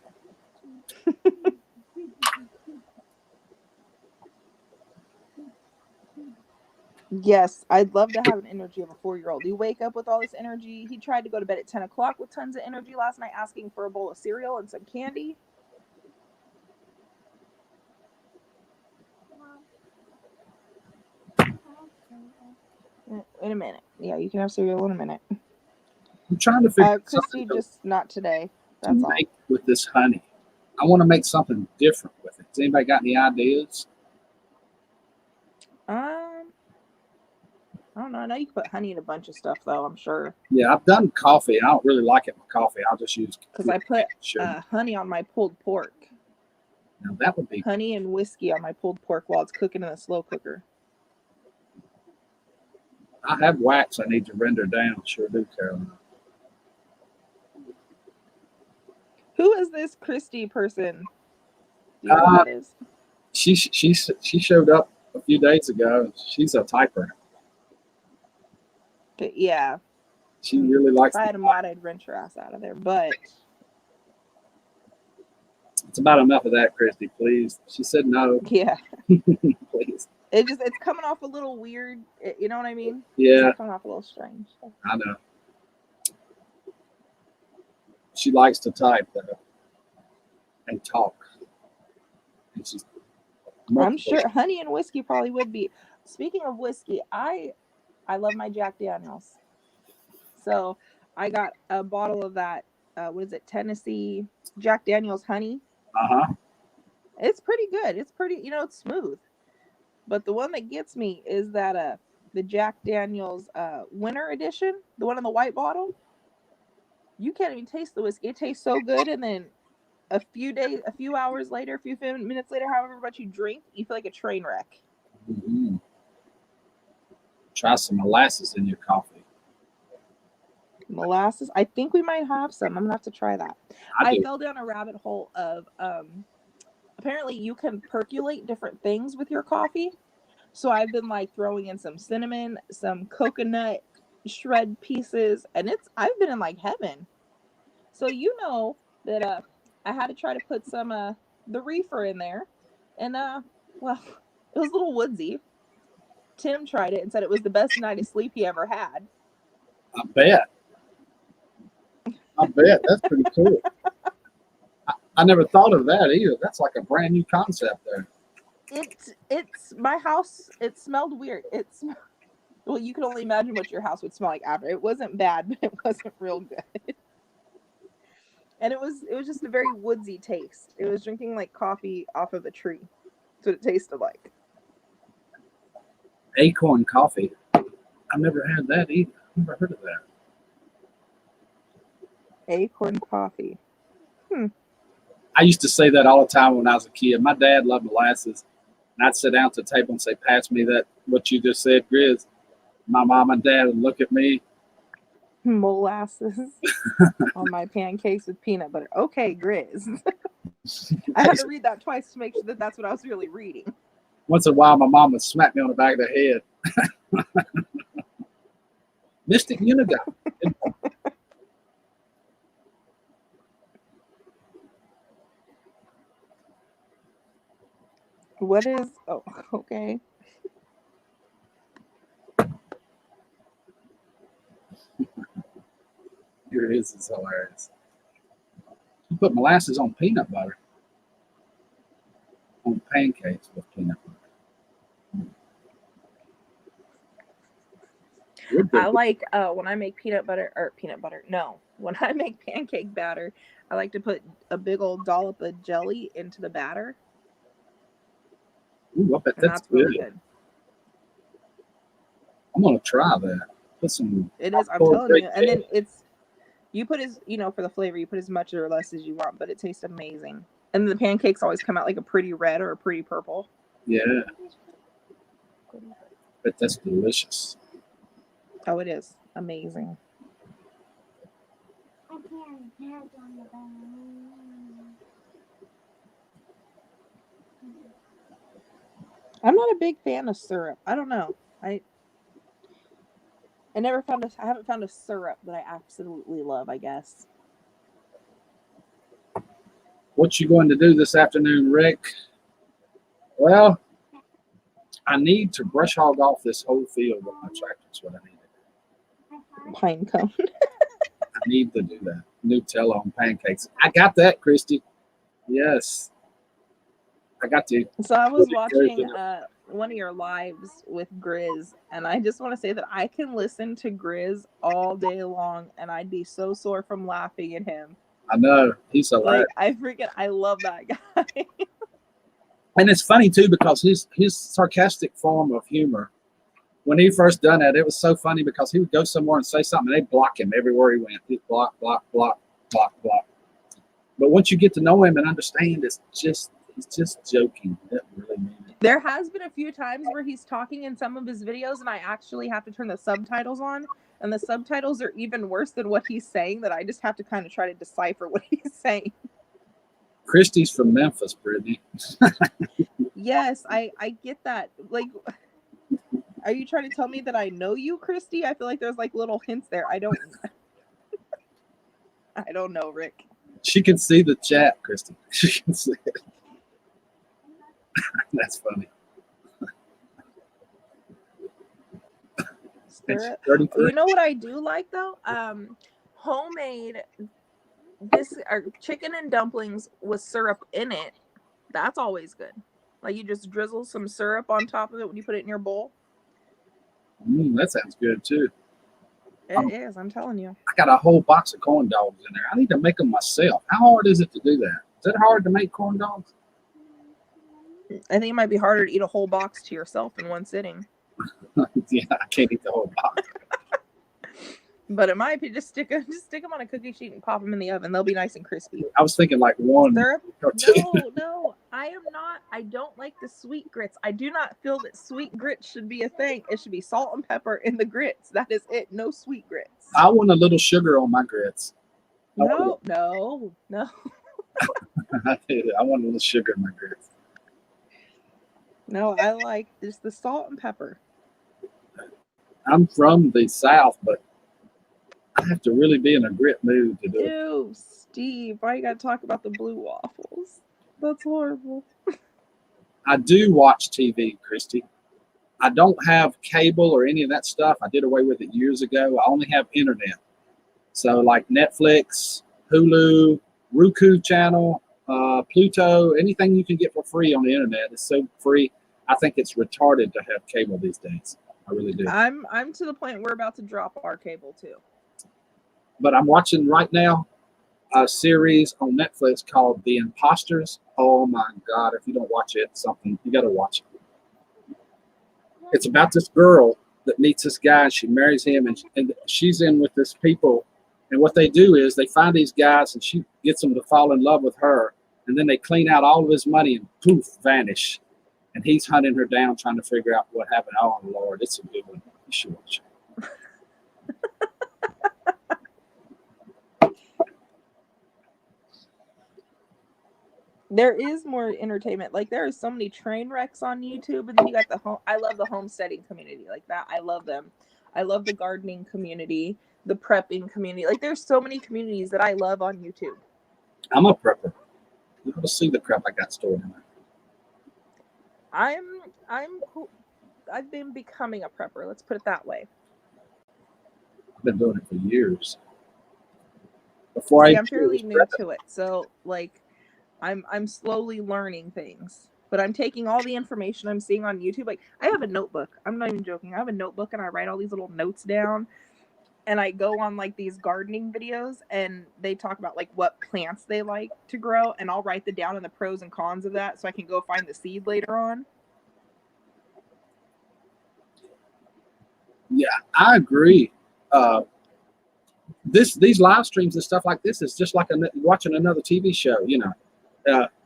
Yes, I'd love to have an energy of a 4-year-old. You wake up with all this energy. He tried to go to bed at 10 o'clock with tons of energy last night, asking for a bowl of cereal and some candy. In a minute. Yeah, you can have cereal in a minute. I'm trying to figure out Christy, just not today. That's all. With this honey. I want to make something different with it. Has anybody got any ideas? I don't know. I know you can put honey in a bunch of stuff, though, I'm sure. Yeah, I've done coffee. I don't really like it with coffee. I'll just use... Because I put honey on my pulled pork. Now, that would be... Honey and whiskey on my pulled pork while it's cooking in a slow cooker. I have wax I need to render down. Sure do, Carolina. Who is this Christy person? Do you know who that is? She showed up a few days ago. She's a typer. But yeah. She really likes... If I had a mod, I'd wrench her ass out of there, but... It's about enough of that, Christy, please. She said no. Yeah. Please. It's coming off a little weird. You know what I mean? Yeah. It's coming off a little strange. I know. She likes to type, though, and talk. And I'm sure honey and whiskey probably would be. Speaking of whiskey, I love my Jack Daniels. So I got a bottle of that. What is it? Tennessee Jack Daniels honey. Uh-huh. It's pretty good. It's pretty, it's smooth. But the one that gets me is that the Jack Daniels winter edition, the one in the white bottle. You can't even taste the whiskey. It tastes so good, and then a few hours later, a few minutes later, however much you drink, you feel like a train wreck. Mm-hmm. Try some molasses in your coffee. Molasses? I think we might have some. I'm gonna have to try that. I fell down a rabbit hole of apparently you can percolate different things with your coffee. So I've been like throwing in some cinnamon, some coconut shred pieces, and I've been in like heaven. So that I had to try to put some the reefer in there, and well, it was a little woodsy. Tim tried it and said it was the best night of sleep he ever had. I bet. That's pretty cool. I never thought of that either. That's like a brand new concept there. It's my house. It smelled weird. Well, you can only imagine what your house would smell like after. It wasn't bad, but it wasn't real good. And it was just a very woodsy taste. It was drinking like coffee off of a tree. That's what it tasted like. Acorn coffee. I've never had that either. I've never heard of that. Acorn coffee. I used to say that all the time when I was a kid. My dad loved molasses. And I'd sit down at the table and say, pass me that, what you just said, Grizz. My mom and dad would look at me. Molasses on my pancakes with peanut butter. Okay, Grizz. I had to read that twice to make sure that that's what I was really reading. Once in a while, my mom would smack me on the back of the head. Mystic Uniga. What is? Oh, okay. Here it is. It's hilarious. You put molasses on peanut butter. On pancakes with peanut butter. I like when I make when I make pancake batter, I like to put a big old dollop of jelly into the batter. Ooh, I bet And that's really good. I'm gonna try that. Put some. It is. I'm telling you. And then you put for the flavor, you put as much or less as you want, but it tastes amazing. And the pancakes always come out like a pretty red or a pretty purple. Yeah. But that's delicious. Oh, it is amazing. I'm not a big fan of syrup. I don't know. I haven't found a syrup that I absolutely love, I guess. What you going to do this afternoon, Rick? Well, I need to brush hog off this whole field with my tractor. That's what I need to do. Pine cone. I need to do that. Nutella on pancakes. I got that, Christy. Yes. I got to. So I was watching one of your lives with Grizz, and I just want to say that I can listen to Grizz all day long, and I'd be so sore from laughing at him. I know. He's hilarious. I love that guy. And it's funny too because his sarcastic form of humor, when he first done that, it was so funny because he would go somewhere and say something, and they'd block him everywhere he went. He'd block. But once you get to know him and understand, he's just joking. That really mean it. There has been a few times where he's talking in some of his videos, and I actually have to turn the subtitles on, and the subtitles are even worse than what he's saying. That I just have to kind of try to decipher what he's saying. Christy's from Memphis, Brittany. Yes, I get that. Like, are you trying to tell me that I know you, Christy? I feel like there's like little hints there. I don't know, Rick. She can see the chat, Christy. She can see it. That's funny. You know what I do like though? Homemade chicken and dumplings with syrup in it. That's always good. Like you just drizzle some syrup on top of it when you put it in your bowl. That sounds good too. It is, I'm telling you. I got a whole box of corn dogs in there. I need to make them myself. How hard is it to do that? Is it hard to make corn dogs? I think it might be harder to eat a whole box to yourself in one sitting. Yeah, I can't eat the whole box. But in my opinion, just stick them on a cookie sheet and pop them in the oven. They'll be nice and crispy. I was thinking like one syrup? or two. No, I don't like the sweet grits. I do not feel that sweet grits should be a thing. It should be salt and pepper in the grits. That is it. No sweet grits. I want a little sugar on my grits. No. I want a little sugar in my grits. No, I like just the salt and pepper. I'm from the South, but I have to really be in a grit mood to do it. Ew, Steve, why you gotta talk about the blue waffles? That's horrible. I do watch TV, Christy. I don't have cable or any of that stuff. I did away with it years ago. I only have internet. So like Netflix, Hulu, Roku channel, Pluto, anything you can get for free on the internet is so free. I think it's retarded to have cable these days. I really do. I'm to the point we're about to drop our cable too. But I'm watching right now a series on Netflix called The Imposters. Oh my God! If you don't watch it, something you got to watch it. It's about this girl that meets this guy. She marries him, and she's in with this people. And what they do is they find these guys, and she gets them to fall in love with her. And then they clean out all of his money and poof, vanish. And he's hunting her down, trying to figure out what happened. Oh Lord, it's a good one. You should watch it. There is more entertainment. Like there are so many train wrecks on YouTube, and then you got the home. I love the homesteading community like that. I love them. I love the gardening community, the prepping community. Like there's so many communities that I love on YouTube. I'm a prepper. You ought to see the crap I got stored in there. I've been becoming a prepper. Let's put it that way. I've been doing it for years. Before See, I'm fairly new to it, so like. I'm slowly learning things, but I'm taking all the information I'm seeing on YouTube. Like I have a notebook. I'm not even joking. I have a notebook and I write all these little notes down, and I go on like these gardening videos and they talk about like what plants they like to grow, and I'll write them down and the pros and cons of that so I can go find the seed later on. Yeah, I agree. These live streams and stuff like this is just like watching another TV show, you know.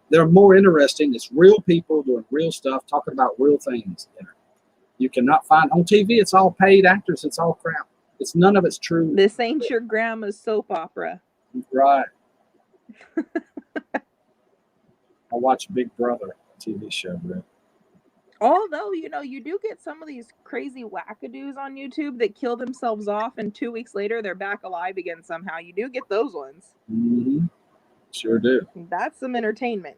They're more interesting. It's real people doing real stuff, talking about real things. You know, you cannot find on TV. It's all paid actors. It's all crap. It's none of it's true. This ain't your grandma's soap opera. Right. I watch Big Brother TV show, Rick. Although, you know, you do get some of these crazy wackadoos on YouTube that kill themselves off, and 2 weeks later they're back alive again somehow. You do get those ones. Mm-hmm. Sure do. That's some entertainment.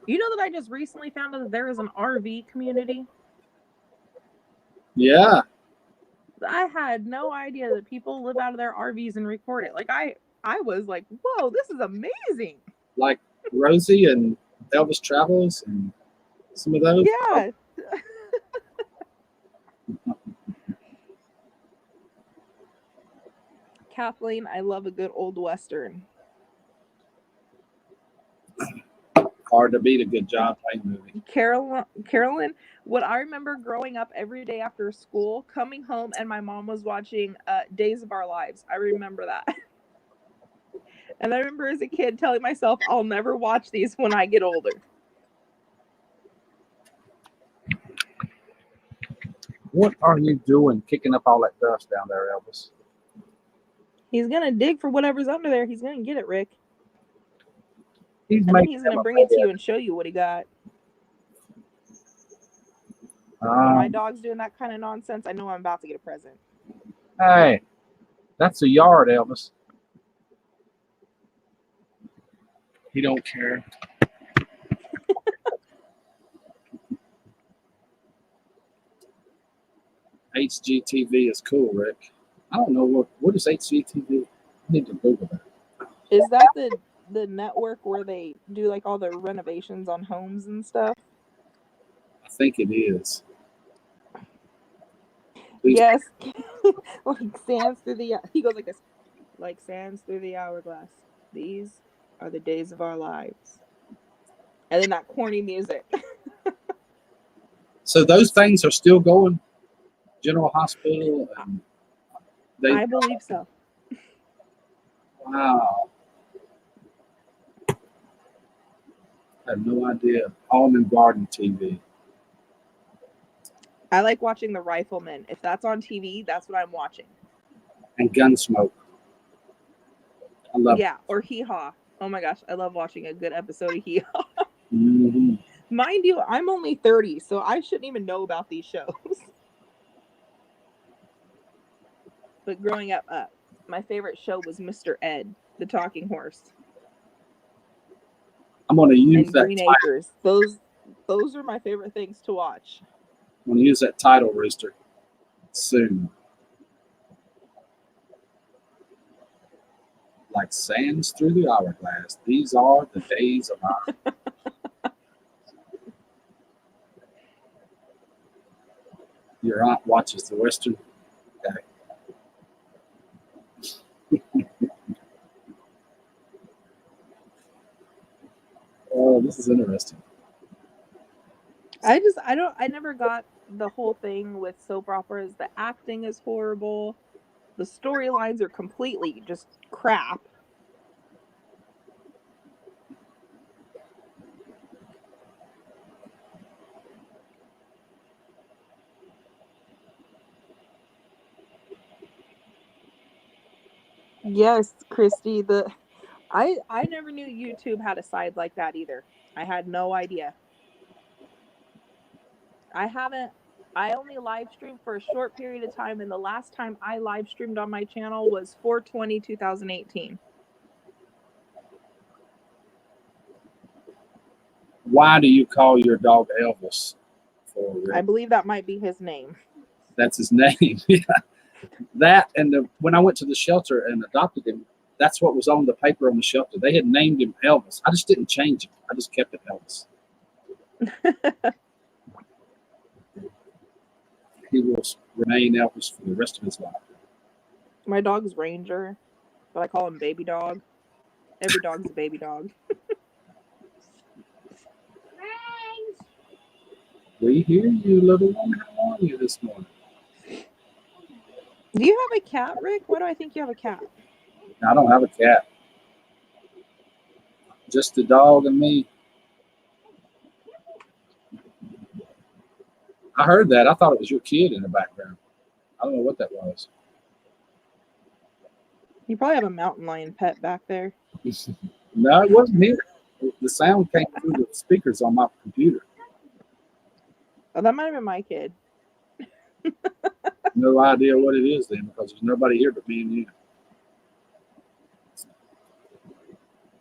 You know that I just recently found out that there is an RV community? Yeah. I had no idea that people live out of their RVs and record it. Like I was like, whoa, this is amazing. Like Rosie and Elvis Travels and some of those. Yeah. Kathleen, I love a good old Western. Hard to beat a good John Wayne movie. Carolyn, what I remember growing up every day after school, coming home and my mom was watching Days of Our Lives. I remember that. And I remember as a kid telling myself, I'll never watch these when I get older. What are you doing kicking up all that dust down there, Elvis? He's going to dig for whatever's under there. He's going to get it, Rick. He's And then he's going to bring it to you and show you what he got. When my dog's doing that kind of nonsense, I know I'm about to get a present. Hey, that's a yard, Elvis. He don't care. HGTV is cool, Rick. I don't know what is HGTV. I need to Google that. Is that the network where they do like all the renovations on homes and stuff? I think it is. Yes. Like sands through the he goes like this. Like sands through the hourglass. These are the days of our lives. And then that corny music. So those things are still going? General Hospital? I believe so. Wow. I have no idea. Home and Garden TV. I like watching The Rifleman. If that's on TV, that's what I'm watching. And Gunsmoke. I love it. Or Hee Haw. Oh my gosh, I love watching a good episode of Hee Haw. Mm-hmm. Mind you, I'm only 30, so I shouldn't even know about these shows. But growing up, my favorite show was Mr. Ed, the talking horse. I'm going to use and that Green title. Acres. Those are my favorite things to watch. I'm going to use that title, Rooster, soon. like sands through the hourglass. These are the days of our. Your aunt watches the Western. Okay. Oh, this is interesting. I never got the whole thing with soap operas. The acting is horrible. The storylines are completely just crap. Yes, Christy, I never knew YouTube had a side like that either. I had no idea. I only live streamed for a short period of time, and the last time I live streamed on my channel was 4/20/2018. Why do you call your dog Elvis? I believe that might be his name. That's his name. Yeah. That and when I went to the shelter and adopted him, that's what was on the paper on the shelter. They had named him Elvis. I just didn't change it. I just kept it Elvis. He will remain Elvis for the rest of his life. My dog's Ranger, but I call him Baby Dog. Every dog's a baby dog. We hear you, little one. How are you this morning? Do you have a cat, Rick? Why do I think you have a cat? I don't have a cat. Just a dog and me. I heard that. I thought it was your kid in the background. I don't know what that was. You probably have a mountain lion pet back there. No, it wasn't here. The sound came through the speakers on my computer. Oh, that might have been my kid. No idea what it is then, because there's nobody here but me and you.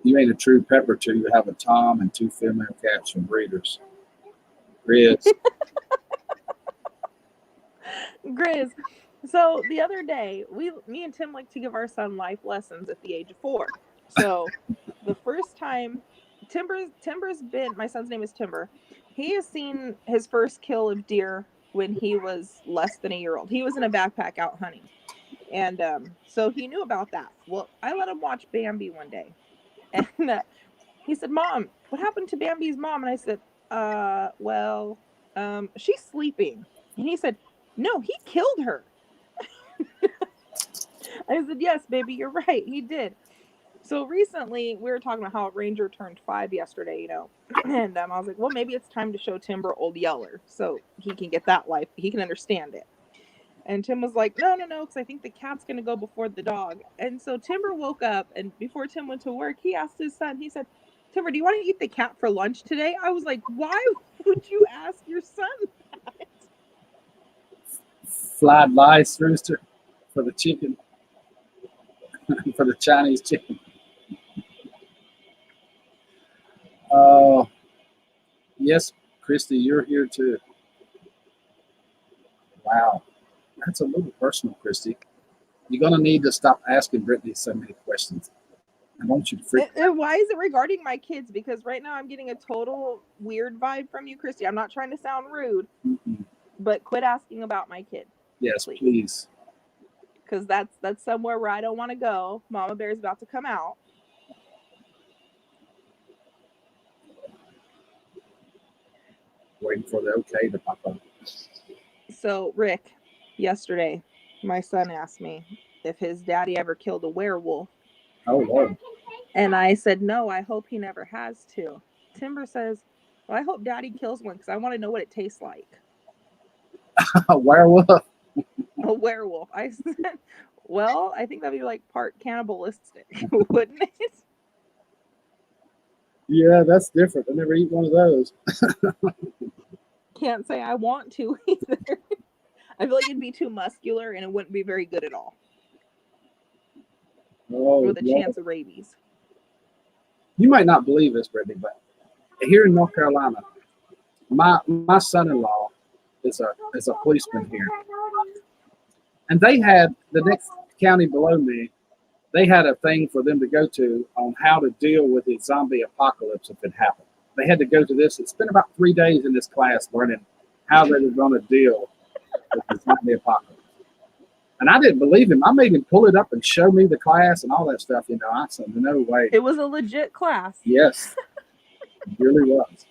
You ain't a true pepper till you have a Tom and 2 female cats from breeders. Grizz. Grizz. So the other day, me and Tim like to give our son life lessons at the age of 4. So the first time Timber's been, my son's name is Timber. He has seen his first kill of deer when he was less than a year old. He was in a backpack out hunting. And so he knew about that. Well, I let him watch Bambi one day. And he said, "Mom, what happened to Bambi's mom?" And I said, well, she's sleeping. And he said, "No, he killed her." I said, "Yes, baby, you're right. He did." So recently we were talking about how Ranger turned 5 yesterday, you know, and I was like, well, maybe it's time to show Timber Old Yeller so he can get that life. He can understand it. And Tim was like, no, because I think the cat's going to go before the dog. And so Timber woke up, and before Tim went to work, he asked his son, he said, "Timber, do you want to eat the cat for lunch today?" I was like, why would you ask your son that? Fried rice rooster for the chicken. For the Chinese chicken. Yes, Christy, you're here too. Wow. That's a little personal, Christy. You're going to need to stop asking Brittany so many questions. I want you to freak out. Why is it regarding my kids? Because right now I'm getting a total weird vibe from you, Christy. I'm not trying to sound rude, but quit asking about my kid. Yes, please. Because that's somewhere where I don't want to go. Mama Bear's about to come out. Waiting for the okay to pop up. So, Rick, yesterday, my son asked me if his daddy ever killed a werewolf. Oh, Lord. And I said, no, I hope he never has to. Timber says, well, I hope daddy kills one because I want to know what it tastes like. A werewolf? A werewolf. I said, well, I think that'd be like part cannibalistic, wouldn't it? Yeah, that's different. I never eat one of those. Can't say I want to either. I feel like it'd be too muscular and it wouldn't be very good at all. Oh, With a chance of rabies. You might not believe this, Brittany, but here in North Carolina, my son-in-law is a policeman here. And they had, the next county below me they had a thing for them to go to on how to deal with the zombie apocalypse if it happened. They had to go to this. It spent about 3 days in this class learning how they were going to deal with the zombie apocalypse. And I didn't believe him. I made him pull it up and show me the class and all that stuff. You know, I said, no way. It was a legit class. Yes, it really was.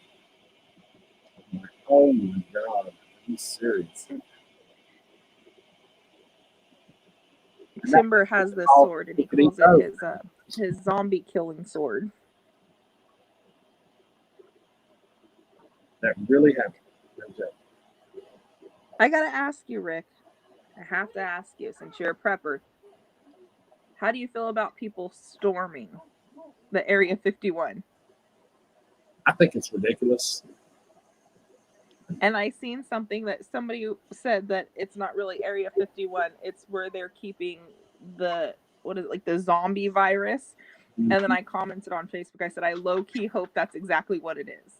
I'm like, oh my God, he's serious. Timber has this sword, and he calls it his zombie killing sword. That really happened. I gotta ask you, Rick. I have to ask you, since you're a prepper. How do you feel about people storming the Area 51? I think it's ridiculous. And I seen something that somebody said that it's not really Area 51. It's where they're keeping the zombie virus. Mm-hmm. And then I commented on Facebook. I said, I low-key hope that's exactly what it is.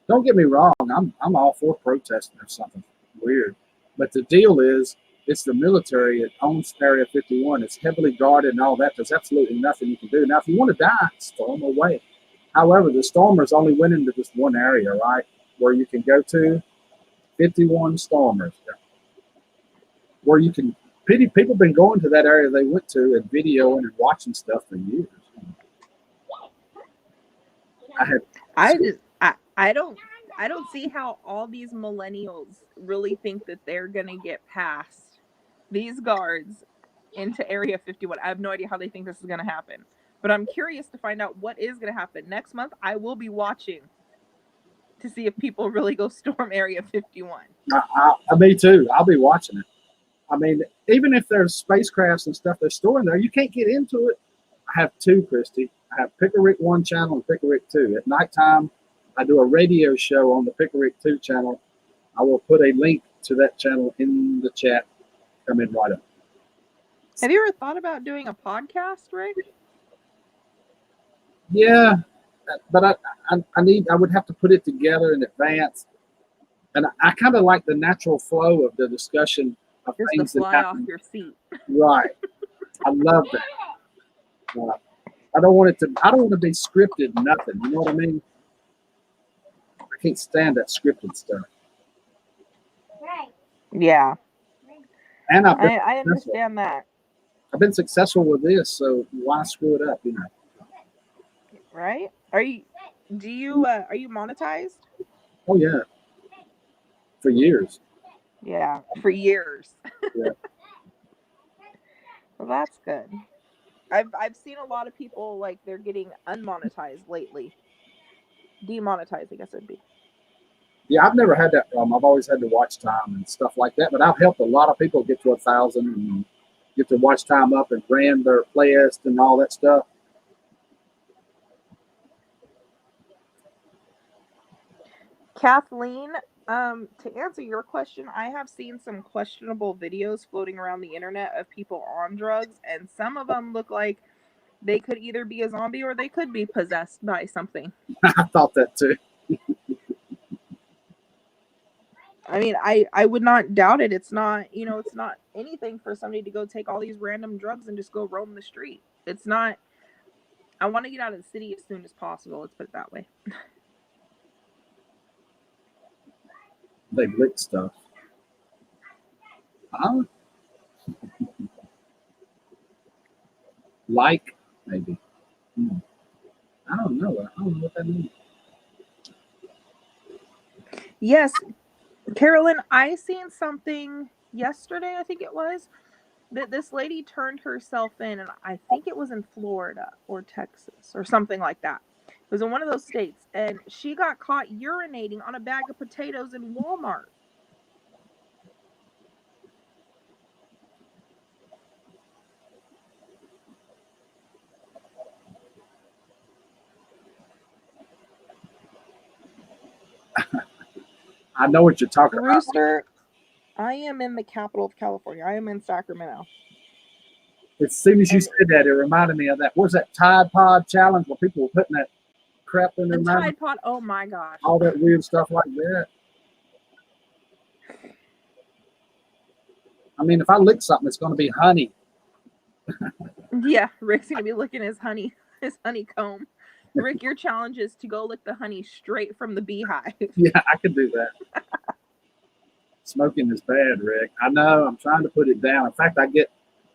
Don't get me wrong. I'm all for protesting or something weird. But the deal is, it's the military that owns Area 51. It's heavily guarded and all that. There's absolutely nothing you can do. Now, if you want to die, storm away. However, the stormers only went into this one area, right, where you can go to. 51 stormers. Where you can, people been going to that area they went to and videoing and watching stuff for years. I don't see how all these millennials really think that they're gonna get past these guards into Area 51. I have no idea how they think this is gonna happen, but I'm curious to find out what is gonna happen next month. I will be watching to see if people really go storm Area 51. Me too. I'll be watching it. I mean, even if there's spacecrafts and stuff they're storing there, you can't get into it. I have two, Christy. I have Pickerick 1 channel and Pickerick 2. At nighttime, I do a radio show on the Pickerick 2 channel. I will put a link to that channel in the chat. Come in right up. Have you ever thought about doing a podcast, Rick? Yeah, but I would have to put it together in advance. And I kind of like the natural flow of the discussion of Just things to that fly happen. off your seat. Right. I love that. I don't want to be scripted, nothing. You know what I mean? I can't stand that scripted stuff. Yeah. And I understand that. I've been successful with this, so why screw it up, you know? Right? Are you monetized? Oh yeah. For years. Yeah, for years. Yeah. Well, that's good. I've seen a lot of people like they're getting unmonetized lately. Demonetized, I guess it'd be. Yeah, I've never had that problem. I've always had to watch time and stuff like that. But I've helped a lot of people get to 1,000 and get their watch time up and ran their playlist and all that stuff. Kathleen, to answer your question, I have seen some questionable videos floating around the internet of people on drugs, and some of them look like they could either be a zombie or they could be possessed by something. I thought that too. I mean, I would not doubt it. It's not, it's not anything for somebody to go take all these random drugs and just go roam the street. It's not. I want to get out of the city as soon as possible. Let's put it that way. They lick stuff. Like, maybe. I don't know. I don't know what that means. Yes. Carolyn, I seen something yesterday, I think it was, that this lady turned herself in, and I think it was in Florida or Texas or something like that. It was in one of those states, and she got caught urinating on a bag of potatoes in Walmart. I know what you're talking about. Rooster, I am in the capital of California. I am in Sacramento. As soon as you said that, it reminded me of that. What's that Tide Pod challenge where people were putting that crap in their The mouth? Tide Pod, oh my gosh. All that weird stuff like that. I mean, if I lick something, it's going to be honey. Yeah, Rick's gonna be licking his honeycomb. Rick, your challenge is to go lick the honey straight from the beehive. Yeah, I could do that. Smoking is bad, Rick. I know. I'm trying to put it down. In fact, I get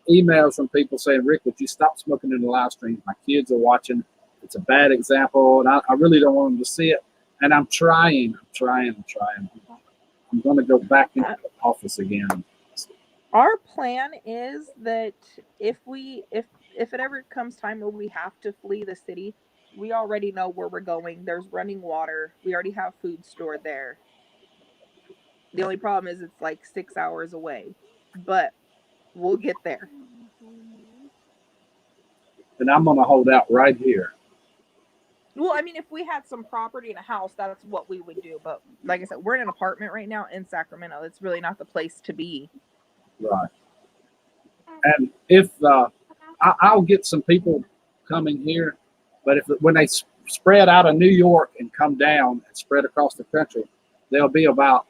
emails from people saying, Rick, would you stop smoking in the live streams? My kids are watching. It's a bad example, and I really don't want them to see it. And I'm trying. I'm going to go back into the office again. Our plan is that if it ever comes time where we have to flee the city, we already know where we're going. There's running water. We already have food stored there. The only problem is it's like 6 hours away, but we'll get there. And I'm going to hold out right here. Well, I mean, if we had some property and a house, that's what we would do. But like I said, we're in an apartment right now in Sacramento. It's really not the place to be. Right. And if I'll get some people coming here, but when they spread out of New York and come down and spread across the country, there'll be about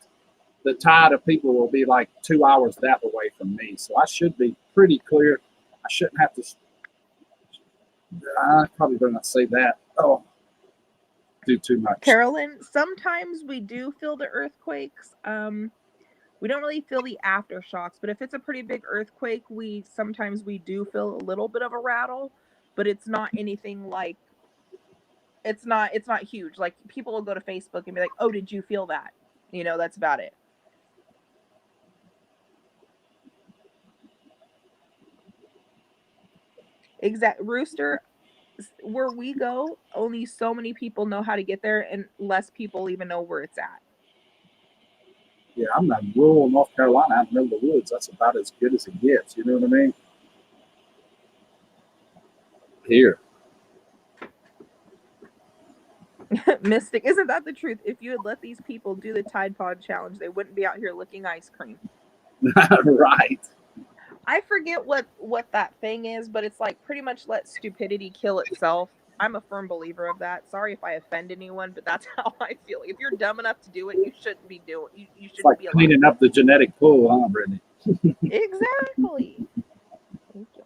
the tide of people will be like 2 hours that away from me. So I should be pretty clear. I shouldn't have to. I probably better not say that. Oh, do too much. Carolyn, sometimes we do feel the earthquakes. We don't really feel the aftershocks, but if it's a pretty big earthquake, sometimes we do feel a little bit of a rattle, but it's not anything like it's not huge. Like people will go to Facebook and be like, "Oh, did you feel that?" That's about it. Rooster, where we go, only so many people know how to get there, and less people even know where it's at. Yeah, I'm not rural North Carolina. out in the middle of the woods. That's about as good as it gets. You know what I mean? Here. Mystic, isn't that the truth? If you had let these people do the Tide Pod challenge, they wouldn't be out here licking ice cream. Right. I forget what that thing is, but it's like pretty much let stupidity kill itself. I'm a firm believer of that. Sorry if I offend anyone, but that's how I feel. If you're dumb enough to do it, you shouldn't be doing. You It's shouldn't like be allowed. cleaning up the genetic pool, huh, Brittany? Exactly. Thank you.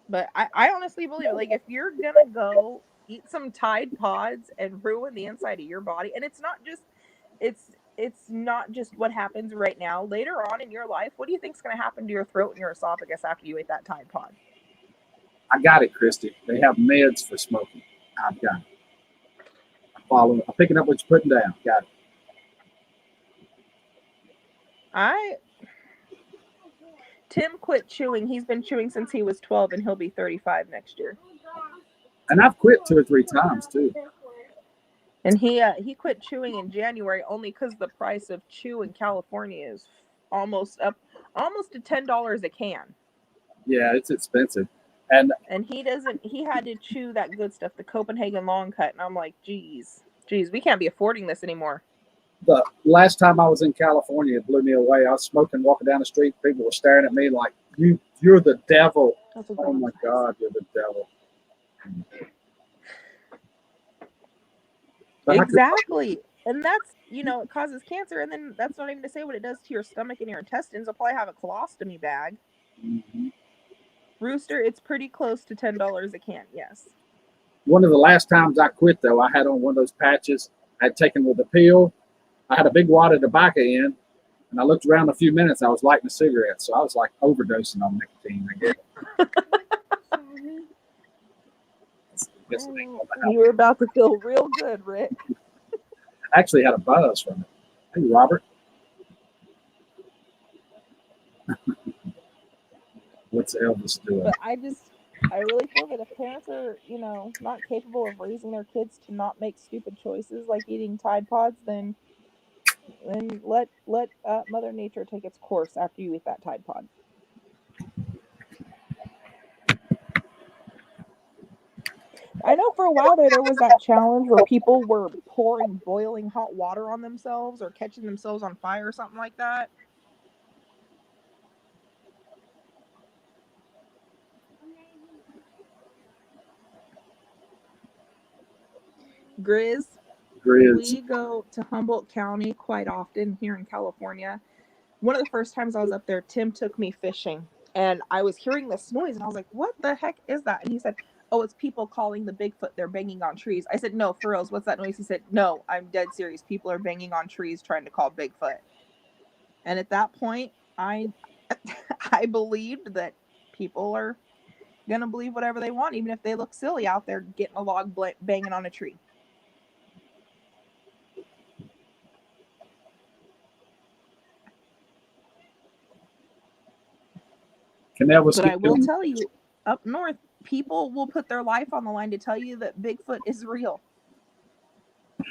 But I honestly believe, like, if you're gonna go eat some Tide Pods and ruin the inside of your body, and it's not just what happens right now. Later on in your life, what do you think's gonna happen to your throat and your esophagus after you ate that Tide Pod? I got it, Christy. They have meds for smoking. I've got it. I'm picking up what you're putting down. Got it. Tim quit chewing. He's been chewing since he was 12, and he'll be 35 next year. And I've quit 2 or 3 times too. And he quit chewing in January only because the price of chew in California is almost to $10 a can. Yeah, it's expensive. And he had to chew that good stuff, the Copenhagen long cut, and I'm like, geez, we can't be affording this anymore. the last time I was in California, it blew me away. I was smoking, walking down the street. People were staring at me like, you're the devil. Oh my God, you're the devil. Exactly. And that's, it causes cancer. And then that's not even to say what it does to your stomach and your intestines. I'll probably have a colostomy bag. Mm-hmm. Rooster, it's pretty close to $10 a can. Yes. One of the last times I quit, though, I had on one of those patches I had taken with a pill. I had a big wad of tobacco in, and I looked around a few minutes. I was lighting a cigarette, so I was like overdosing on nicotine. I guess. You were about to feel real good, Rick. I actually had a buzz from it. Hey, Robert. What's Elvis doing? But I really feel that if parents are, not capable of raising their kids to not make stupid choices like eating Tide Pods, then let Mother Nature take its course after you eat that Tide Pod. I know for a while there was that challenge where people were pouring boiling hot water on themselves or catching themselves on fire or something like that. Grizz. We go to Humboldt County quite often here in California. one of the first times I was up there, Tim took me fishing, and I was hearing this noise, and I was like, "What the heck is that?" And he said, "Oh, it's people calling the Bigfoot. They're banging on trees." I said, "No, for reals, what's that noise?" He said, "No, I'm dead serious. People are banging on trees trying to call Bigfoot." And at that point, I I believed that people are gonna believe whatever they want, even if they look silly out there getting a log banging on a tree. Canal was But I will skipping. tell you, up north, people will put their life on the line to tell you that Bigfoot is real.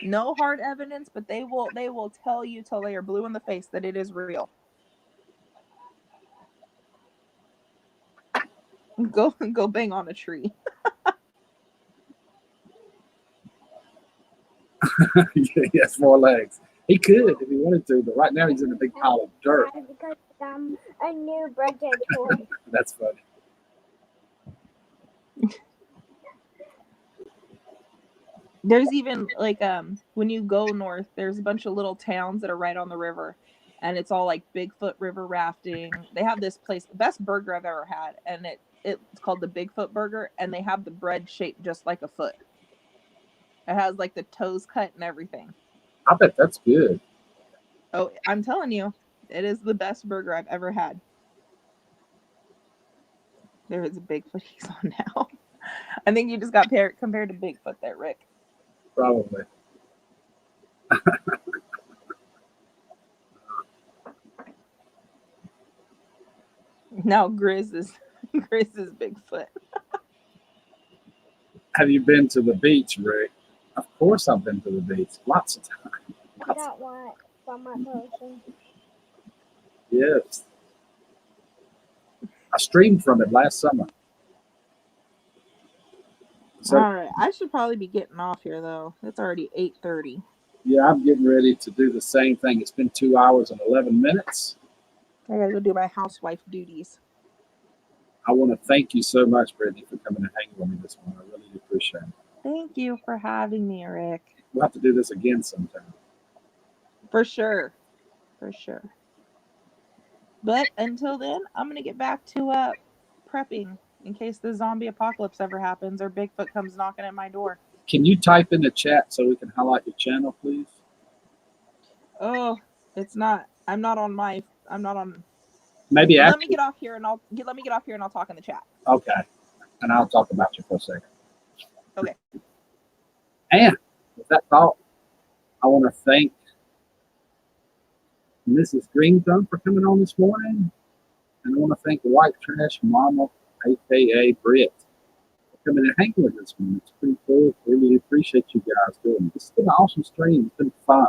No hard evidence, but they will tell you till they are blue in the face that it is real. Go bang on a tree. He has 4 legs. He could if he wanted to, but right now he's in a big pile of dirt. Because I'm a new birthday toy. That's funny. There's even like when you go north, there's a bunch of little towns that are right on the river, and it's all like Bigfoot river rafting. They have this place, the best burger I've ever had, and it's called the Bigfoot Burger, and they have the bread shaped just like a foot. It has like the toes cut and everything. I bet that's good. Oh, I'm telling you, it is the best burger I've ever had. There is a Bigfoot he's on now. I think you just got compared to Bigfoot there, Rick. Probably. Now Grizz is Bigfoot. Have you been to the beach, Rick? Of course I've been to the beach. Lots of times. I got one from my person. Yes. I streamed from it last summer. So, All right, I should probably be getting off here though. It's already 8:30. yeah, I'm getting ready to do the same thing. It's been 2 hours and 11 minutes. I gotta go do my housewife duties. I want to thank you so much, Brittany, for coming and hanging with me this morning. I really appreciate it. Thank you for having me, Rick. We'll have to do this again sometime. For sure. For sure. But until then, I'm gonna get back to prepping in case the zombie apocalypse ever happens or Bigfoot comes knocking at my door. Can you type in the chat so we can highlight your channel, please? Oh, it's not. I'm not on. Maybe Let after. me get off here and I'll talk in the chat. Okay. And I'll talk about you for a second. Okay. And with that thought, I want to thank Mrs. Green Thumb for coming on this morning. And I want to thank White Trash Mama, aka Britt, for coming and hanging with us. It's pretty cool. Really appreciate you guys doing it. It's been an awesome stream. It's been fun.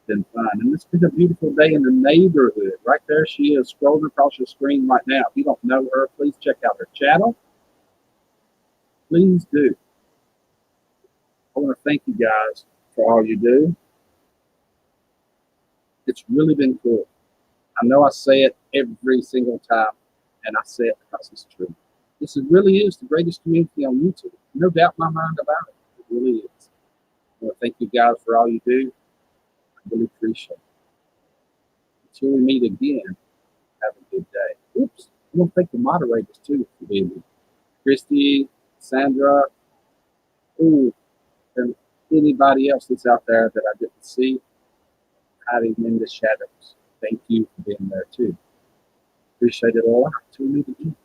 And it's been a beautiful day in the neighborhood. Right there, she is scrolling across your screen right now. If you don't know her, please check out her channel. Please do. I want to thank you guys for all you do. It's really been cool. I know I say it every single time, and I say it because it's true. This really is the greatest community on YouTube. No doubt in my mind about it. It really is. I want to thank you guys for all you do. Really appreciate it. Until we meet again, have a good day. Oops. I want to thank the moderators too for being here. Christy, Sandra, and anybody else that's out there that I didn't see hiding in the shadows. Thank you for being there too. Appreciate it a lot. Until we meet again.